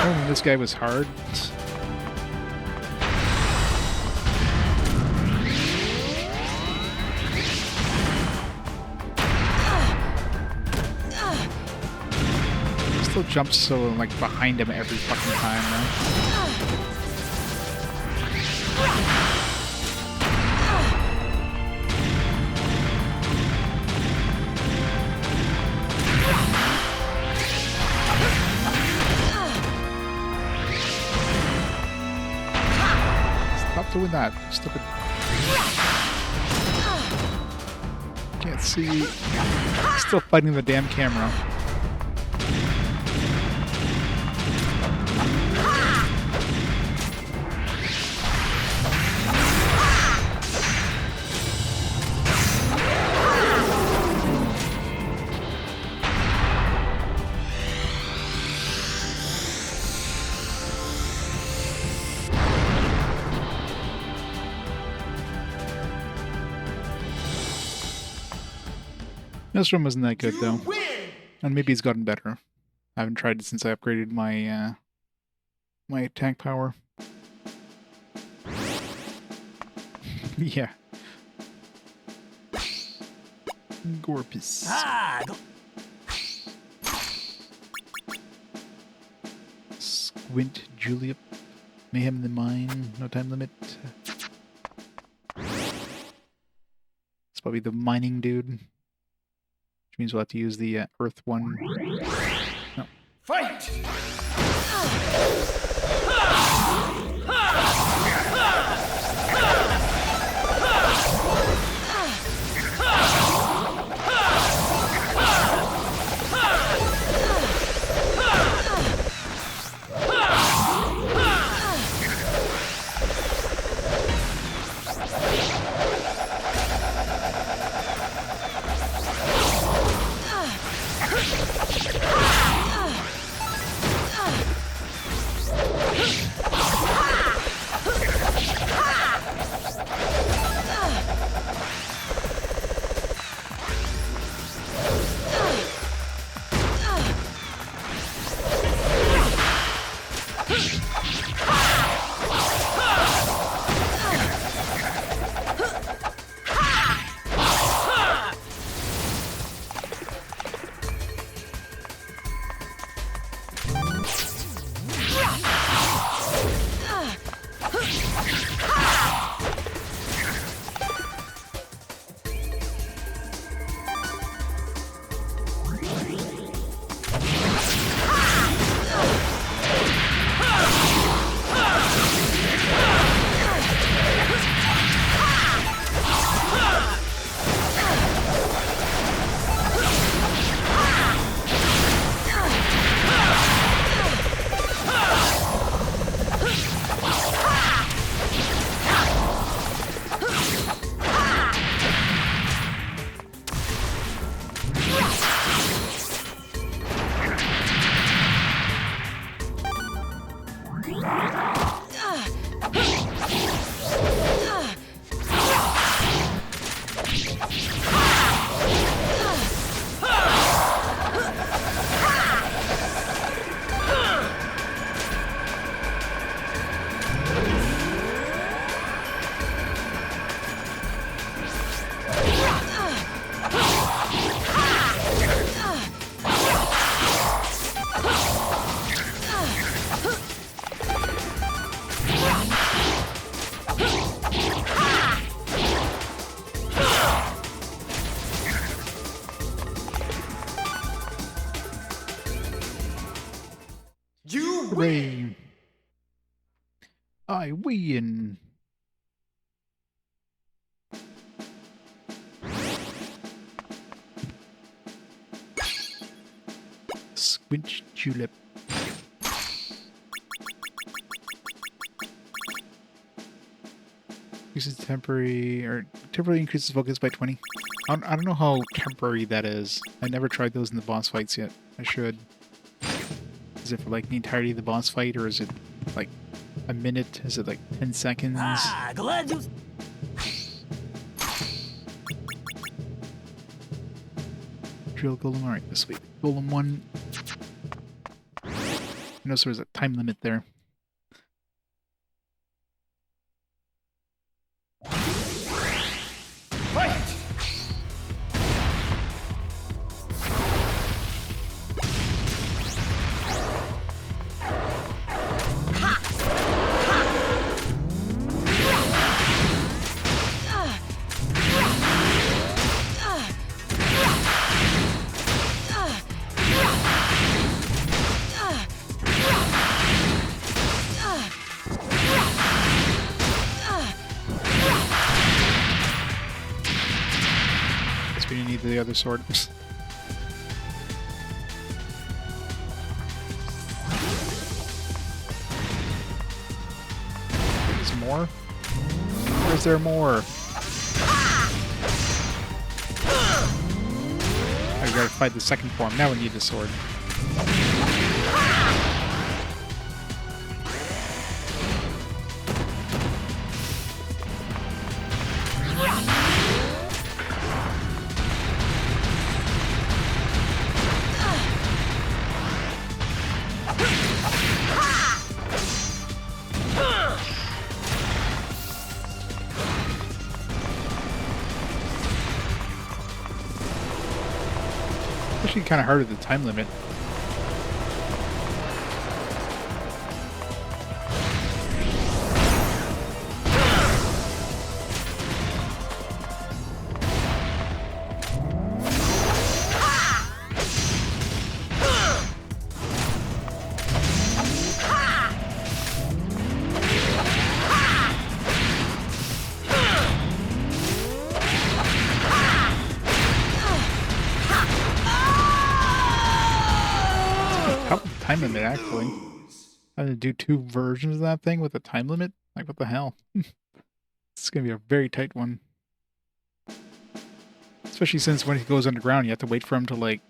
Speaker 1: Oh, this guy was hard. Still jumps so like behind him every fucking time, though. Stop doing that, stupid. Can't see. Still fighting the damn camera. This room wasn't that good, though. And maybe it's gotten better. I haven't tried it since I upgraded my my attack power. Yeah. Gorpus. Squint Julep. Mayhem in the Mine. No time limit. It's probably the mining dude. Which means we'll have to use the earth one. No.
Speaker 2: Fight!
Speaker 1: I win. Squinch julep. Increases temporarily increases focus by 20. I don't know how temporary that is. I never tried those in the boss fights yet. I should. Is it for like the entirety of the boss fight, or is it like a minute? Is it like 10 seconds?
Speaker 5: Ah, glad you...
Speaker 1: Drill golem. Alright, this week. Golem 1. I noticed there was a time limit there.
Speaker 2: Fight!
Speaker 1: Guess we didn't need the other sword. Is more? Or is there more? I gotta fight the second form. Now we need the sword. Actually kind of hard with the time limit. Time limit, actually. I'm gonna do 2 versions of that thing with a time limit? Like, what the hell? It's gonna be a very tight one. Especially since when he goes underground, you have to wait for him to, like,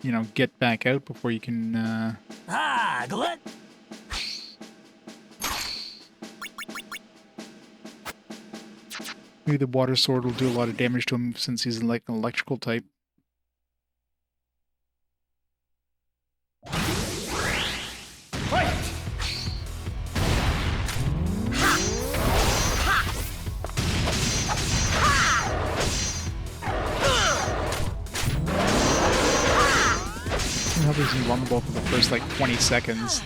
Speaker 1: you know, get back out before you can,
Speaker 5: Ah, glad...
Speaker 1: Maybe the water sword will do a lot of damage to him since he's, like, an electrical type. He's invulnerable for the first like 20 seconds.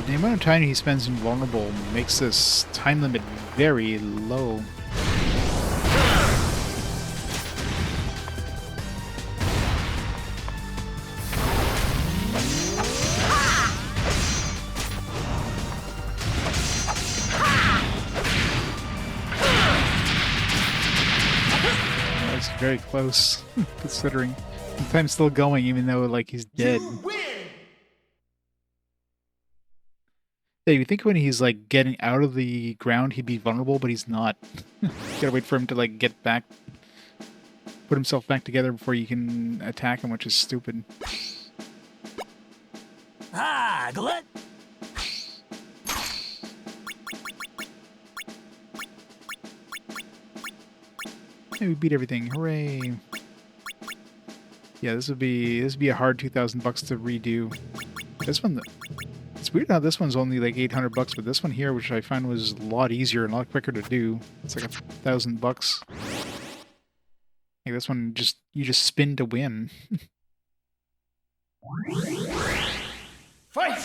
Speaker 1: The amount of time he spends invulnerable makes this time limit very low. That's very close, considering the time's still going, even though like he's dead.
Speaker 2: You win!
Speaker 1: Yeah, you think when he's like getting out of the ground, he'd be vulnerable, but he's not. You gotta wait for him to like get back, put himself back together before you can attack him, which is stupid.
Speaker 7: Ah, glut!
Speaker 1: Hey, we beat everything! Hooray! Yeah, this would be a hard $2,000 to redo. This one, it's weird how this one's only like $800, but this one here, which I find was a lot easier and a lot quicker to do, it's like $1,000. Like this one, you just spin to win.
Speaker 2: Fight!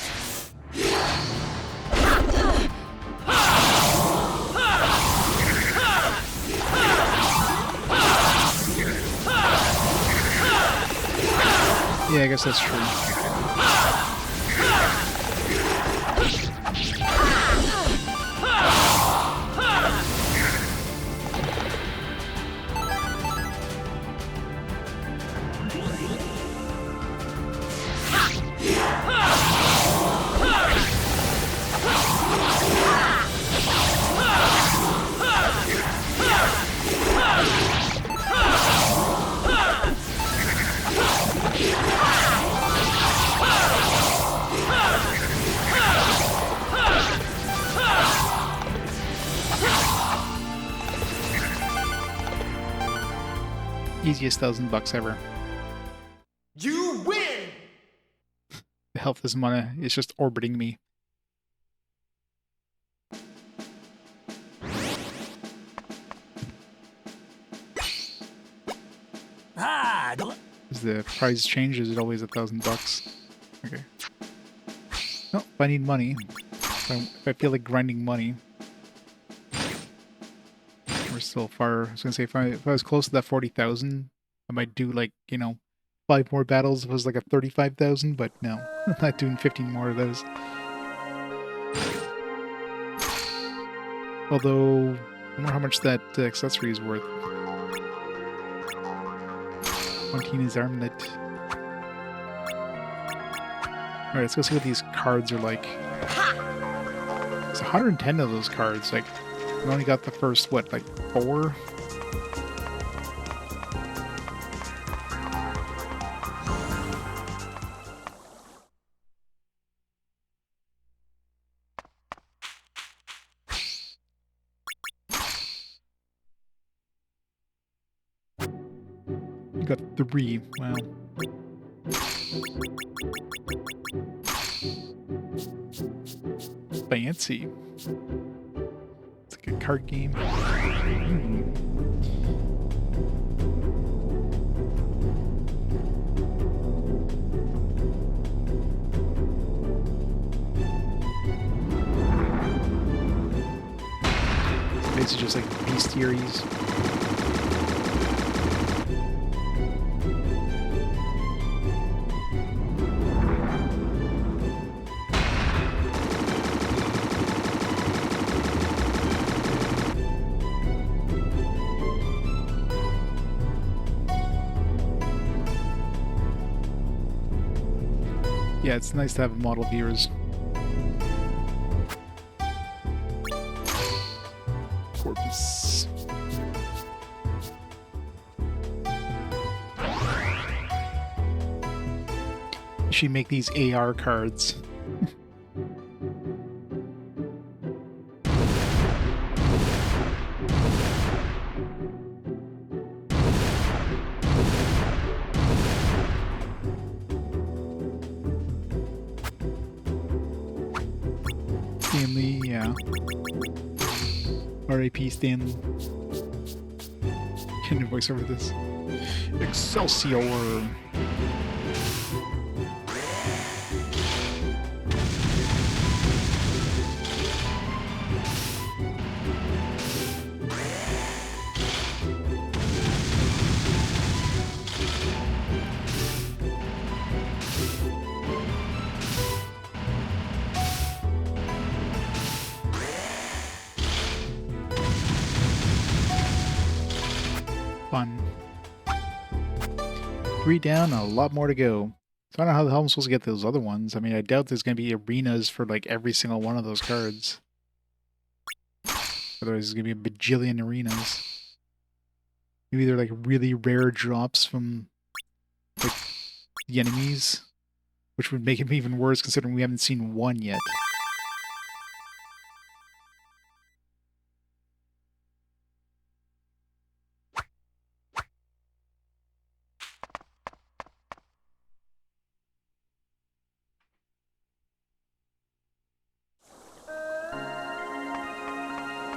Speaker 1: Yeah, I guess that's true. Easiest $1,000 ever.
Speaker 2: You win!
Speaker 1: The health is mana is just orbiting me.
Speaker 7: Ah, glut!
Speaker 1: As the price changes, it always $1,000. Okay. No, if I need money, if I feel like grinding money, we're still far. I was gonna say if I was close to that 40,000, I might do like 5 more battles. If it was like a 35,000, but no, I'm not doing 15 more of those. Although, I wonder how much that accessory is worth. Montina's armlet. Alright, let's go see what these cards are like. There's 110 of those cards. Like, we only got the first, what, like 4? You got 3. Wow. Fancy. It's like a card game. Basically just like bestiaries. Yeah, it's nice to have model viewers. Corpus. She make these AR cards. Stanley, yeah. R.I.P. Stanley. Can you voice over this? Excelsior! 3 down, a lot more to go. So I don't know how the hell I'm supposed to get those other ones. I mean, I doubt there's going to be arenas for like every single one of those cards. Otherwise, there's going to be a bajillion arenas. Maybe they're like really rare drops from like the enemies, which would make it even worse considering we haven't seen one yet.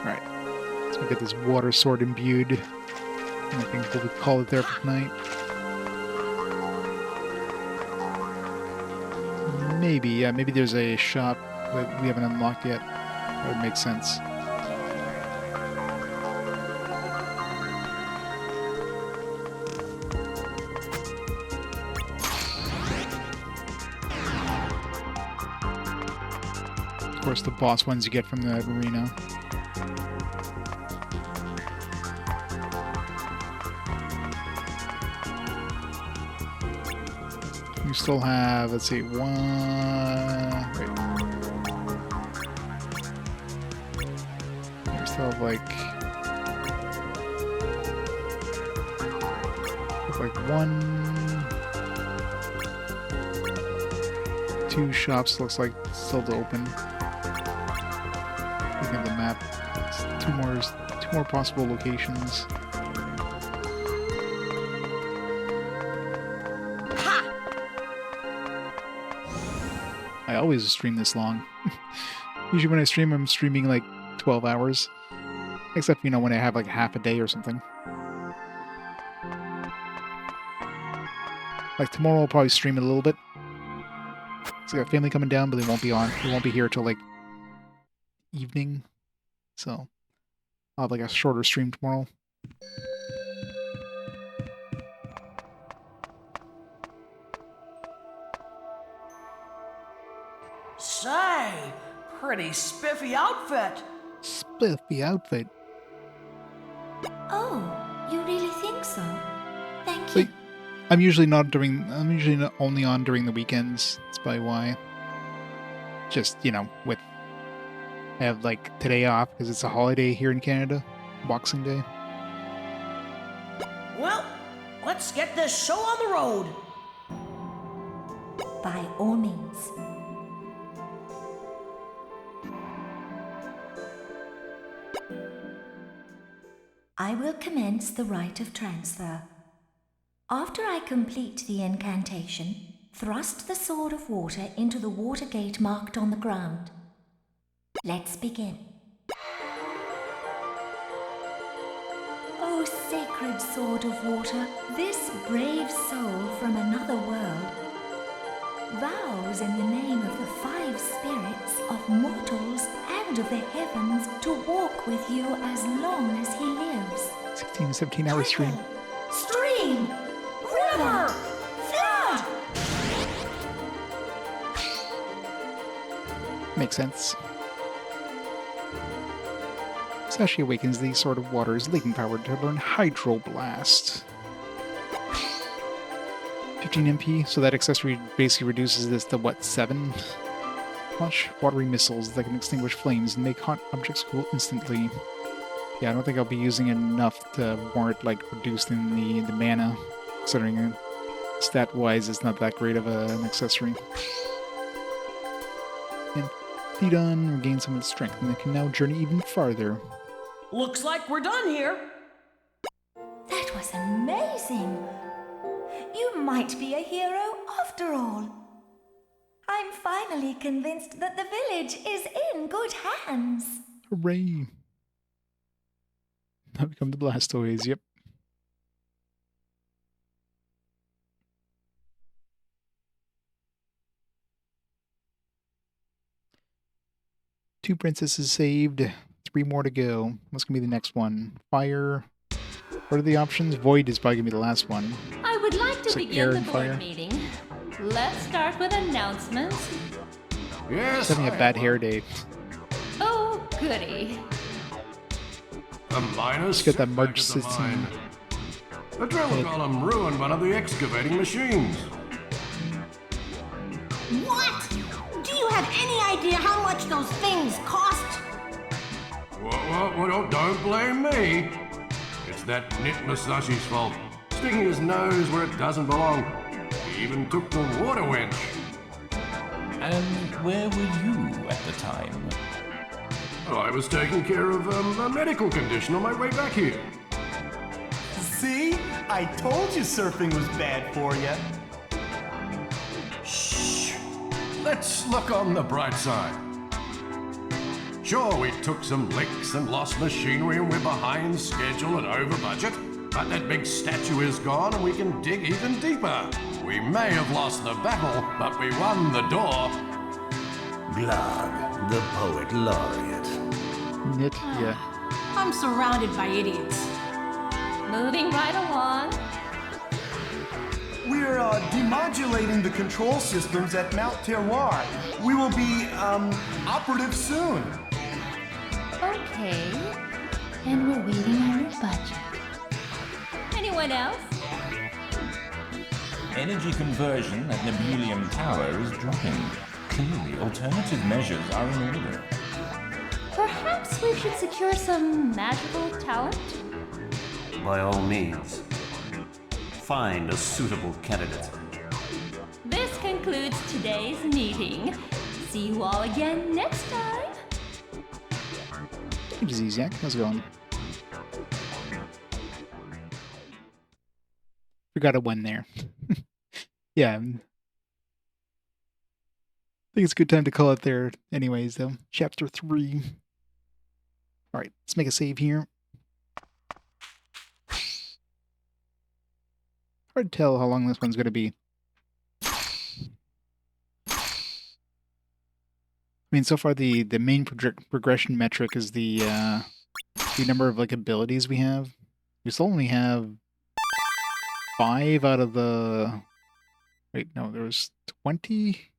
Speaker 1: Alright, let's get this water sword imbued. I think we'll call it there for tonight. Maybe, yeah, maybe there's a shop that we haven't unlocked yet. That would make sense. Of course, the boss ones you get from the arena. We still have, let's see, one... Wait. We still have like one... 2 shops looks like still to open. Looking at the map, it's two more possible locations. I always stream this long. Usually when I stream, I'm streaming like 12 hours. Except, you know, when I have like half a day or something. Like tomorrow I'll probably stream it a little bit. So I got family coming down, but they won't be on. They won't be here till like evening. So I'll have like a shorter stream tomorrow.
Speaker 5: Say, pretty spiffy outfit.
Speaker 1: Spiffy outfit.
Speaker 6: Oh, you really think so? Thank
Speaker 1: So,
Speaker 6: you.
Speaker 1: I'm usually only on during the weekends. That's probably why. Just, you know, I have like today off because it's a holiday here in Canada, Boxing Day.
Speaker 5: Well, let's get this show on the road.
Speaker 6: By all means. I will commence the rite of transfer. After I complete the incantation, thrust the sword of water into the water gate marked on the ground. Let's begin. O sacred sword of water, this brave soul from another world vows in the name of the 5 spirits of mortals and of the heavens to walk with you as long as he lives.
Speaker 1: 16 to 17 hour stream.
Speaker 5: Stream! River! Flood!
Speaker 1: Makes sense. Musashi awakens the Sword of Water's latent power to learn Hydro Blast. 15 MP, so that accessory basically reduces this to what, 7? Launch watery missiles that can extinguish flames and make hot objects cool instantly. Yeah, I don't think I'll be using enough to warrant like reducing the mana, considering stat-wise it's not that great of an accessory. And feet on, regain some of its strength, and it can now journey even farther.
Speaker 5: Looks like we're done here.
Speaker 6: That was amazing! You might be a hero after all. I'm finally convinced that the village is in good hands.
Speaker 1: Hooray! Now become the Blastoise, yep. Two princesses saved, 3 more to go. What's gonna be the next one? Fire. What are the options? Void is probably gonna be the last one.
Speaker 8: I would like to
Speaker 1: It's like
Speaker 8: begin
Speaker 1: air
Speaker 8: the
Speaker 1: and
Speaker 8: board
Speaker 1: fire.
Speaker 8: meeting. Let's start with announcements.
Speaker 3: Yes,
Speaker 1: She's having a bad hair day.
Speaker 8: Oh, goody.
Speaker 3: A minus.
Speaker 1: Let's get that
Speaker 3: back
Speaker 1: March
Speaker 3: at the
Speaker 1: 16.
Speaker 3: mine. The drill column ruined one of the excavating machines.
Speaker 9: What? Do you have any idea how much those things cost?
Speaker 3: Well, don't blame me. It's that nit Musashi's fault. Sticking his nose where it doesn't belong. He even took the water wench.
Speaker 10: And where were you at the time?
Speaker 3: Well, I was taking care of a medical condition on my way back here.
Speaker 2: See? I told you surfing was bad for you.
Speaker 3: Shh. Let's look on the bright side. Sure, we took some licks and lost machinery and we're behind schedule and over budget, but that big statue is gone and we can dig even deeper. We may have lost the battle, but we won the door.
Speaker 11: Glug, the poet laureate.
Speaker 1: Nit, yeah.
Speaker 9: I'm surrounded by idiots.
Speaker 8: Moving right along.
Speaker 2: We're demodulating the control systems at Mount Terroir. We will be, operative soon.
Speaker 8: Okay. And we're waiting on your budget. Anyone else?
Speaker 10: Energy conversion at Nebulium Tower is dropping. Clearly, alternative measures are in order.
Speaker 8: Perhaps we should secure some magical talent?
Speaker 11: By all means, find a suitable candidate.
Speaker 8: This concludes today's meeting. See you all again next time.
Speaker 1: Hey, Zach, how's it going? Forgot a one there. Yeah. I think it's a good time to call it there anyways, though. Chapter 3. Alright, let's make a save here. Hard to tell how long this one's going to be. I mean, so far the main progression metric is the number of like abilities we have. We still only have 5 out of the... Wait, no, there was 20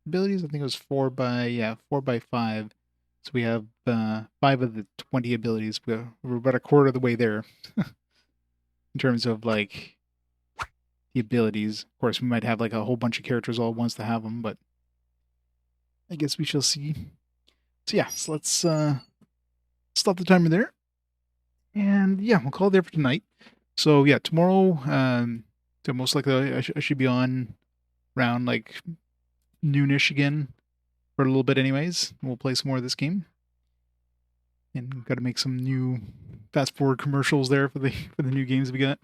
Speaker 1: abilities. I think it was 4 by 5. So we have 5 of the 20 abilities. We're about a quarter of the way there in terms of like the abilities. Of course, we might have like a whole bunch of characters all at once to have them, but I guess we shall see. So yeah, so let's stop the timer there. And yeah, we'll call it there for tonight. So yeah, tomorrow, so most likely I should be on around like noonish again for a little bit anyways. We'll play some more of this game. And got to make some new fast forward commercials there for the new games we got.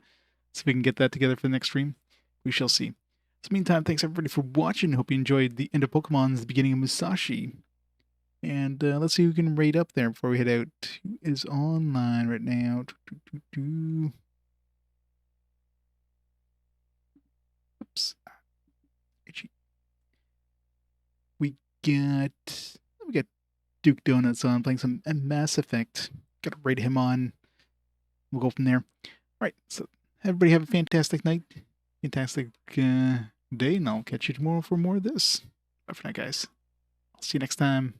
Speaker 1: So we can get that together for the next stream. We shall see. So meantime, thanks everybody for watching. Hope you enjoyed the end of Pokemon's the beginning of Musashi. And let's see who can rate up there before we head out. Who is online right now? Oops. We got Duke Donuts on playing some Mass Effect. Got to rate him on. We'll go from there. All right. So everybody have a fantastic night. Fantastic day. And I'll catch you tomorrow for more of this. Bye for now, guys. I'll see you next time.